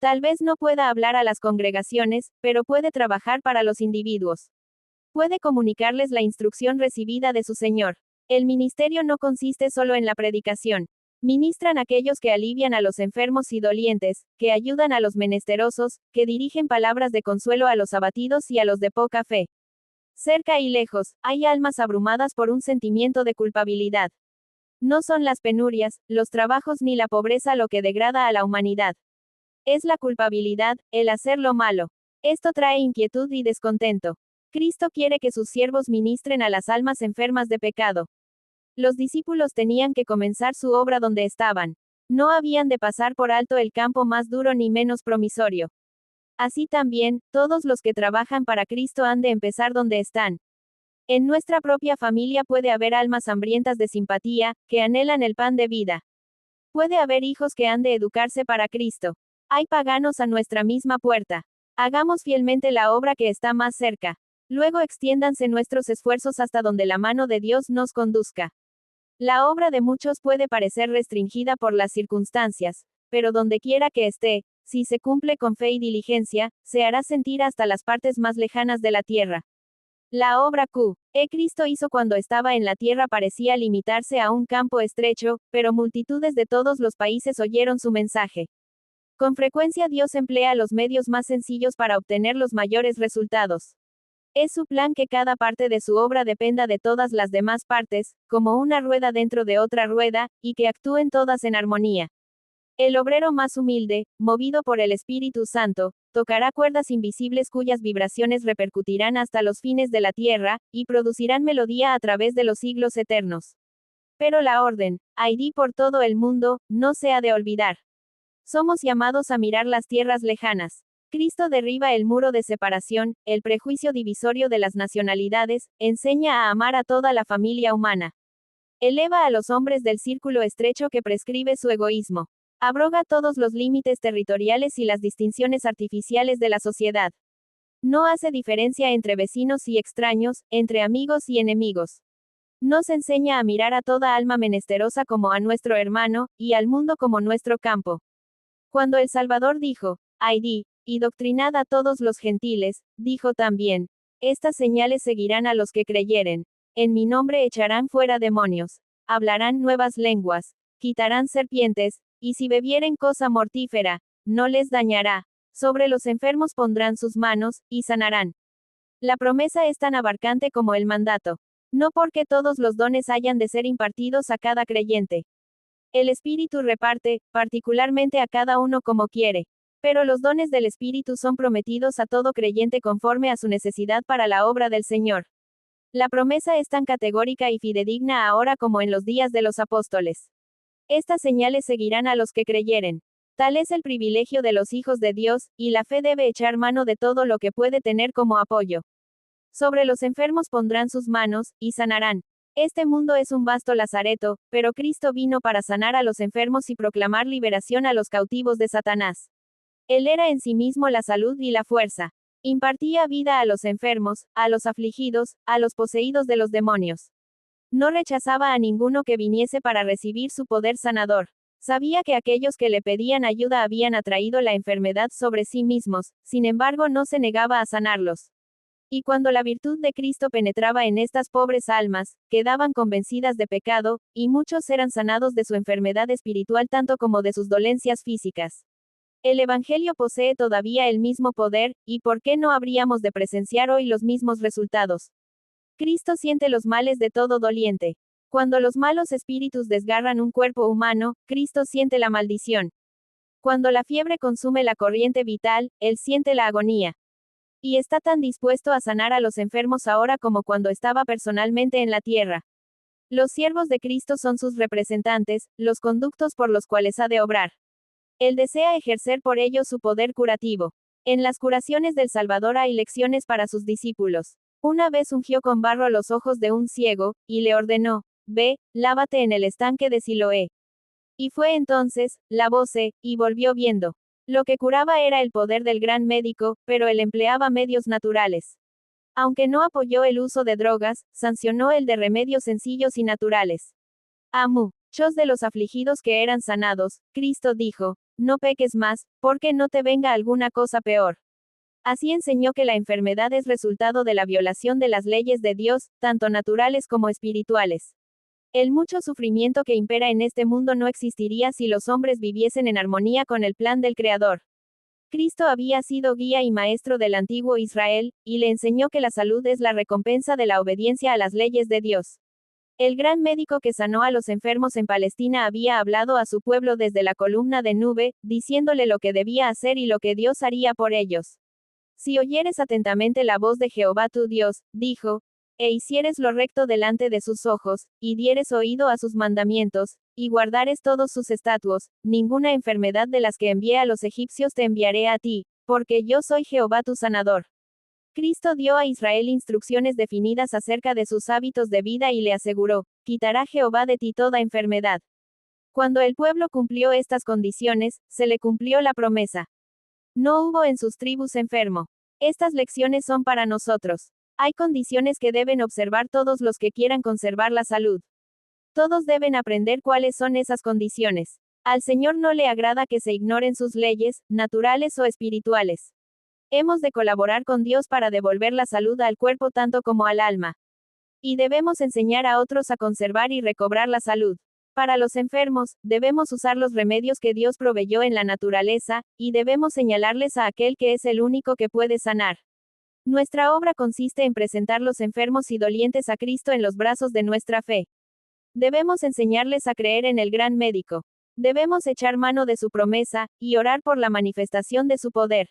Tal vez no pueda hablar a las congregaciones, pero puede trabajar para los individuos. Puede comunicarles la instrucción recibida de su Señor. El ministerio no consiste solo en la predicación. Ministran aquellos que alivian a los enfermos y dolientes, que ayudan a los menesterosos, que dirigen palabras de consuelo a los abatidos y a los de poca fe. Cerca y lejos, hay almas abrumadas por un sentimiento de culpabilidad. No son las penurias, los trabajos ni la pobreza lo que degrada a la humanidad. Es la culpabilidad, el hacer lo malo. Esto trae inquietud y descontento. Cristo quiere que sus siervos ministren a las almas enfermas de pecado. Los discípulos tenían que comenzar su obra donde estaban. No habían de pasar por alto el campo más duro ni menos promisorio. Así también, todos los que trabajan para Cristo han de empezar donde están. En nuestra propia familia puede haber almas hambrientas de simpatía, que anhelan el pan de vida. Puede haber hijos que han de educarse para Cristo. Hay paganos a nuestra misma puerta. Hagamos fielmente la obra que está más cerca. Luego extiéndanse nuestros esfuerzos hasta donde la mano de Dios nos conduzca. La obra de muchos puede parecer restringida por las circunstancias, pero donde quiera que esté, si se cumple con fe y diligencia, se hará sentir hasta las partes más lejanas de la tierra. La obra Cristo hizo cuando estaba en la tierra parecía limitarse a un campo estrecho, pero multitudes de todos los países oyeron su mensaje. Con frecuencia Dios emplea los medios más sencillos para obtener los mayores resultados. Es su plan que cada parte de su obra dependa de todas las demás partes, como una rueda dentro de otra rueda, y que actúen todas en armonía. El obrero más humilde, movido por el Espíritu Santo, tocará cuerdas invisibles cuyas vibraciones repercutirán hasta los fines de la tierra, y producirán melodía a través de los siglos eternos. Pero la orden, ID por todo el mundo, no se ha de olvidar. Somos llamados a mirar las tierras lejanas. Cristo derriba el muro de separación, el prejuicio divisorio de las nacionalidades, enseña a amar a toda la familia humana. Eleva a los hombres del círculo estrecho que prescribe su egoísmo. Abroga todos los límites territoriales y las distinciones artificiales de la sociedad. No hace diferencia entre vecinos y extraños, entre amigos y enemigos. Nos enseña a mirar a toda alma menesterosa como a nuestro hermano, y al mundo como nuestro campo. Cuando el Salvador dijo, ID, y doctrinad a todos los gentiles, dijo también, estas señales seguirán a los que creyeren. En mi nombre echarán fuera demonios. Hablarán nuevas lenguas. Quitarán serpientes, y si bebieren cosa mortífera, no les dañará. Sobre los enfermos pondrán sus manos, y sanarán. La promesa es tan abarcante como el mandato. No porque todos los dones hayan de ser impartidos a cada creyente. El Espíritu reparte, particularmente a cada uno como quiere. Pero los dones del Espíritu son prometidos a todo creyente conforme a su necesidad para la obra del Señor. La promesa es tan categórica y fidedigna ahora como en los días de los apóstoles. Estas señales seguirán a los que creyeren. Tal es el privilegio de los hijos de Dios, y la fe debe echar mano de todo lo que puede tener como apoyo. Sobre los enfermos pondrán sus manos, y sanarán. Este mundo es un vasto lazareto, pero Cristo vino para sanar a los enfermos y proclamar liberación a los cautivos de Satanás. Él era en sí mismo la salud y la fuerza. Impartía vida a los enfermos, a los afligidos, a los poseídos de los demonios. No rechazaba a ninguno que viniese para recibir su poder sanador. Sabía que aquellos que le pedían ayuda habían atraído la enfermedad sobre sí mismos, sin embargo no se negaba a sanarlos. Y cuando la virtud de Cristo penetraba en estas pobres almas, quedaban convencidas de pecado, y muchos eran sanados de su enfermedad espiritual tanto como de sus dolencias físicas. El Evangelio posee todavía el mismo poder, y ¿por qué no habríamos de presenciar hoy los mismos resultados? Cristo siente los males de todo doliente. Cuando los malos espíritus desgarran un cuerpo humano, Cristo siente la maldición. Cuando la fiebre consume la corriente vital, Él siente la agonía. Y está tan dispuesto a sanar a los enfermos ahora como cuando estaba personalmente en la tierra. Los siervos de Cristo son sus representantes, los conductos por los cuales ha de obrar. Él desea ejercer por ellos su poder curativo. En las curaciones del Salvador hay lecciones para sus discípulos. Una vez ungió con barro los ojos de un ciego, y le ordenó, ve, lávate en el estanque de Siloé. Y fue entonces, lavóse, y volvió viendo. Lo que curaba era el poder del gran médico, pero él empleaba medios naturales. Aunque no apoyó el uso de drogas, sancionó el de remedios sencillos y naturales. A muchos de los afligidos que eran sanados, Cristo dijo, no peques más, porque no te venga alguna cosa peor. Así enseñó que la enfermedad es resultado de la violación de las leyes de Dios, tanto naturales como espirituales. El mucho sufrimiento que impera en este mundo no existiría si los hombres viviesen en armonía con el plan del Creador. Cristo había sido guía y maestro del antiguo Israel, y le enseñó que la salud es la recompensa de la obediencia a las leyes de Dios. El gran médico que sanó a los enfermos en Palestina había hablado a su pueblo desde la columna de nube, diciéndole lo que debía hacer y lo que Dios haría por ellos. Si oyeres atentamente la voz de Jehová tu Dios, dijo, e hicieres lo recto delante de sus ojos, y dieres oído a sus mandamientos, y guardares todos sus estatutos, ninguna enfermedad de las que envié a los egipcios te enviaré a ti, porque yo soy Jehová tu sanador. Cristo dio a Israel instrucciones definidas acerca de sus hábitos de vida y le aseguró, quitará Jehová de ti toda enfermedad. Cuando el pueblo cumplió estas condiciones, se le cumplió la promesa. No hubo en sus tribus enfermo. Estas lecciones son para nosotros. Hay condiciones que deben observar todos los que quieran conservar la salud. Todos deben aprender cuáles son esas condiciones. Al Señor no le agrada que se ignoren sus leyes, naturales o espirituales. Hemos de colaborar con Dios para devolver la salud al cuerpo tanto como al alma. Y debemos enseñar a otros a conservar y recobrar la salud. Para los enfermos, debemos usar los remedios que Dios proveyó en la naturaleza, y debemos señalarles a aquel que es el único que puede sanar. Nuestra obra consiste en presentar los enfermos y dolientes a Cristo en los brazos de nuestra fe. Debemos enseñarles a creer en el gran médico. Debemos echar mano de su promesa, y orar por la manifestación de su poder.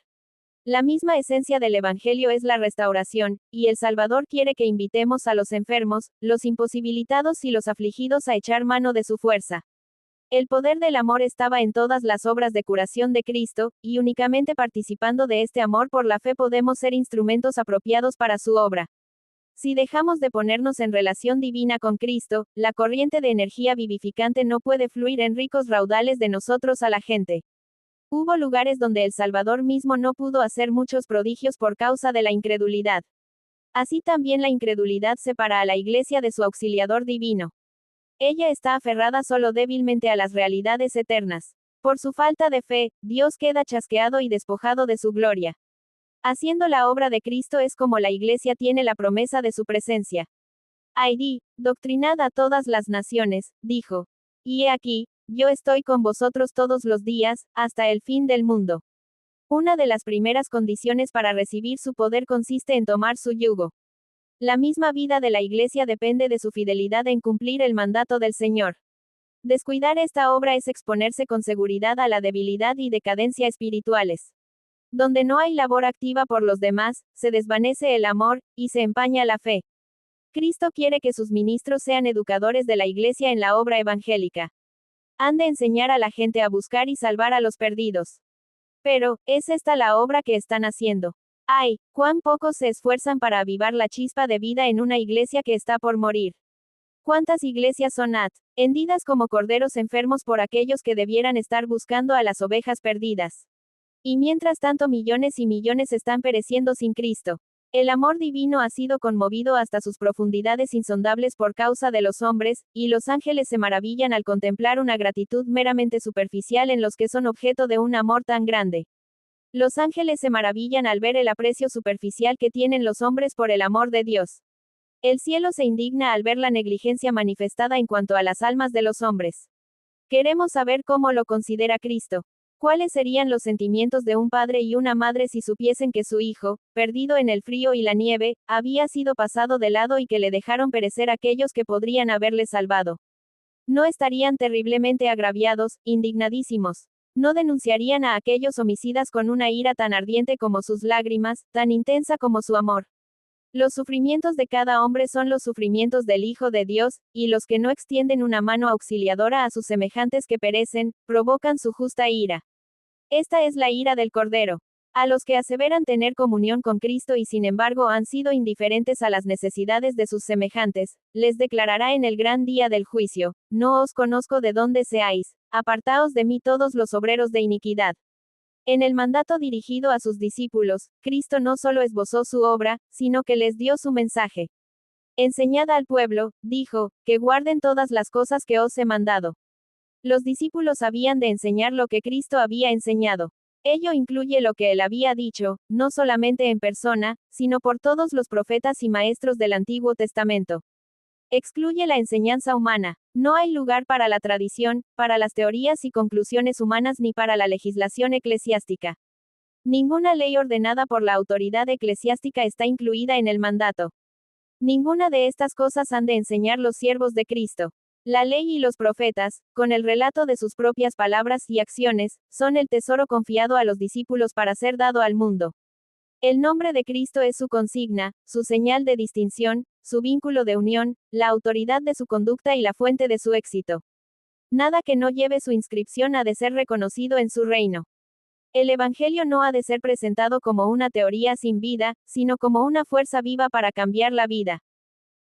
La misma esencia del Evangelio es la restauración, y el Salvador quiere que invitemos a los enfermos, los imposibilitados y los afligidos a echar mano de su fuerza. El poder del amor estaba en todas las obras de curación de Cristo, y únicamente participando de este amor por la fe podemos ser instrumentos apropiados para su obra. Si dejamos de ponernos en relación divina con Cristo, la corriente de energía vivificante no puede fluir en ricos raudales de nosotros a la gente. Hubo lugares donde el Salvador mismo no pudo hacer muchos prodigios por causa de la incredulidad. Así también la incredulidad separa a la Iglesia de su auxiliador divino. Ella está aferrada solo débilmente a las realidades eternas. Por su falta de fe, Dios queda chasqueado y despojado de su gloria. Haciendo la obra de Cristo es como la Iglesia tiene la promesa de su presencia. Id, doctrinad a todas las naciones, dijo. Y he aquí, yo estoy con vosotros todos los días, hasta el fin del mundo. Una de las primeras condiciones para recibir su poder consiste en tomar su yugo. La misma vida de la Iglesia depende de su fidelidad en cumplir el mandato del Señor. Descuidar esta obra es exponerse con seguridad a la debilidad y decadencia espirituales. Donde no hay labor activa por los demás, se desvanece el amor, y se empaña la fe. Cristo quiere que sus ministros sean educadores de la Iglesia en la obra evangélica. Han de enseñar a la gente a buscar y salvar a los perdidos. Pero, ¿es esta la obra que están haciendo? ¡Ay! ¡Cuán pocos se esfuerzan para avivar la chispa de vida en una iglesia que está por morir! ¿Cuántas iglesias son hendidas como corderos enfermos por aquellos que debieran estar buscando a las ovejas perdidas? Y mientras tanto millones y millones están pereciendo sin Cristo. El amor divino ha sido conmovido hasta sus profundidades insondables por causa de los hombres, y los ángeles se maravillan al contemplar una gratitud meramente superficial en los que son objeto de un amor tan grande. Los ángeles se maravillan al ver el aprecio superficial que tienen los hombres por el amor de Dios. El cielo se indigna al ver la negligencia manifestada en cuanto a las almas de los hombres. Queremos saber cómo lo considera Cristo. ¿Cuáles serían los sentimientos de un padre y una madre si supiesen que su hijo, perdido en el frío y la nieve, había sido pasado de lado y que le dejaron perecer aquellos que podrían haberle salvado? No estarían terriblemente agraviados, indignadísimos. No denunciarían a aquellos homicidas con una ira tan ardiente como sus lágrimas, tan intensa como su amor. Los sufrimientos de cada hombre son los sufrimientos del Hijo de Dios, y los que no extienden una mano auxiliadora a sus semejantes que perecen, provocan su justa ira. Esta es la ira del Cordero. A los que aseveran tener comunión con Cristo y sin embargo han sido indiferentes a las necesidades de sus semejantes, les declarará en el gran día del juicio: no os conozco de dónde seáis, apartaos de mí todos los obreros de iniquidad. En el mandato dirigido a sus discípulos, Cristo no solo esbozó su obra, sino que les dio su mensaje. Enseñad al pueblo, dijo, que guarden todas las cosas que os he mandado. Los discípulos habían de enseñar lo que Cristo había enseñado. Ello incluye lo que él había dicho, no solamente en persona, sino por todos los profetas y maestros del Antiguo Testamento. Excluye la enseñanza humana. No hay lugar para la tradición, para las teorías y conclusiones humanas ni para la legislación eclesiástica. Ninguna ley ordenada por la autoridad eclesiástica está incluida en el mandato. Ninguna de estas cosas han de enseñar los siervos de Cristo. La ley y los profetas, con el relato de sus propias palabras y acciones, son el tesoro confiado a los discípulos para ser dado al mundo. El nombre de Cristo es su consigna, su señal de distinción, su vínculo de unión, la autoridad de su conducta y la fuente de su éxito. Nada que no lleve su inscripción ha de ser reconocido en su reino. El Evangelio no ha de ser presentado como una teoría sin vida, sino como una fuerza viva para cambiar la vida.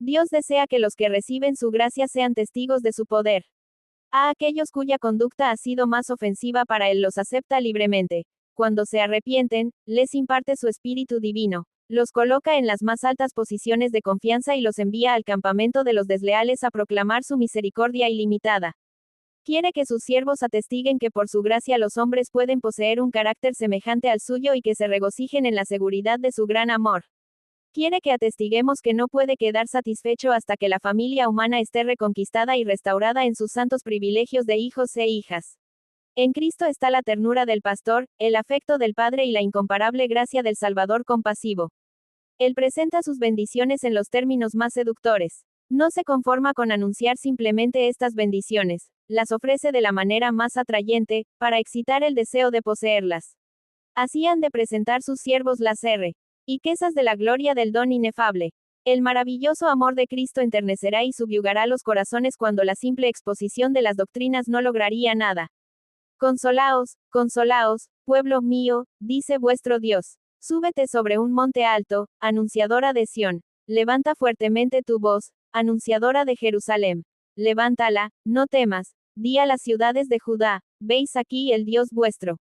Dios desea que los que reciben su gracia sean testigos de su poder. A aquellos cuya conducta ha sido más ofensiva para él los acepta libremente. Cuando se arrepienten, les imparte su Espíritu Divino. los coloca en las más altas posiciones de confianza y los envía al campamento de los desleales a proclamar su misericordia ilimitada. Quiere que sus siervos atestiguen que por su gracia los hombres pueden poseer un carácter semejante al suyo y que se regocijen en la seguridad de su gran amor. Quiere que atestiguemos que no puede quedar satisfecho hasta que la familia humana esté reconquistada y restaurada en sus santos privilegios de hijos e hijas. En Cristo está la ternura del pastor, el afecto del Padre y la incomparable gracia del Salvador compasivo. Él presenta sus bendiciones en los términos más seductores. No se conforma con anunciar simplemente estas bendiciones, las ofrece de la manera más atrayente, para excitar el deseo de poseerlas. Así han de presentar sus siervos las riquezas de la gloria del don inefable. El maravilloso amor de Cristo enternecerá y subyugará los corazones cuando la simple exposición de las doctrinas no lograría nada. Consolaos, consolaos, pueblo mío, dice vuestro Dios. Súbete sobre un monte alto, anunciadora de Sión. Levanta fuertemente tu voz, anunciadora de Jerusalén. Levántala, no temas, di a las ciudades de Judá, veis aquí el Dios vuestro.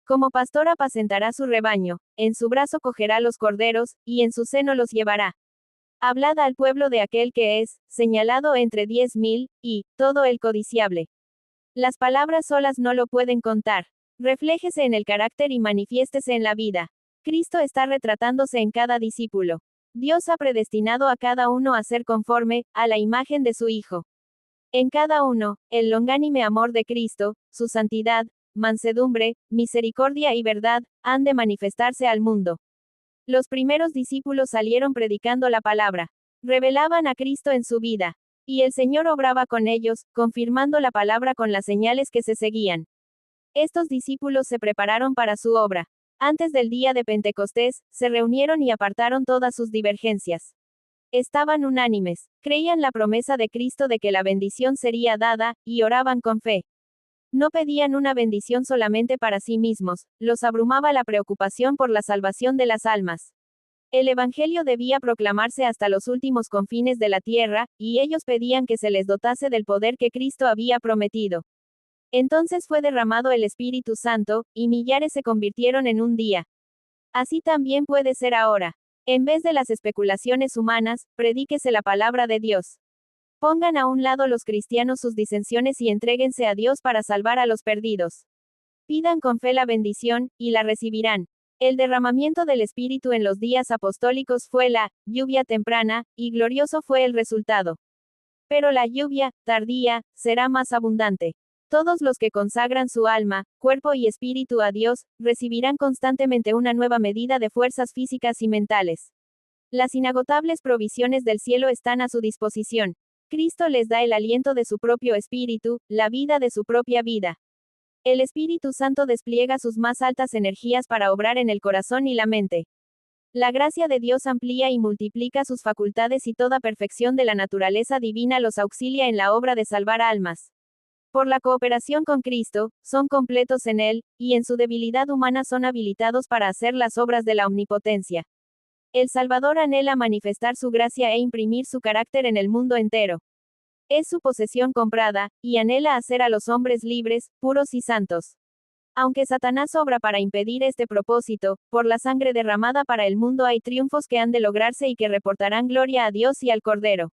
Como pastor apacentará su rebaño, en su brazo cogerá los corderos, y en su seno los llevará. Hablad al pueblo de aquel que es, señalado entre 10.000, y, todo el codiciable. Las palabras solas no lo pueden contar. Refléjese en el carácter y manifiéstese en la vida. Cristo está retratándose en cada discípulo. Dios ha predestinado a cada uno a ser conforme a la imagen de su Hijo. En cada uno, el longánime amor de Cristo, su santidad, mansedumbre, misericordia y verdad, han de manifestarse al mundo. Los primeros discípulos salieron predicando la palabra. Revelaban a Cristo en su vida. Y el Señor obraba con ellos, confirmando la palabra con las señales que se seguían. Estos discípulos se prepararon para su obra. Antes del día de Pentecostés, se reunieron y apartaron todas sus divergencias. Estaban unánimes, creían la promesa de Cristo de que la bendición sería dada, y oraban con fe. No pedían una bendición solamente para sí mismos, los abrumaba la preocupación por la salvación de las almas. El Evangelio debía proclamarse hasta los últimos confines de la tierra, y ellos pedían que se les dotase del poder que Cristo había prometido. Entonces fue derramado el Espíritu Santo, y millares se convirtieron en un día. Así también puede ser ahora. En vez de las especulaciones humanas, predíquese la palabra de Dios. Pongan a un lado los cristianos sus disensiones y entréguense a Dios para salvar a los perdidos. Pidan con fe la bendición, y la recibirán. El derramamiento del Espíritu en los días apostólicos fue la lluvia temprana, y glorioso fue el resultado. Pero la lluvia tardía será más abundante. Todos los que consagran su alma, cuerpo y espíritu a Dios, recibirán constantemente una nueva medida de fuerzas físicas y mentales. Las inagotables provisiones del cielo están a su disposición. Cristo les da el aliento de su propio espíritu, la vida de su propia vida. El Espíritu Santo despliega sus más altas energías para obrar en el corazón y la mente. La gracia de Dios amplía y multiplica sus facultades y toda perfección de la naturaleza divina los auxilia en la obra de salvar almas. Por la cooperación con Cristo, son completos en Él, y en su debilidad humana son habilitados para hacer las obras de la omnipotencia. El Salvador anhela manifestar su gracia e imprimir su carácter en el mundo entero. Es su posesión comprada, y anhela hacer a los hombres libres, puros y santos. Aunque Satanás obra para impedir este propósito, por la sangre derramada para el mundo hay triunfos que han de lograrse y que reportarán gloria a Dios y al Cordero.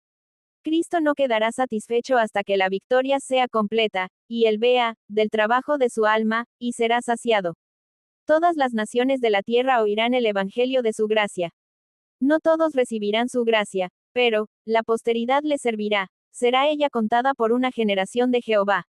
Cristo no quedará satisfecho hasta que la victoria sea completa, y él vea, del trabajo de su alma, y será saciado. Todas las naciones de la tierra oirán el evangelio de su gracia. No todos recibirán su gracia, pero, la posteridad le servirá, será ella contada por una generación de Jehová.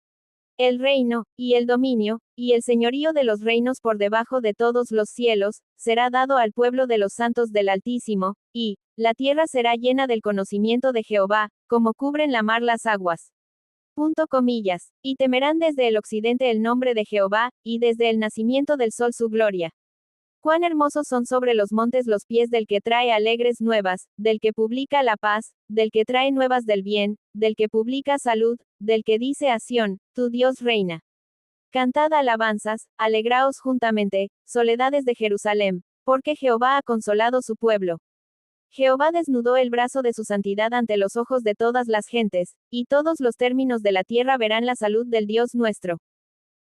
El reino, y el dominio, y el señorío de los reinos por debajo de todos los cielos, será dado al pueblo de los santos del Altísimo, y, la tierra será llena del conocimiento de Jehová, como cubren la mar las aguas. Y temerán desde el occidente el nombre de Jehová, y desde el nacimiento del sol su gloria. Cuán hermosos son sobre los montes los pies del que trae alegres nuevas, del que publica la paz, del que trae nuevas del bien, del que publica salud, del que dice a Sión, tu Dios reina. Cantad alabanzas, alegraos juntamente, soledades de Jerusalén, porque Jehová ha consolado su pueblo. Jehová desnudó el brazo de su santidad ante los ojos de todas las gentes, y todos los términos de la tierra verán la salud del Dios nuestro.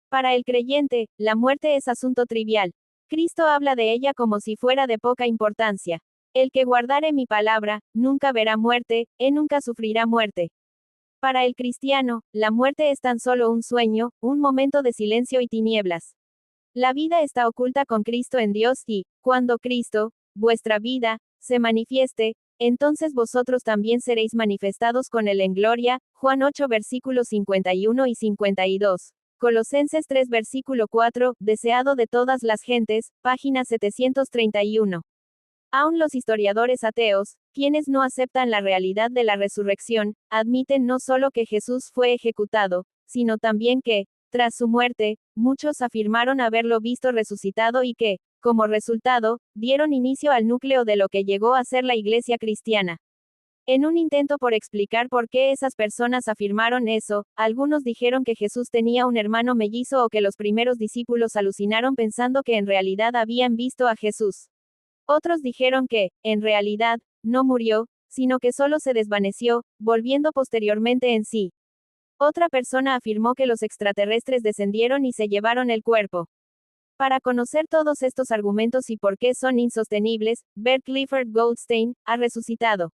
Para el creyente, la muerte es asunto trivial. Cristo habla de ella como si fuera de poca importancia. El que guardare mi palabra, nunca verá muerte, nunca sufrirá muerte. Para el cristiano, la muerte es tan solo un sueño, un momento de silencio y tinieblas. La vida está oculta con Cristo en Dios y, cuando Cristo, vuestra vida, se manifieste, entonces vosotros también seréis manifestados con él en gloria. Juan 8 versículos 51 y 52. Colosenses 3 versículo 4, deseado de todas las gentes, página 731. Aún los historiadores ateos, quienes no aceptan la realidad de la resurrección, admiten no solo que Jesús fue ejecutado, sino también que, tras su muerte, muchos afirmaron haberlo visto resucitado y que, como resultado, dieron inicio al núcleo de lo que llegó a ser la Iglesia cristiana. En un intento por explicar por qué esas personas afirmaron eso, algunos dijeron que Jesús tenía un hermano mellizo o que los primeros discípulos alucinaron pensando que en realidad habían visto a Jesús. Otros dijeron que, en realidad, no murió, sino que solo se desvaneció, volviendo posteriormente en sí. Otra persona afirmó que los extraterrestres descendieron y se llevaron el cuerpo. Para conocer todos estos argumentos y por qué son insostenibles, Bert Clifford Goldstein ha resucitado.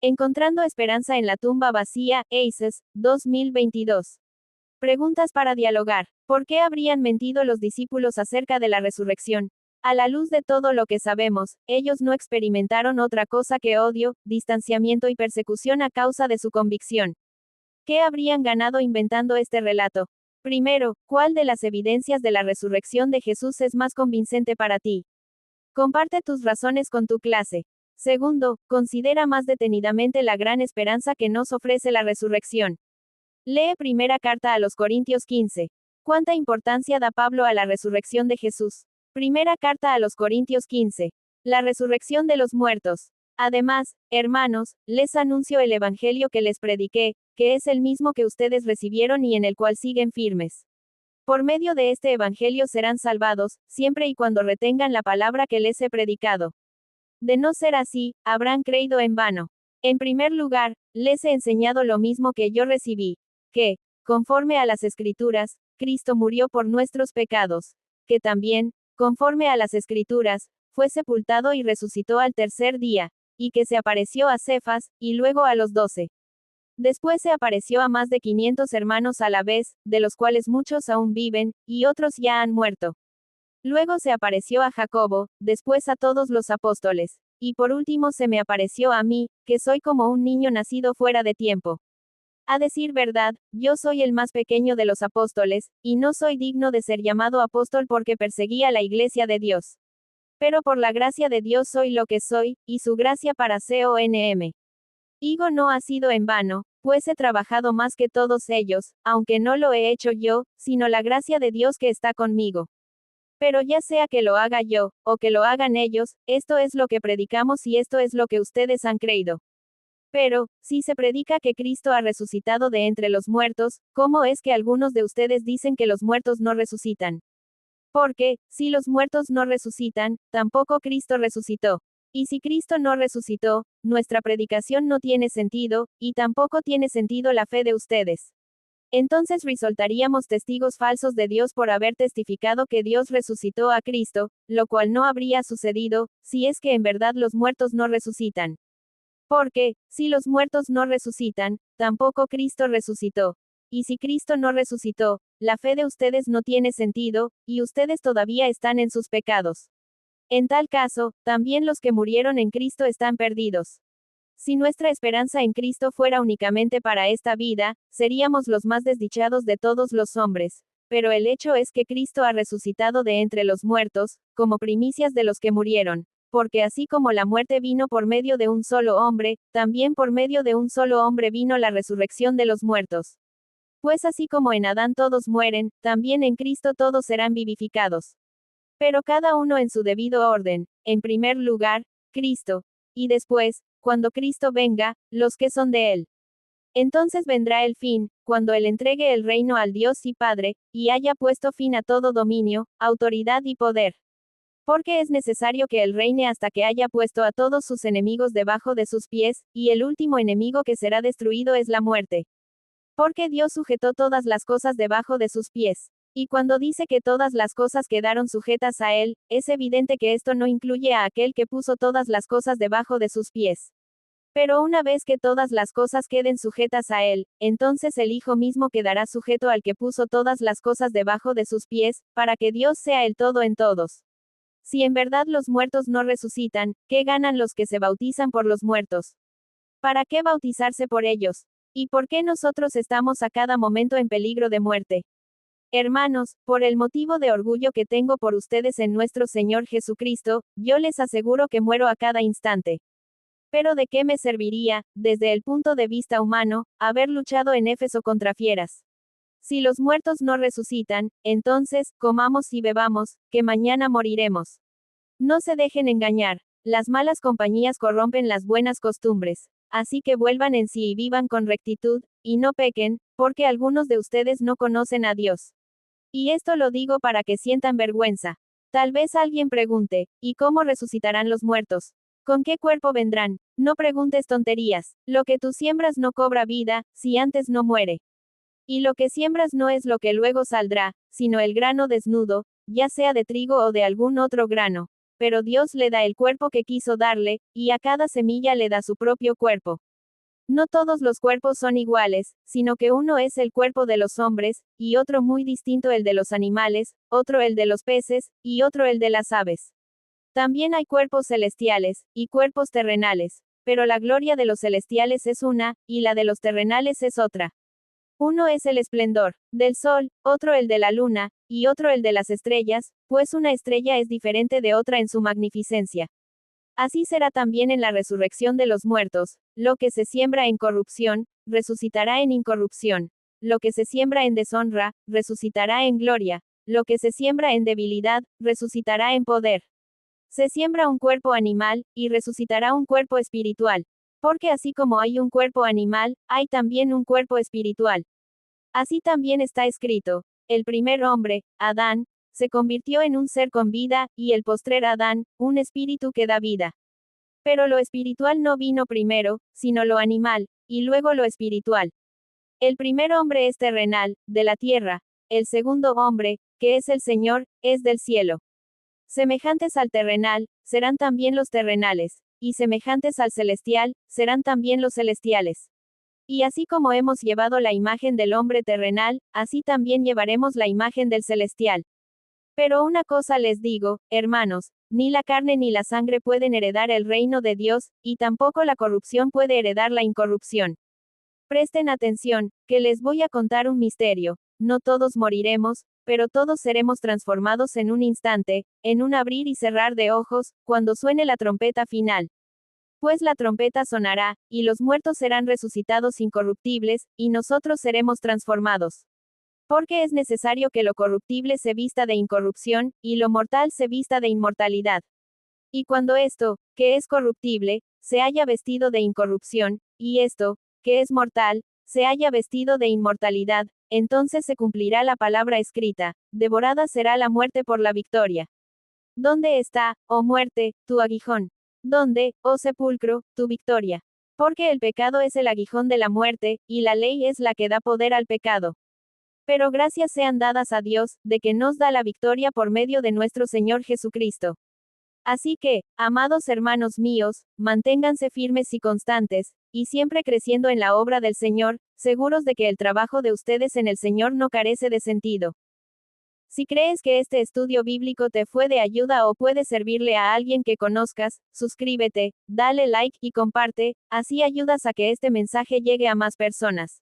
Encontrando esperanza en la tumba vacía, Aces, 2022. Preguntas para dialogar. ¿Por qué habrían mentido los discípulos acerca de la resurrección? A la luz de todo lo que sabemos, ellos no experimentaron otra cosa que odio, distanciamiento y persecución a causa de su convicción. ¿Qué habrían ganado inventando este relato? Primero, ¿cuál de las evidencias de la resurrección de Jesús es más convincente para ti? Comparte tus razones con tu clase. Segundo, considera más detenidamente la gran esperanza que nos ofrece la resurrección. Lee primera carta a los Corintios 15. ¿Cuánta importancia da Pablo a la resurrección de Jesús? Primera carta a los Corintios 15. La resurrección de los muertos. Además, hermanos, les anuncio el evangelio que les prediqué, que es el mismo que ustedes recibieron y en el cual siguen firmes. Por medio de este evangelio serán salvados, siempre y cuando retengan la palabra que les he predicado. De no ser así, habrán creído en vano. En primer lugar, les he enseñado lo mismo que yo recibí, que, conforme a las Escrituras, Cristo murió por nuestros pecados, que también, conforme a las Escrituras, fue sepultado y resucitó al tercer día, y que se apareció a Cefas, y luego a los 12. Después se apareció a más de 500 hermanos a la vez, de los cuales muchos aún viven, y otros ya han muerto. Luego se apareció a Jacobo, después a todos los apóstoles, y por último se me apareció a mí, que soy como un niño nacido fuera de tiempo. A decir verdad, yo soy el más pequeño de los apóstoles, y no soy digno de ser llamado apóstol porque perseguía la iglesia de Dios. Pero por la gracia de Dios soy lo que soy, y su gracia para CONM. Higo no ha sido en vano, pues he trabajado más que todos ellos, aunque no lo he hecho yo, sino la gracia de Dios que está conmigo. Pero ya sea que lo haga yo, o que lo hagan ellos, esto es lo que predicamos y esto es lo que ustedes han creído. Pero, si se predica que Cristo ha resucitado de entre los muertos, ¿cómo es que algunos de ustedes dicen que los muertos no resucitan? Porque, si los muertos no resucitan, tampoco Cristo resucitó. Y si Cristo no resucitó, nuestra predicación no tiene sentido, y tampoco tiene sentido la fe de ustedes. Entonces resultaríamos testigos falsos de Dios por haber testificado que Dios resucitó a Cristo, lo cual no habría sucedido, si es que en verdad los muertos no resucitan. Porque, si los muertos no resucitan, tampoco Cristo resucitó. Y si Cristo no resucitó, la fe de ustedes no tiene sentido, y ustedes todavía están en sus pecados. En tal caso, también los que murieron en Cristo están perdidos. Si nuestra esperanza en Cristo fuera únicamente para esta vida, seríamos los más desdichados de todos los hombres. Pero el hecho es que Cristo ha resucitado de entre los muertos, como primicias de los que murieron. Porque así como la muerte vino por medio de un solo hombre, también por medio de un solo hombre vino la resurrección de los muertos. Pues así como en Adán todos mueren, también en Cristo todos serán vivificados. Pero cada uno en su debido orden, en primer lugar, Cristo, y después, cuando Cristo venga, los que son de Él. Entonces vendrá el fin, cuando Él entregue el reino al Dios y Padre, y haya puesto fin a todo dominio, autoridad y poder. Porque es necesario que Él reine hasta que haya puesto a todos sus enemigos debajo de sus pies, y el último enemigo que será destruido es la muerte. Porque Dios sujetó todas las cosas debajo de sus pies. Y cuando dice que todas las cosas quedaron sujetas a él, es evidente que esto no incluye a aquel que puso todas las cosas debajo de sus pies. Pero una vez que todas las cosas queden sujetas a él, entonces el Hijo mismo quedará sujeto al que puso todas las cosas debajo de sus pies, para que Dios sea el todo en todos. Si en verdad los muertos no resucitan, ¿qué ganan los que se bautizan por los muertos? ¿Para qué bautizarse por ellos? ¿Y por qué nosotros estamos a cada momento en peligro de muerte? Hermanos, por el motivo de orgullo que tengo por ustedes en nuestro Señor Jesucristo, yo les aseguro que muero a cada instante. Pero ¿de qué me serviría, desde el punto de vista humano, haber luchado en Éfeso contra fieras? Si los muertos no resucitan, entonces, comamos y bebamos, que mañana moriremos. No se dejen engañar. Las malas compañías corrompen las buenas costumbres. Así que vuelvan en sí y vivan con rectitud, y no pequen, porque algunos de ustedes no conocen a Dios. Y esto lo digo para que sientan vergüenza. Tal vez alguien pregunte, ¿y cómo resucitarán los muertos? ¿Con qué cuerpo vendrán? No preguntes tonterías. Lo que tú siembras no cobra vida, si antes no muere. Y lo que siembras no es lo que luego saldrá, sino el grano desnudo, ya sea de trigo o de algún otro grano. Pero Dios le da el cuerpo que quiso darle, y a cada semilla le da su propio cuerpo. No todos los cuerpos son iguales, sino que uno es el cuerpo de los hombres, y otro muy distinto el de los animales, otro el de los peces, y otro el de las aves. También hay cuerpos celestiales, y cuerpos terrenales, pero la gloria de los celestiales es una, y la de los terrenales es otra. Uno es el esplendor del sol, otro el de la luna, y otro el de las estrellas, pues una estrella es diferente de otra en su magnificencia. Así será también en la resurrección de los muertos, lo que se siembra en corrupción, resucitará en incorrupción. Lo que se siembra en deshonra, resucitará en gloria. Lo que se siembra en debilidad, resucitará en poder. Se siembra un cuerpo animal, y resucitará un cuerpo espiritual. Porque así como hay un cuerpo animal, hay también un cuerpo espiritual. Así también está escrito, el primer hombre, Adán, se convirtió en un ser con vida, y el postrer Adán, un espíritu que da vida. Pero lo espiritual no vino primero, sino lo animal, y luego lo espiritual. El primer hombre es terrenal, de la tierra, el segundo hombre, que es el Señor, es del cielo. Semejantes al terrenal, serán también los terrenales, y semejantes al celestial, serán también los celestiales. Y así como hemos llevado la imagen del hombre terrenal, así también llevaremos la imagen del celestial. Pero una cosa les digo, hermanos, ni la carne ni la sangre pueden heredar el reino de Dios, y tampoco la corrupción puede heredar la incorrupción. Presten atención, que les voy a contar un misterio. No todos moriremos, pero todos seremos transformados en un instante, en un abrir y cerrar de ojos, cuando suene la trompeta final. Pues la trompeta sonará, y los muertos serán resucitados incorruptibles, y nosotros seremos transformados. Porque es necesario que lo corruptible se vista de incorrupción, y lo mortal se vista de inmortalidad. Y cuando esto, que es corruptible, se haya vestido de incorrupción, y esto, que es mortal, se haya vestido de inmortalidad, entonces se cumplirá la palabra escrita, devorada será la muerte por la victoria. ¿Dónde está, oh muerte, tu aguijón? ¿Dónde, oh sepulcro, tu victoria? Porque el pecado es el aguijón de la muerte, y la ley es la que da poder al pecado. Pero gracias sean dadas a Dios, de que nos da la victoria por medio de nuestro Señor Jesucristo. Así que, amados hermanos míos, manténganse firmes y constantes, y siempre creciendo en la obra del Señor, seguros de que el trabajo de ustedes en el Señor no carece de sentido. Si crees que este estudio bíblico te fue de ayuda o puede servirle a alguien que conozcas, suscríbete, dale like y comparte, así ayudas a que este mensaje llegue a más personas.